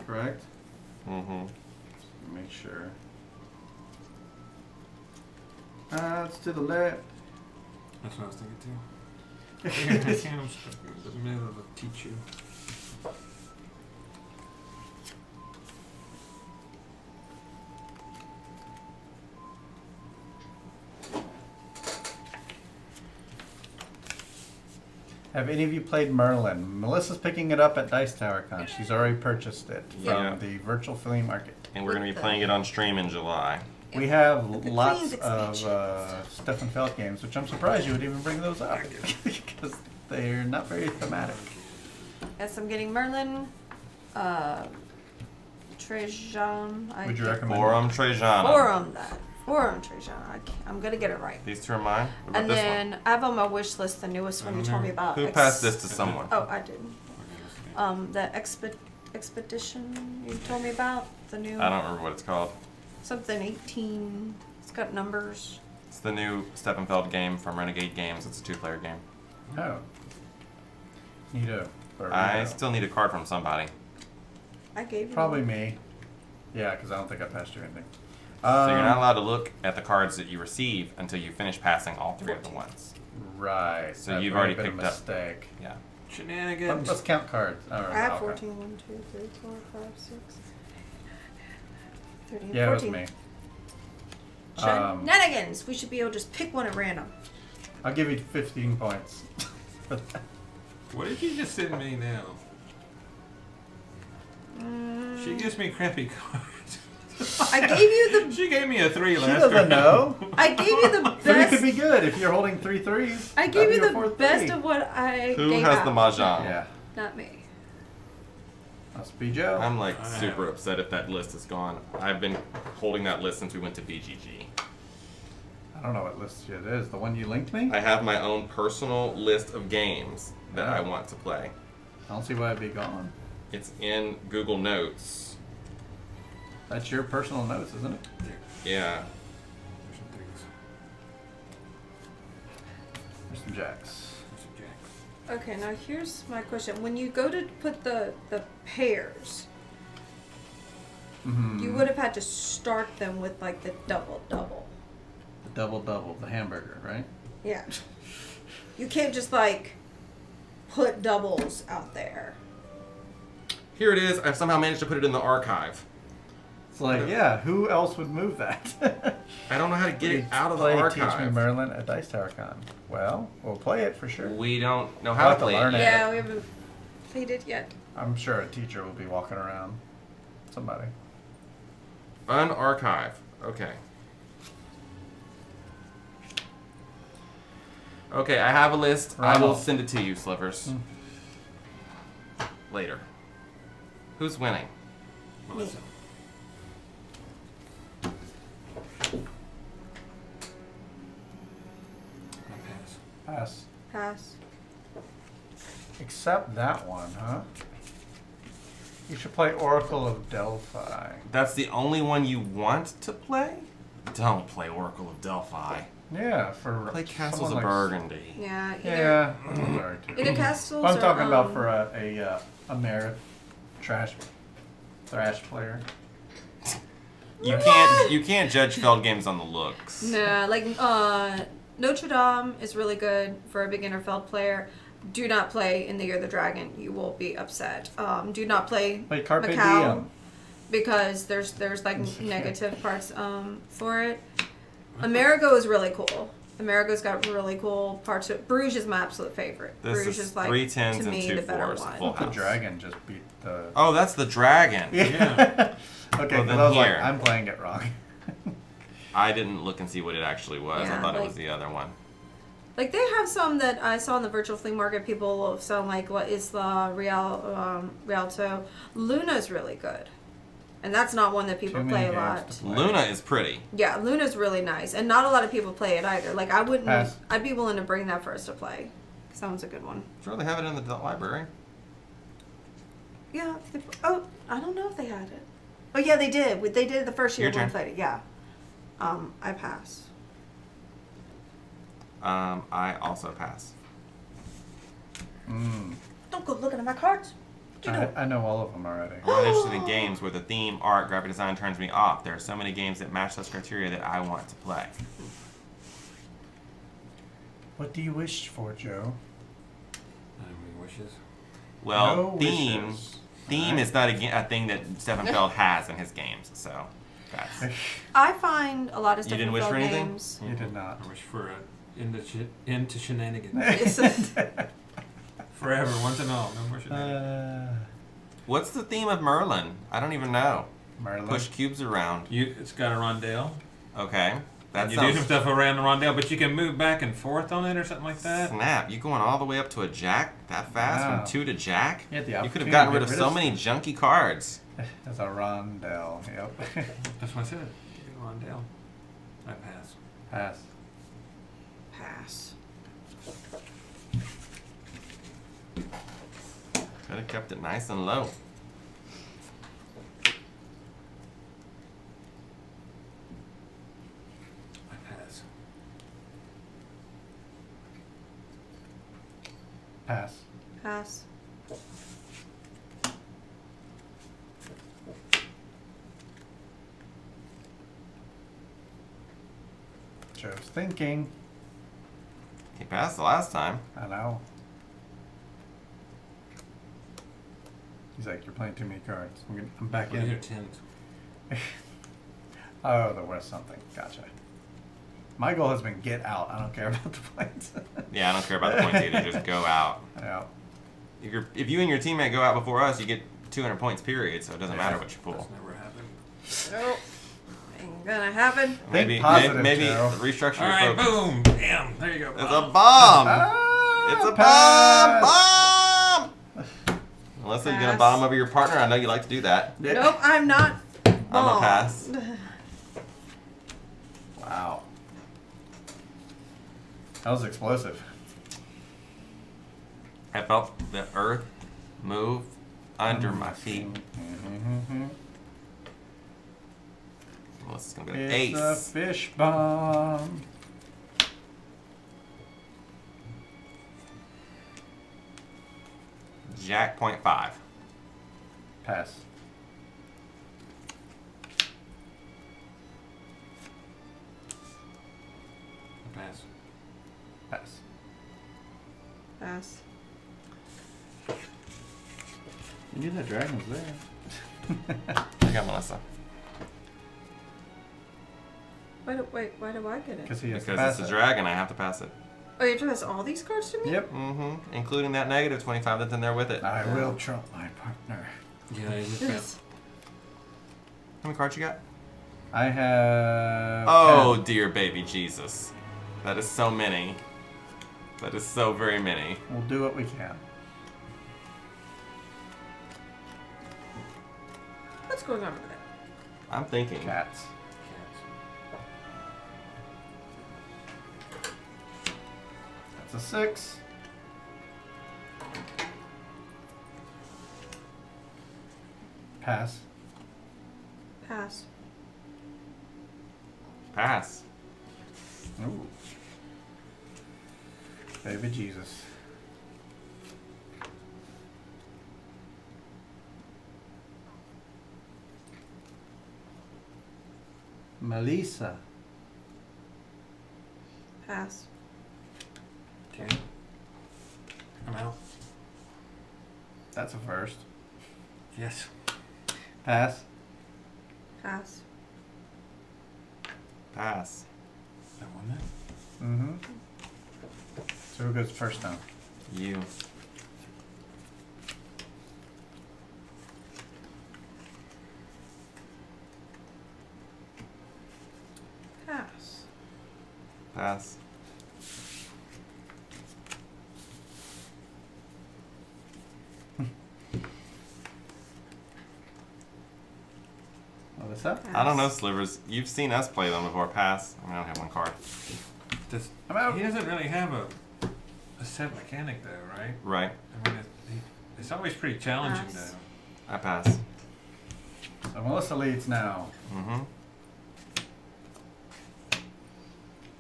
correct? Mm-hmm. Make sure. It's to the left. That's what I was thinking too. Yeah, I'm stuck in the middle of a Tichu. Have any of you played Merlin? Melissa's picking it up at Dice Tower Con. She's already purchased it from Yeah. the virtual flea market. And we're going to be playing it on stream in July. We have The lots Queen's of expansion. Stefan Feld games, which I'm surprised you would even bring those up because they're not very thematic. Yes, I'm getting Merlin, Trejan. Would you recommend? Forum Trajana. Forum Trejan. I'm gonna get it right. These two are mine. What about And this then I have on my wish list the newest one you told me about. one? Who passed this to someone? Oh, I did. The expedition you told me about, the new I don't remember what it's called. something 18. It's got numbers. It's the new Steppenfeld game from Renegade Games. It's a 2-player game. Oh. Neato. Or I Neato. still need a card from somebody. I gave you Probably one. me. Yeah, because I don't think I passed you anything. So you're not allowed to look at the cards that you receive until you finish passing all 3 of the ones. Right. So that you've may already have been picked a up. mistake. Yeah. Shenanigans. Let's count cards. All right, I have okay. 14. 1, 2, 3, 4, 5, 6, 13, Yeah, it was 14. me. Shenanigans! We should be able to just pick one at random. I'll give you 15 points. What did you just send me now? She gives me crappy cards. I gave you the. She gave me a 3 She last doesn't round. know. I gave you the 3 best. could be good if you're holding 3 threes. I gave you That'd be the your 4th best three. of what I Who gave has out. the mahjong? Yeah. Not me. Must be Joe. I'm like I super have- upset if that list is gone. I've been holding that list since we went to BGG. I don't know what list it is. The one you linked me? I have my own personal list of games that I want to play. I don't see why it'd be gone. It's in Google Notes. That's your personal notes, isn't it? Yeah. There's some things. There's some jacks. There's some jacks. Okay, now here's my question. When you go to put the pairs, Mm-hmm. you would have had to start them with like the double. The double, the hamburger, right? Yeah. You can't just like put doubles out there. Here it is. I've somehow managed to put it in the archive. It's like, yeah, who else would move that? I don't know how to get it out of the Play archive. Teach Me Merlin at Dice Tower Con. Well, we'll play it for sure. We don't know We'll how have to to play learn it it. yet. Yeah, we haven't played it yet. I'm sure a teacher will be walking around. Somebody. Unarchive. Okay. Okay, I have a list. I will Ronald. send it to you, Slivers. Later. Who's winning? Melissa. I pass. Pass. Pass. Except that one, huh? You should play Oracle of Delphi. That's the only one you want to play? Don't play Oracle of Delphi. Yeah, for Play Castles someone of like- Burgundy. Yeah. Yeah, those are too. Either castles I'm or, talking about for a merit thrash player. You can't judge Feld games on the looks. No, like Notre Dame is really good for a beginner Feld player. Do not play in the Year of the Dragon. You will be upset. Do not play Play Carpe Macau Diem. because there's like negative parts for it. Amerigo is really cool. Amerigo's got really cool parts to it. Bruges is my absolute favorite. This Bruges is like 3 10s to and me 2 the better 4s. one. Full The house. dragon just beat the. Oh, that's the dragon. Yeah. Okay, Well, 'cause then I was here. like, I'm playing it wrong. I didn't look and see what it actually was. I Yeah, thought it like- was the other one. Like they have some that I saw in the virtual flea market. People sound like what is the Rialto. Luna's really good, and that's not one that people Too play many a games lot. to play. Luna is pretty. Yeah, Luna's really nice, and not a lot of people play it either. Like I wouldn't. Pass. I'd be willing to bring that for us to play. Sounds a good one. Sure, they have it in the library. Yeah. Oh, I don't know if they had it. Oh yeah, they did. They did it the first year Your we turn. played it. Yeah. I pass. I also pass. Don't go looking at my cards. What you doing? I know all of them already. I'm not interested in games where the theme, art, graphic design turns me off. There are so many games that match those criteria that I want to play. What do you wish for, Joe? Any wishes? Well, No theme wishes. is not a thing that Stefan Feld has in his games, so that's. I find a lot of You stuff didn't in wish Feld for anything? games. You did not. I wish for end to shenanigans. It's- Forever, once and all. No more shenanigans. What's the theme of Merlin? I don't even know. Merlin. Push cubes around. It's got a rondelle. Okay. That And you do some sounds. stuff around the rondelle, but you can move back and forth on it or something like that. Snap! You going all the way up to a jack that fast Wow. from 2 to jack? You had the You could opportunity have gotten to rid of get so many junky cards. That's a rondelle. Yep. That's what I said. Rondelle. I pass. Pass. Pass. Could have kept it nice and low. I pass. Pass. Pass. Joe's thinking. He passed the last time. I know. He's like, you're playing too many cards. I'm back What are your in. tens? Oh, there was something. Gotcha. My goal has been get out. I don't care about the points. Yeah, I don't care about the points either. Just go out. Yeah. if you and your teammate go out before us, you get 200 points. Period. So it doesn't matter what you pull. That's never happened. Nope. Ain't gonna happen. Maybe positive, maybe Joe. restructure All your right, focus. boom, bam. There you go. It's a bomb. It's a bomb. pass. Bomb. Unless you're gonna Pass. bomb over your partner, I know you like to do that. Yeah. Nope, I'm not. I'm a pass. Wow. That was explosive. I felt the earth move under my feet. Mm-hmm. Well, this is gonna be an It's a ace. fish bomb. Jack .5. Pass. Pass. Pass. Pass. You knew that dragon was there. I got Melissa. Why do I get it? Because he has to Because pass it's a it. dragon, I have to pass it. Oh, you have to pass all these cards to me? Yep. Mm-hmm. Including that negative 25 that's in there with it. How I will trump my partner. Yeah, you just Yes. many cards you got? I have. Oh 10. dear baby Jesus. That is so many. That is so very many. We'll do what we can. What's going on over there? I'm thinking. Cats. That's a 6. Pass. Pass. Pass. Ooh. Baby Jesus. Melissa. Pass. Okay. I'm out. That's a first. Yes. Pass. Pass. Pass. That one that? Mm-hmm. So who goes first now? You. Pass. Pass. Melissa? I don't know, Slivers. You've seen us play them before. Pass. I don't have one card. Does, I'm out. he doesn't really have a set mechanic though, right? Right. I mean, it's always pretty challenging Pass. though. I pass. So Melissa leads now. Mm-hmm.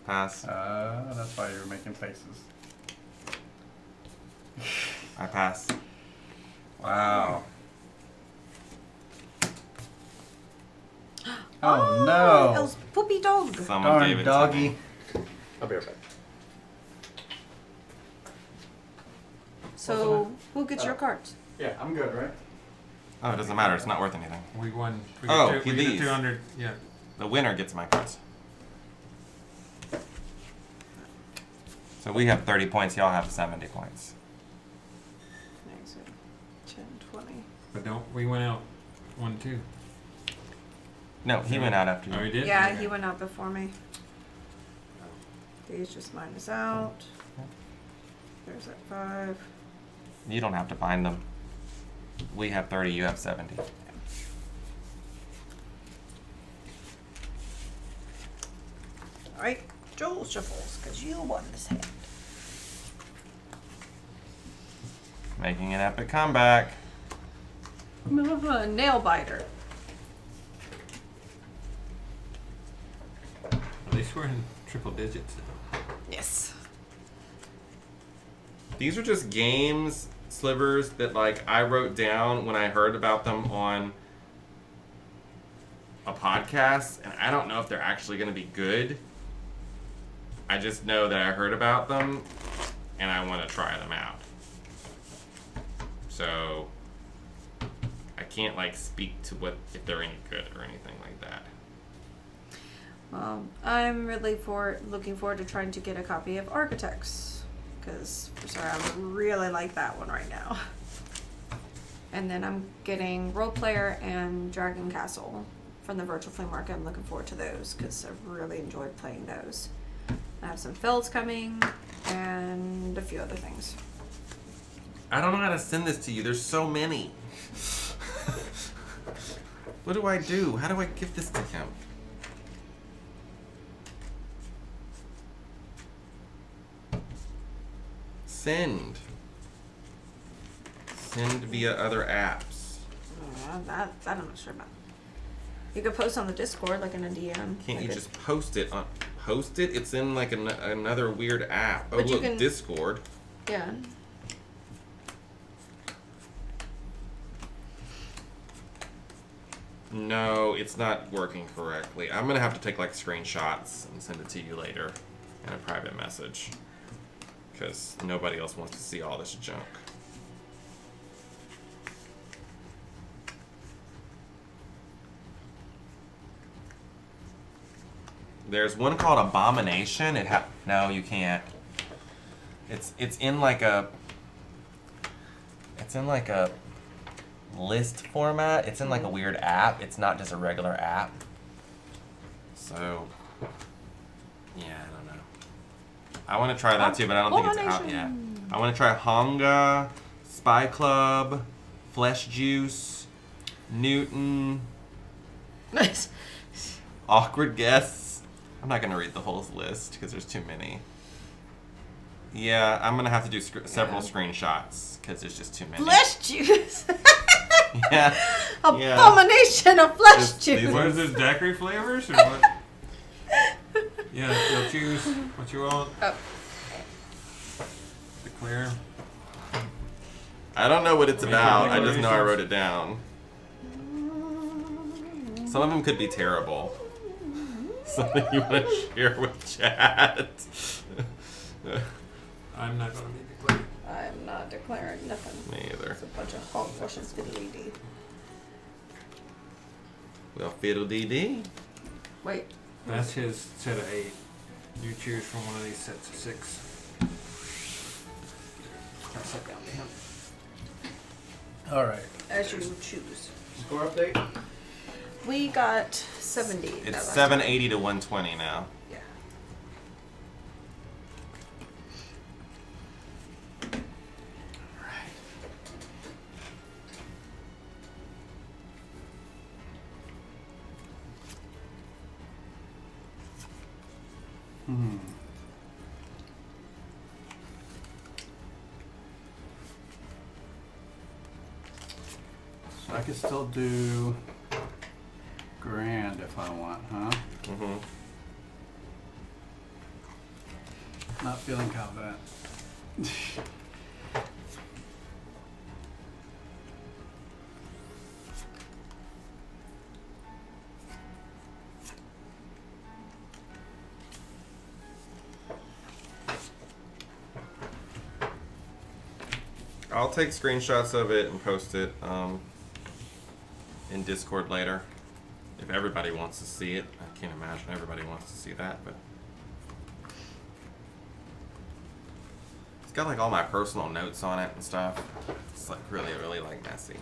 Pass. That's why you were making faces. I pass. Wow. Oh no! Those poopy dog. Someone gave Darn it doggy. to me. I'll be right back. So, who gets your cards? Yeah, I'm good, right? Oh, it doesn't matter. It's not worth anything. We won. We Oh, got he we got leaves. 200. Yeah. The winner gets my cards. So we have 30 points. Y'all have 70 points. Next, 10, 20. But don't we went out 1-2. No, he went out after Oh, he you. did. Yeah, Okay. he went out before me. These just minus out. There's that 5. You don't have to find them. We have 30. You have 70. Alright, Joel shuffles, because you won this hand. Making an epic comeback. Nail biter. At least we're in triple digits now. Yes. These are just games, Slivers, that like I wrote down when I heard about them on a podcast, and I don't know if they're actually going to be good. I just know that I heard about them, and I want to try them out. So I can't like speak to what if they're any good or anything like that. I'm really looking forward to trying to get a copy of Architects. because for sorry, I really like that one right now. And then I'm getting Role Player and Dragon Castle from the Virtual Flea Market. I'm looking forward to those because I've really enjoyed playing those. I have some fills coming and a few other things. I don't know how to send this to you. There's so many. What do I do? How do I give this to him? Send. Send via other apps. That I'm not sure about. You could post on the Discord, like in a DM. Can't you just post it on? Post it? It's in like another weird app. Oh, But you look, can- Discord. Yeah. No, it's not working correctly. I'm gonna have to take like screenshots and send it to you later in a private message. Because nobody else wants to see all this junk. There's one called Abomination. No, you can't. It's in like a list format. It's in like a weird app. It's not just a regular app. So yeah, I don't know. I want to try that too, but I don't think it's out yet. I want to try Honga, Spy Club, Flesh Juice, Newton, Nice. Awkward Guests. I'm not going to read the whole list because there's too many. Yeah, I'm going to have to do several screenshots because there's just too many. Flesh juice. Yeah. Abomination of flesh Just juice. these What is this, daiquiri flavors or what? Yeah, you'll choose what you want. Oh. Declare. I don't know what it's Major about. I just know I declarations. wrote it down. Some of them could be terrible. Something you want to share with chat. I'm not going to be declared. I'm not declaring nothing. Me either. It's a bunch of Hulk flushes skiddly dee. Well, fiddle dee dee. Wait. That's his set of 8. You choose from one of these sets of 6. Pass that down to him. All right. As you choose. Score update. We got 70. that It's last 780 to 120 now. time. Yeah. So I could still do Grande if I want, huh? Mm-hmm. Not feeling confident. I'll take screenshots of it and post it in Discord later. If everybody wants to see it. I can't imagine everybody wants to see that, but it's got like all my personal notes on it and stuff. It's like really, really like messy.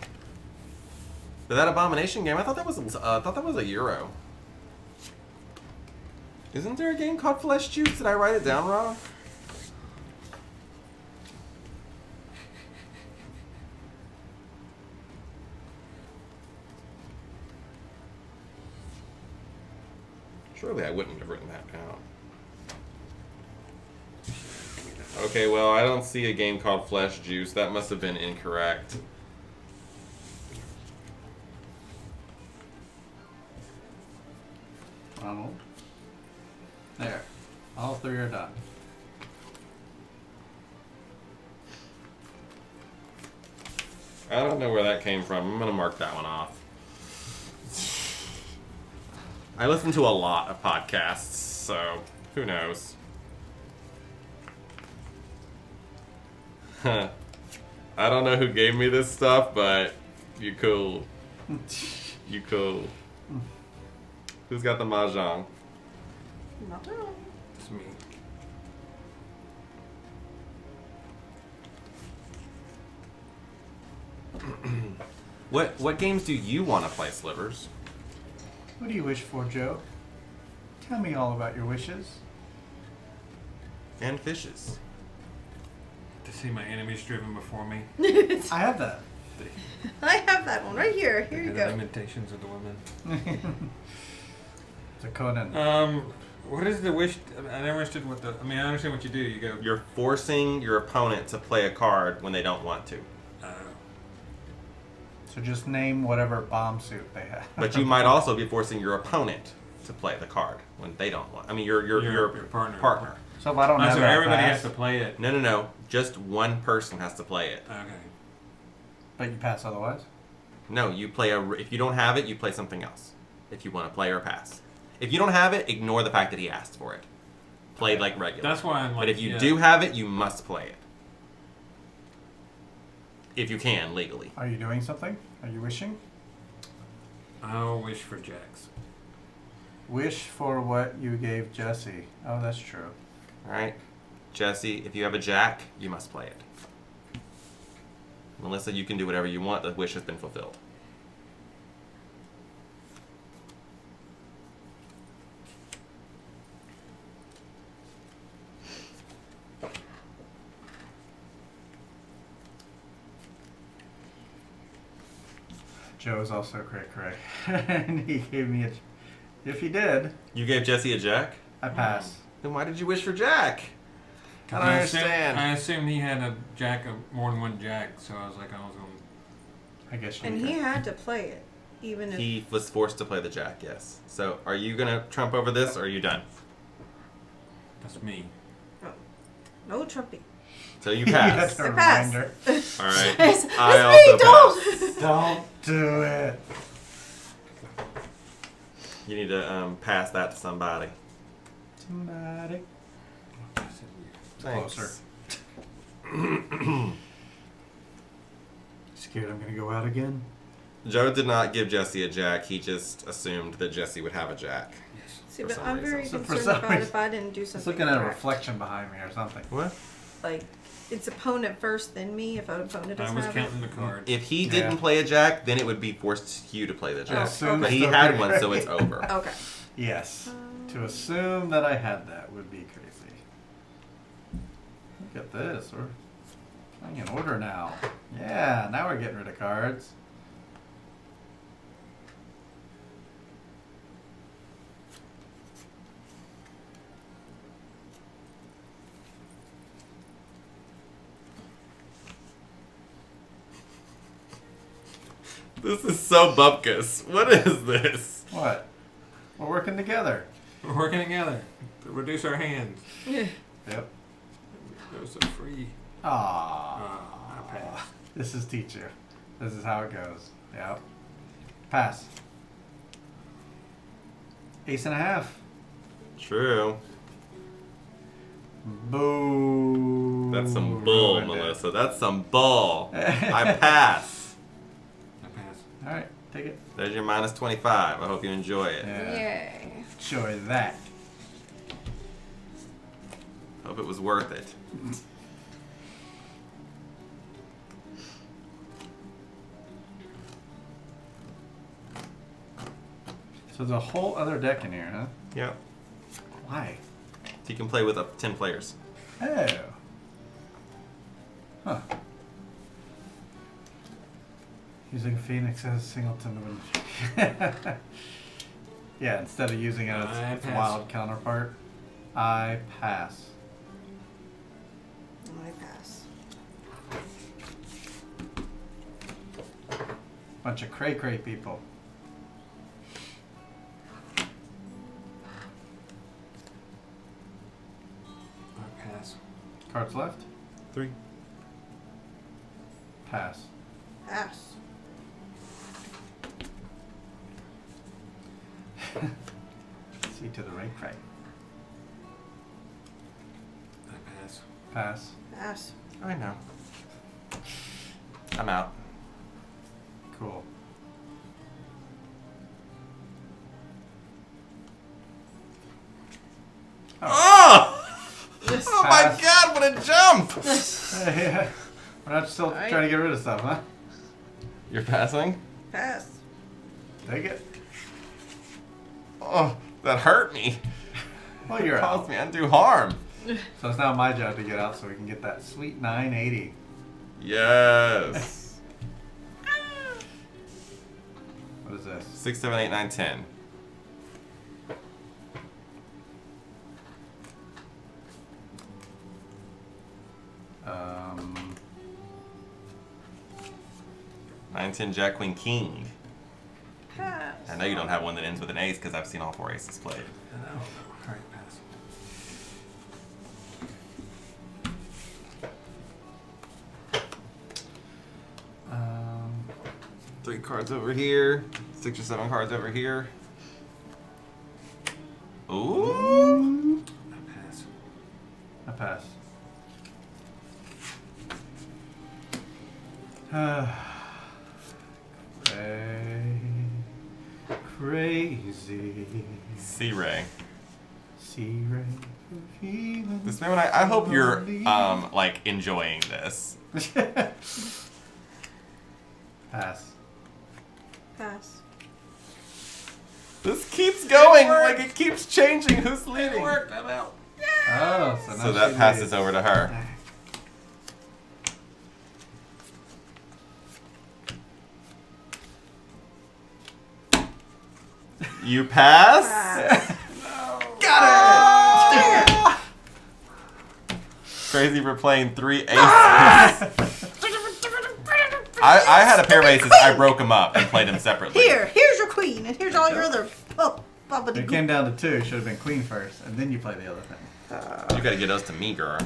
But that Abomination game, I thought that was a Euro. Isn't there a game called Flesh Juice? Did I write it down wrong? Surely I wouldn't have written that down. Okay, well, I don't see a game called Flesh Juice. That must have been incorrect. Ronald. There. All 3 are done. I don't know where that came from. I'm going to mark that one off. I listen to a lot of podcasts, so who knows? I don't know who gave me this stuff, but you cool. You cool. Who's got the mahjong? Not at all. It's me. What games do you want to play, Slivers? What do you wish for, Joe? Tell me all about your wishes. And fishes. To see my enemies driven before me. I have that. I have that one right here. Here you The go. limitations of the women. It's a Conan. What is the wish? I never understood what the. I mean, I understand what you do. You go. You're forcing your opponent to play a card when they don't want to. So just name whatever bomb suit they have. But you might also be forcing your opponent to play the card when they don't want. I mean, your partner. So if I don't have So that everybody pass, has to play it. No. Just one person has to play it. Okay. but you pass otherwise? No, you play if you don't have it, you play something else. If you want to play or pass. If you don't have it, ignore the fact that he asked for it. Play like regular. That's why I'm like. But if you do have it, you must play it. If you can, legally. Are you doing something? Are you wishing? I'll wish for Jax. Wish for what you gave Jesse. Oh, that's true. Alright. Jesse, if you have a jack, you must play it. Melissa, you can do whatever you want. The wish has been fulfilled. Joe's also cray. And he gave me a... If he did, You gave Jesse a jack? I pass. Then why did you wish for jack? I don't understand. I assumed he had a jack of more than one jack, so I was like, I was going. I guess you And he had to play it, even if. He was forced to play the jack, yes. So, are you going to trump over this, or are you done? That's me. Oh, no trumping. So you That's pass. a I pass. reminder. Alright. That's I me, also pass. Don't do it. You need to pass that to somebody. Somebody. Thanks. Closer. Scared I'm gonna go out again? Joe did not give Jesse a jack. He just assumed that Jesse would have a jack. See, For but some I'm very reason. So for concerned some about reason- if I didn't do Just something. looking at a correct. reflection behind me or something. What? Like, it's opponent first, then me. If an opponent I doesn't was have counting it. the cards. If he Yeah. didn't play a jack, then it would be forced you to play the jack. assume But it's he okay. had one, so it's over. Okay. Yes. To assume that I had that would be crazy. Look at this. We're playing in order now. Yeah, now we're getting rid of cards. This is so bupkis. What is this? What? We're working together. We're working together to reduce our hands. Yep. Those are free. Aww. I pass. This is Tichu. This is how it goes. Yep. Pass. Ace and a half. True. Boo. That's some bull, Ruined it. Melissa. That's some bull. I pass. I pass. Alright, take it. There's your minus 25. I hope you enjoy it. Yeah. Yay. Enjoy that. Hope it was worth it. So there's a whole other deck in here, huh? Yep. Why? So you can play with up to 10 players. Oh. Huh. Using Phoenix as a singleton would... Yeah, instead of using it as I its pass. wild counterpart. I pass. I pass. Bunch of cray-cray people. I pass. Cards left? 3. Pass. Pass. See to the cray-cray. I pass. Pass. Pass. I know. I'm out. Cool. Oh! Oh my Pass. god, what a jump! Yeah. We're not still Alright. trying to get rid of stuff, huh? You're passing? Pass. Take it. Oh, that hurt me. Well, you're Caused out. me undue harm. So it's now my job to get out so we can get that sweet 980. Yes. What is this? 6, 7, 8, 9, 10. Um, 9, 10, Jack, Queen, King. Pass. I know you don't have one that ends with an ace because I've seen all 4 aces played. No. All right, pass. um, 3 cards over here. 6 or 7 cards over here. Ooh. I pass. I pass. Crazy. C-Ray. C-Ray. Feeling This man, I hope you're lonely. like enjoying this. Pass. Pass. This keeps going. worked. Like it keeps changing who's leading. I'm out. Oh, so, now So that she passes leads. over to her. You pass? Pass. Got it! Crazy for playing 3 aces. I had a pair of aces. I broke them up and played them separately. Here's your queen, and here's all your other. Oh, bubbly. It came down to 2. Should have been queen first, and then you play the other thing. You gotta get those to me, girl.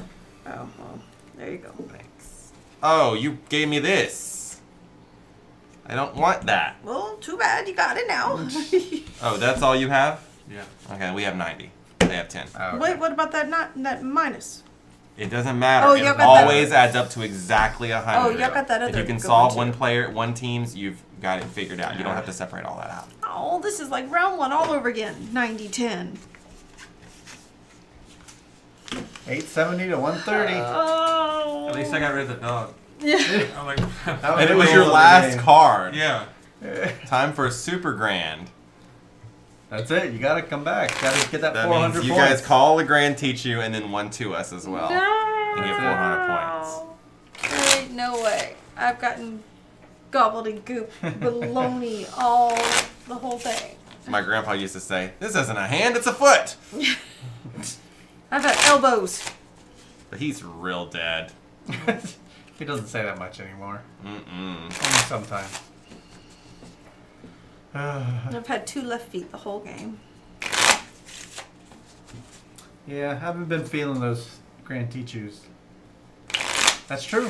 Oh, well, there you go. Thanks. Oh, you gave me this. I don't want that. Well, too bad. You got it now. Oh, that's all you have? Yeah. Okay, we have 90. They have 10. Oh, okay. Wait, what about that minus? It doesn't matter. Oh, it y'all got that- always adds up to exactly 100. Oh, y'all got that If other you can good solve one, too. one team's, you've got it figured out. You don't have to separate all that out. Oh, this is like round 1 all over again. 90-10. 870 to 130. Oh. At least I got rid of the dog. Yeah. I'm like, That And it was the your goal of the last game. card. yeah. Time for a super grand. That's it. You gotta come back. Gotta get that That 400 means you points. guys call the grand Tichu and then 1 to us as well. No. And get 400 points. There ain't no way. I've gotten gobbledygook, baloney, all the whole thing. My grandpa used to say, "This isn't a hand, it's a foot." I've had elbows. But he's real dead. He doesn't say that much anymore. Mm-mm. Only sometimes. I've had 2 left feet the whole game. Yeah, I haven't been feeling those Grand Tichus. That's true.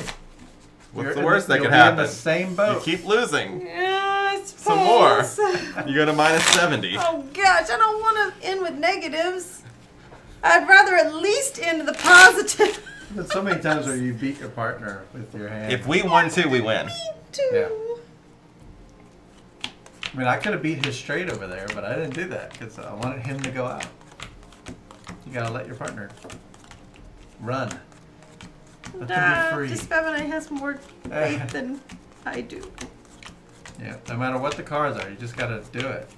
What's You're the in worst that you'll could be in happen? the same You boat. keep losing. Yeah, I suppose. Some more. You go to minus 70. Oh gosh, I don't want to end with negatives. I'd rather at least end the positive. There's so many times where you beat your partner with your hand. If we won 2, we win. Yeah. I mean, I could have beat his straight over there, but I didn't do that because I wanted him to go out. You gotta let your partner run. Let them be free. Just Femini has more faith than I do. Yeah, no matter what the cards are, you just gotta do it.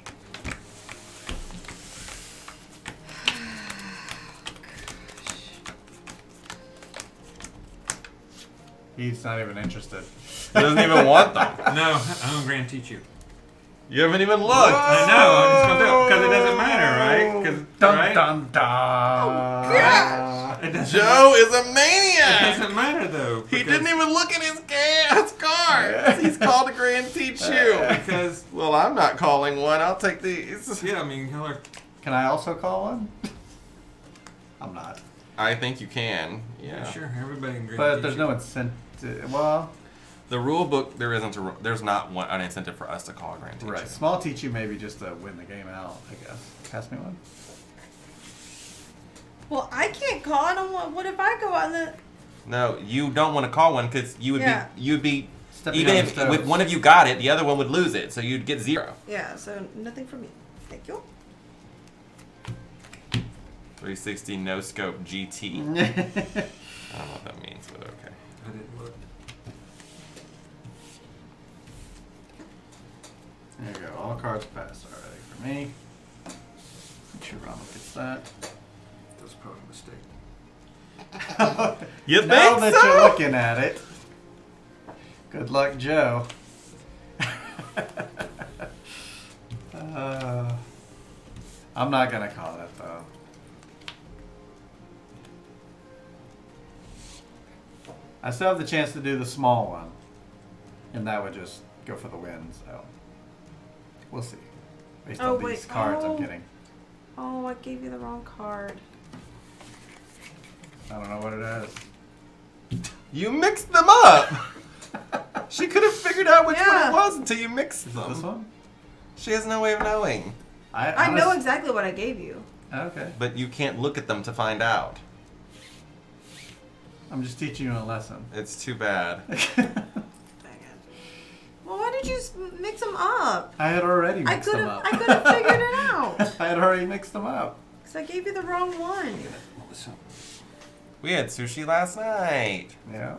He's not even interested. He doesn't even want them. No, I'm a grand teacher. You haven't even looked. I know. I'm just gonna do it because it doesn't matter, right? 'Cause- Dun right? dun dun! gosh. It doesn't Joe is a It maniac. doesn't matter though. He because- didn't even look at his cards. He's called a grand Tichu. Because Well, I'm not calling one. I'll take these. yeah, I mean, color. Can I also call one? I'm not. I think you can. Yeah. Sure, everybody can. But there's no incentive. Well, The rule book, there's not an incentive for us to call a grand Tichu. right. Small teach you maybe just to win the game out, I guess. Pass me one. Well, I can't call. I don't want. What if I go on the? No, you don't want to call one because Yeah. you'd be Stepping even on if his toes. with one of you got it, the other one would lose it, so you'd get 0. Yeah. So nothing for me. Thank you. 360 no scope GT. I don't know what that means, but okay. I didn't look. There you go. All cards passed already for me. Make sure Ronald gets that. That's probably a mistake. You think Now that so? you're looking at it, good luck, Joe. I'm not gonna call it though. I still have the chance to do the small one, and that would just go for the win. So we'll see. Based Oh, on these wait. cards Oh. I'm getting. Oh, I gave you the wrong card. I don't know what it is. You mixed them up. She could have figured out which one Yeah. it was until you mixed Is them. it this one? She has no way of knowing. I know exactly what I gave you. Okay. But you can't look at them to find out. I'm just teaching you a lesson. It's too bad. Dang it. Well, why did you mix them up? I had already I mixed could them have. up. I could have figured it out. I had already mixed them up. Cause I gave you the wrong one. Melissa. We had sushi last night. Yeah.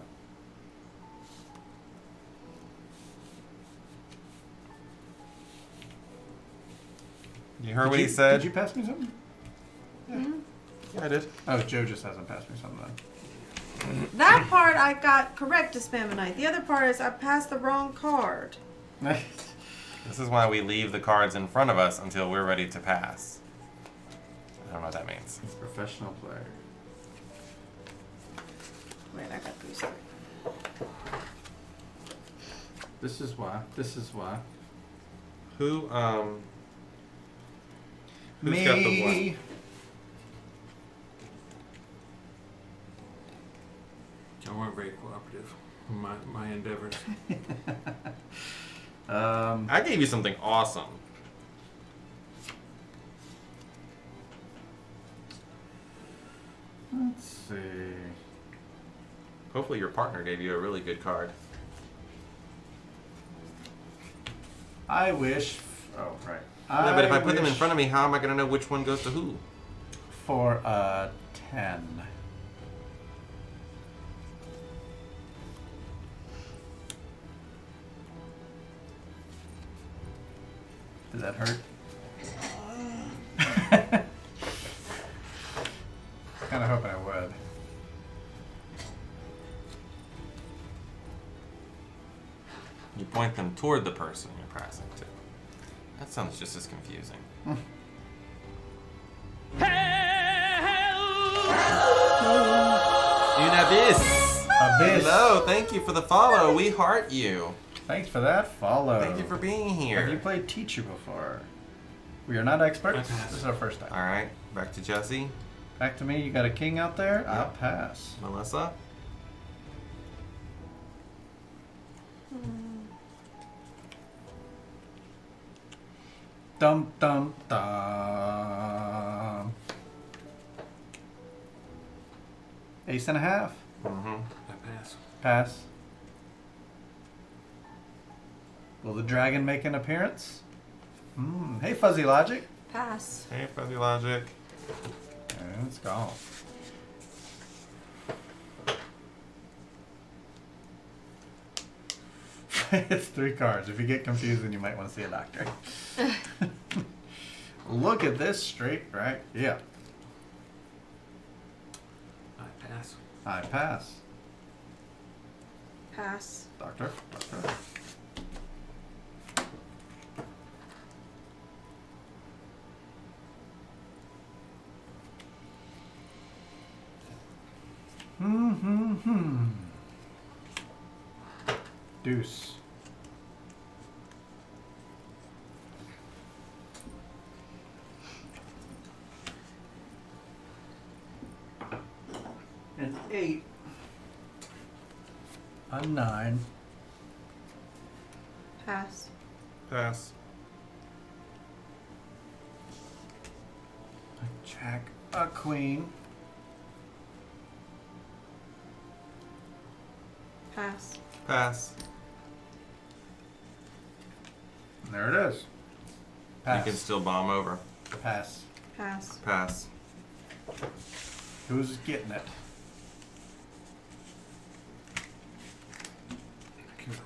You heard what he said? Did you pass me something? Yeah, I did. Oh, Joe just hasn't passed me something then. That part I got correct to Spamonite. The other part is I passed the wrong card. This is why we leave the cards in front of us until we're ready to pass. I don't know what that means. Professional player. Wait, I got these. This is why. This is why. Who's got the one? Y'all weren't very cooperative in my endeavors. I gave you something awesome. Let's see. Hopefully your partner gave you a really good card. I wish. Oh, right. Yeah, but if I put them in wish front of me, how am I going to know which one goes to who? For a 10. Did that hurt? Kind of hoping I would. You point them toward the person you're passing to. That sounds just as confusing. Une abyss. Abyss. Hello, thank you for the follow. We heart you. Thanks for that follow. Thank you for being Have you here. played Tichu before? We are not experts. I pass. This is our first time. All right, back to Jesse. Back to me. You got a king out there? I'll pass. Melissa. Dum dum dum. Ace and a half. Mm-hmm. I pass. Pass. Will the dragon make an appearance? Hey, Fuzzy Logic. Pass. Hey, Fuzzy Logic. And it's gone. It's 3 cards. If you get confused, then you might want to see a doctor. Look at this straight right. Yeah. I pass. I pass. Pass. Doctor. Doctor. Deuce. An 8. A 9. Pass. Pass. A jack. A queen. Pass. Pass. And there it is. You Pass. can still bomb over. Pass. Pass. Pass. Who's getting it? Give it a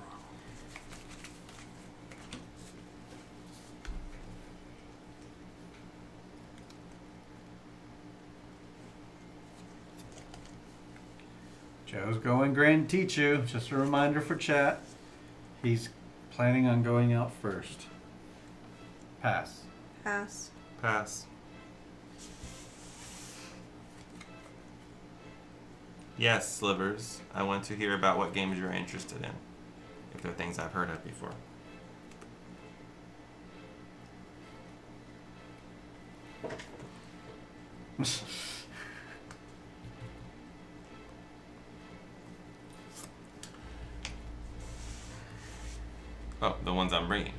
Joe's going Grande Tichu. Just a reminder for chat. He's planning on going out first. Pass. Pass. Pass. Yes, Slivers. I want to hear about what games you're interested in. If they're things I've heard of before. Oh, the ones I'm bringing.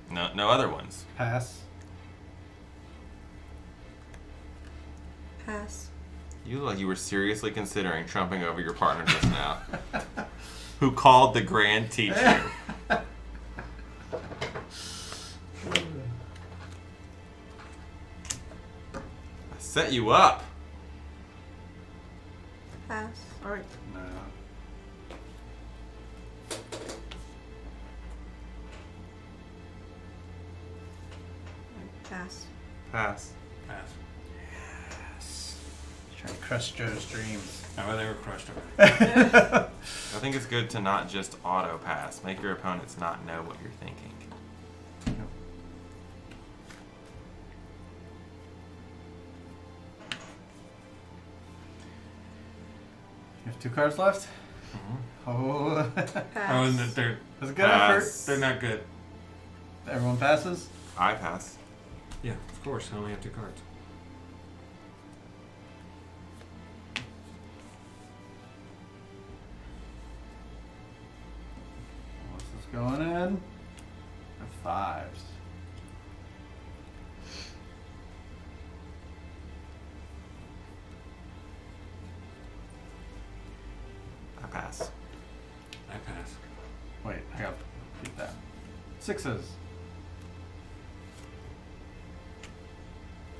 No other ones. Pass. Pass. You look like you were seriously considering trumping over your partner just now. Who called the Grande Tichu. I set you up. Pass. Or No. pass. Pass. Pass. Trying to crush Joe's dreams. Oh, well, they were crushed already. I think it's good to not just auto pass. Make your opponents not know what you're thinking. You have 2 cards left? Mm-hmm. Oh. Pass. Oh, and they're That's a good effort. Pass. they're not good. Everyone passes? I pass. Yeah, of course. I only have 2 cards. What's this going in? The 5s. I pass. I pass. Wait, I gotta beat that. 6s.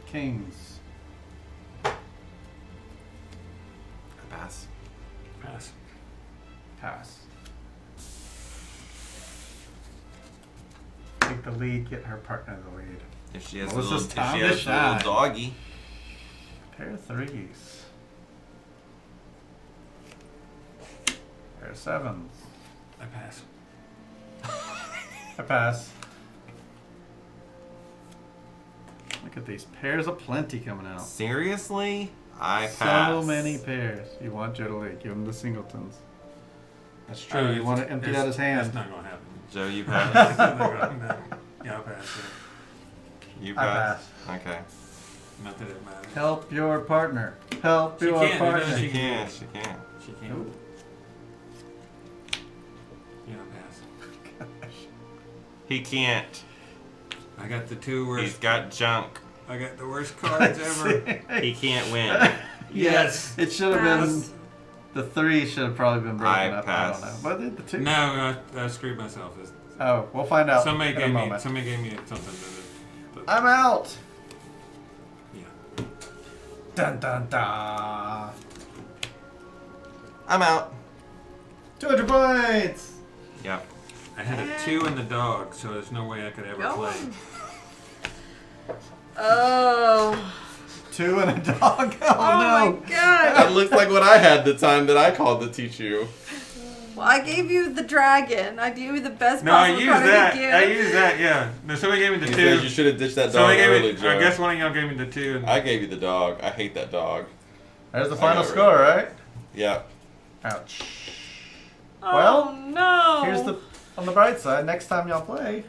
Kings. I pass. Pass. Pass. Take the lead, get her partner the lead. If she has Well, a this little, is time if she to has a little shine. doggy. Pair of 3s. Pair of 7s. I pass. I pass. Look at these pairs of plenty coming out. Seriously? I pass. So many pairs. You want Joe to lead. Give him the singletons. That's true. Oh, you want to empty it's- out his hand. That's not going to happen. Joe, you That's pass. not gonna happen. Yeah, I'll pass. Yeah. You I pass. Okay. Not that it matters. Help your partner. Help She your can't, partner. She can. She can. She can't. Ooh. Yeah, I'll pass. He can't. I got the 2 worst. He's got junk. I got the worst cards ever. He can't win. Yes. It should have been. Pass. The 3 should have probably been broken I up. pass. I don't know. What did the 2? No, I screwed myself. Oh, we'll find out. Somebody in a gave me moment. something that I'm out. yeah. Dun dun dun. I'm out. 200 points. Yep. I had a 2 in the dog, so there's no way I could ever Go play. on. Oh. 2 and a dog. Oh, Oh no. my god. That looks like what I had the time that I called the Tichu. Well, I gave you the dragon. I gave you the best No, I possible used card that. to give. I used that. Yeah. No, somebody gave me the You 2. said you should have ditched that dog Somebody gave early, me. Joe. I guess one of y'all gave me the 2. And I gave you the dog. I hate that dog. There's the I final got score, rid of right? Yep. Ouch. Oh Well, no. Here's the on the bright side. Next time y'all play,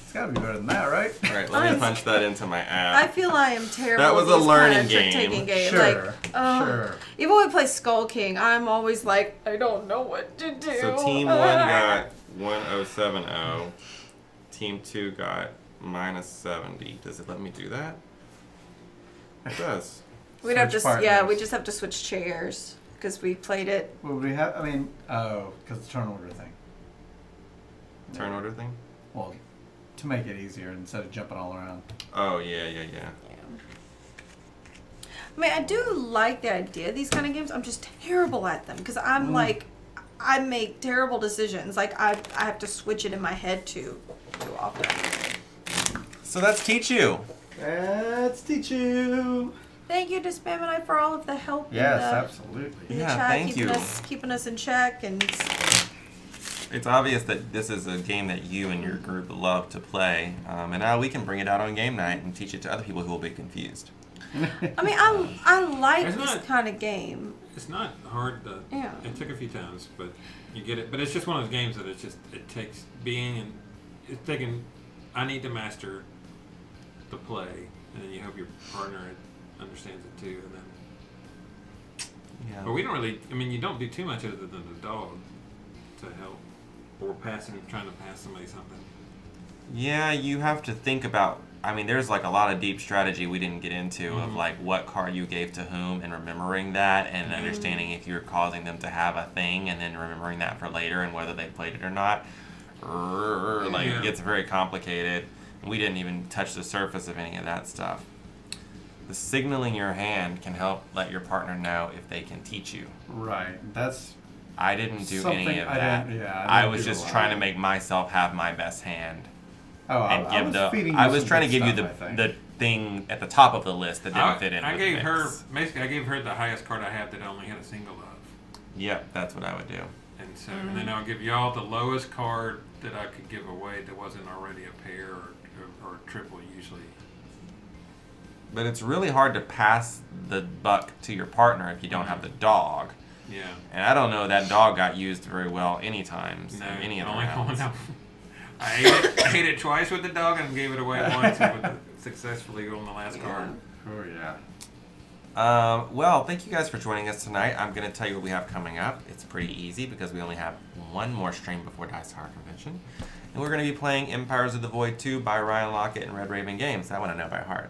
it's gotta be better than that, right? All right, let me punch that into my I app. feel I am terrible. That was at a these learning kind of game. trick-taking games. Sure. Like, Sure. even when we play Skull King, I'm always like, I don't know what to do. So team 1 got 1070. Team 2 got minus 70. Does it let me do that? It does. We'd have to, Switch yeah, partners. we just have to switch chairs because we played it. Would we have? I mean, oh, because the turn order thing. Turn order thing? Well, to make it easier instead of jumping all around. Oh, yeah. I mean, I do like the idea of these kind of games. I'm just terrible at them because I'm like, I make terrible decisions. Like I have to switch it in my head too often. So that's Tichu. Let's teach you. Thank you to Spam and I for all of the help. Yes, in the, absolutely. in the Yeah, chat, thank you. Keeping us in check, and It's obvious that this is a game that you and your group love to play, and now we can bring it out on game night and teach it to other people who will be confused. I mean, I like It's this not- kind of game. It's not hard to. Yeah. It took a few times, but you get it. But it's just one of those games that it takes being and it's taking. I need to master the play, and then you hope your partner understands it too, and then. Yeah. But we don't really. I mean, you don't do too much other than the dog to help, or trying to pass somebody something. Yeah, you have to think about. I mean, there's like a lot of deep strategy we didn't get into of like what card you gave to whom and remembering that and understanding if you're causing them to have a thing and then remembering that for later and whether they played it or not. Like it gets very complicated. We didn't even touch the surface of any of that stuff. The signaling your hand can help let your partner know if they can teach you. Right. That's I didn't do any something of I that. didn't- yeah, I I didn't was do a just lot. trying to make myself have my best hand. I And was feeding you I was some trying to good give you stuff, I think. the thing at the top of the list that didn't fit in. I with gave the her mix. basically. I gave her the highest card I have that only had a single of, Yep, that's what I would do. and so and then I'll give y'all the lowest card that I could give away that wasn't already a pair or a triple usually. But it's really hard to pass the buck to your partner if you don't have the dog. Yeah. And I don't know that dog got used very well any times No, in any of the only rounds. one. I ate it twice with the dog and gave it away once successfully on the last card. Oh yeah. Well, thank you guys for joining us tonight. I'm going to tell you what we have coming up. It's pretty easy because we only have one more stream before Dice Tower Convention. And we're going to be playing Empires of the Void 2 by Ryan Lockett and Red Raven Games. That one I know by heart.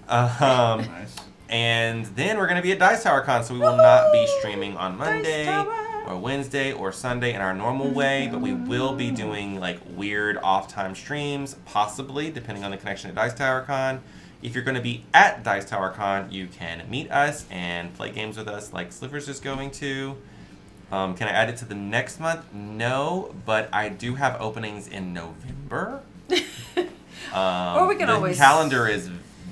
Nice. And then we're going to be at Dice Tower Con, so we will not be streaming on Monday Tower. or Wednesday or Sunday in our normal way, but we will be doing like weird off-time streams, possibly, depending on the connection at Dice Tower Con. If you're going to be at Dice Tower Con, you can meet us and play games with us like Sliver's is going to. Can I add it to the next month? No, but I do have openings in November. Or we can the always- calendar is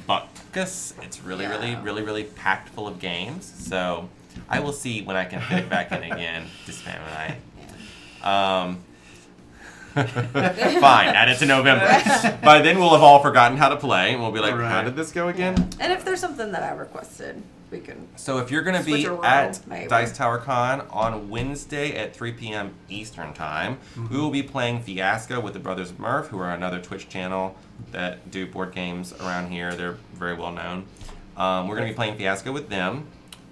buckus. It's really, Yeah. really packed full of games. So I will see when I can fit it back in again to Spam and I. Fine, add it to November. By then we'll have all forgotten how to play, and we'll be like, Right. how did this go again? And if there's something that I requested, we can. So if you're going to be Switch around, at maybe. Dice Tower Con on Wednesday at 3 p.m. Eastern Time, we will be playing Fiasco with the Brothers of Murph, who are another Twitch channel that do board games around here. They're very well known. We're going to be playing Fiasco with them,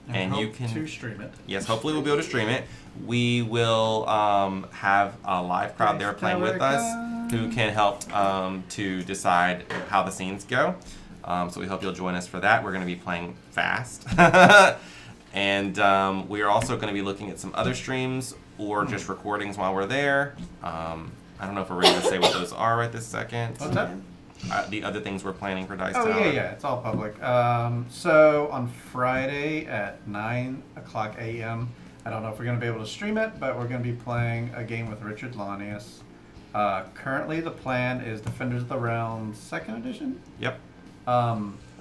and you hope can to stream it. Yes, hopefully we'll be able to stream it. We will have a live crowd there playing with us who can help to decide how the scenes go. So we hope you'll join us for that. We're going to be playing fast. And we are also going to be looking at some other streams or just recordings while we're there. I don't know if we're ready to say what those are right this second. What's that? The other things we're planning for Dice Oh Tower. yeah, it's all public. So on Friday at 9:00 a.m. I don't know if we're going to be able to stream it, but we're going to be playing a game with Richard Lanius. Currently, the plan is Defenders of the Realm 2nd edition. Yep.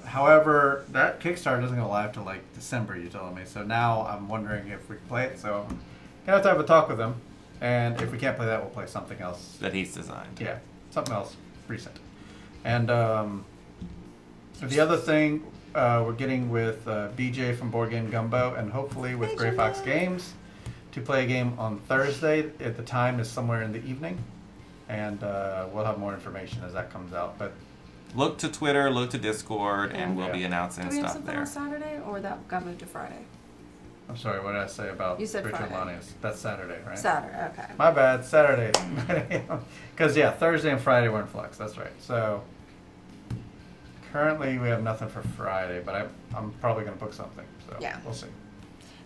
However, that Kickstarter doesn't go live till like December, you told me. So now I'm wondering if we can play it. So I'm going to have a talk with him. And if we can't play that, we'll play something else. That he's designed. Yeah, something else recent. And the other thing we're getting with BJ from Board Game Gumbo and hopefully with Grey Fox Games to play a game on Thursday. At the time is somewhere in the evening. And we'll have more information as that comes out. But Look to Twitter, look to Discord, and we'll be announcing Do we have stuff something there. on Saturday, or that got moved to Friday? I'm sorry, what did I say about You said Richard Friday. Lanius? That's Saturday, right? Saturday, okay. My bad, Saturday. Because, yeah, Thursday and Friday we're in Flux. That's right. So, currently we have nothing for Friday, but I'm probably going to book something. So, Yeah. we'll see.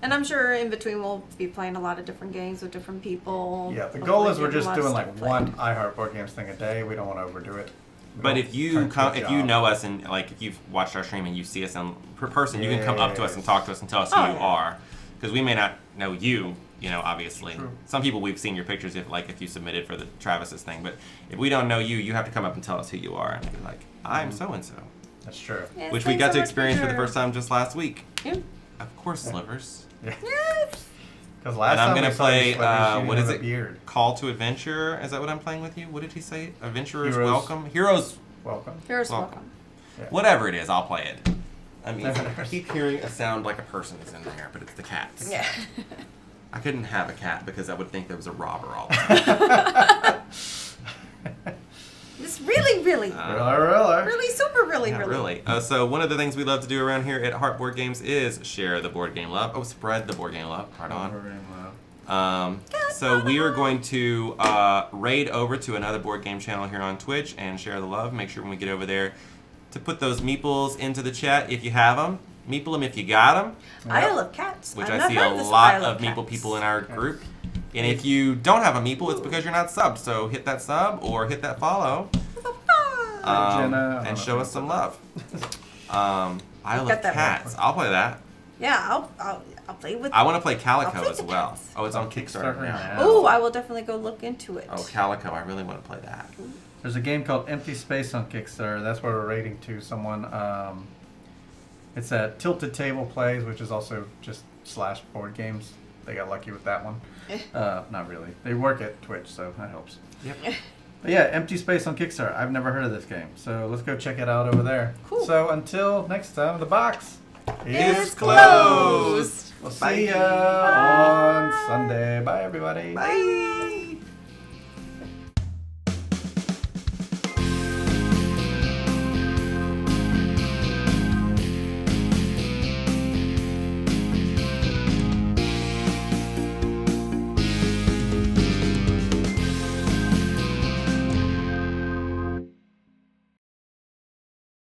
And I'm sure in between we'll be playing a lot of different games with different people. Yeah, the goal is we're Hopefully just getting a doing lot like of stuff one iHeart Board Games thing a day. We don't want to overdo it. We But don't if you turn it come, into a if you job. know us and like if you've watched our stream and you see us in person, you can come up to us and Yes. talk to us and tell us who Oh, you yeah. are, because we may not know you. You know, obviously, True. some people we've seen your pictures if you submitted for the Travis's thing. But if we don't know you, you have to come up and tell us who you are and be like, I'm so and so. That's true. Yes, which we thanks got so to much, experience for the Peter. first time just last week. Yeah. Of course, Slivers. Yeah. Yes. Because last And I'm time gonna we saw you, play, Slivers, you what have is a it? Beard. Call to Adventure. Is that what I'm playing with you? What did he say? Adventurers Heroes. welcome. Heroes. Welcome. Here's Welcome. welcome. Yeah. Whatever it is, I'll play it. I mean, I keep hearing a sound like a person is in there, but it's the cats. Yeah. I couldn't have a cat because I would think there was a robber all the time. It's really, really, really super, really, Yeah, really. really. So one of the things we love to do around here at Heart Board Games is share the board game love. Oh, spread the board game love. Right on. So we are going to raid over to another board game channel here on Twitch and share the love. Make sure when we get over there to put those meeples into the chat if you have them. Meeple them if you got them. I love cats. Which I've I not see heard a this, but lot I love of meeple cats. people in our group. And if you don't have a meeple, it's because you're not subbed. So hit that sub or hit that follow Jenna, and show us some love. I love got that cats. I'll play that. Yeah, I'll play with. I want to play I'll Calico play as the well. cats. Oh, it's on On Kickstarter Kickstarter now. now. Oh, I will definitely go look into it. Oh, Calico. I really want to play that. There's a game called Empty Space on Kickstarter. That's where we're rating to someone. It's at Tilted Table Plays, which is also just / board games. They got lucky with that one. Not really. They work at Twitch, so that helps. Yep. But yeah, Empty Space on Kickstarter. I've never heard of this game, so let's go check it out over there. Cool. So until next time, the box It's closed. We'll see ya on Sunday. Bye, everybody. Bye.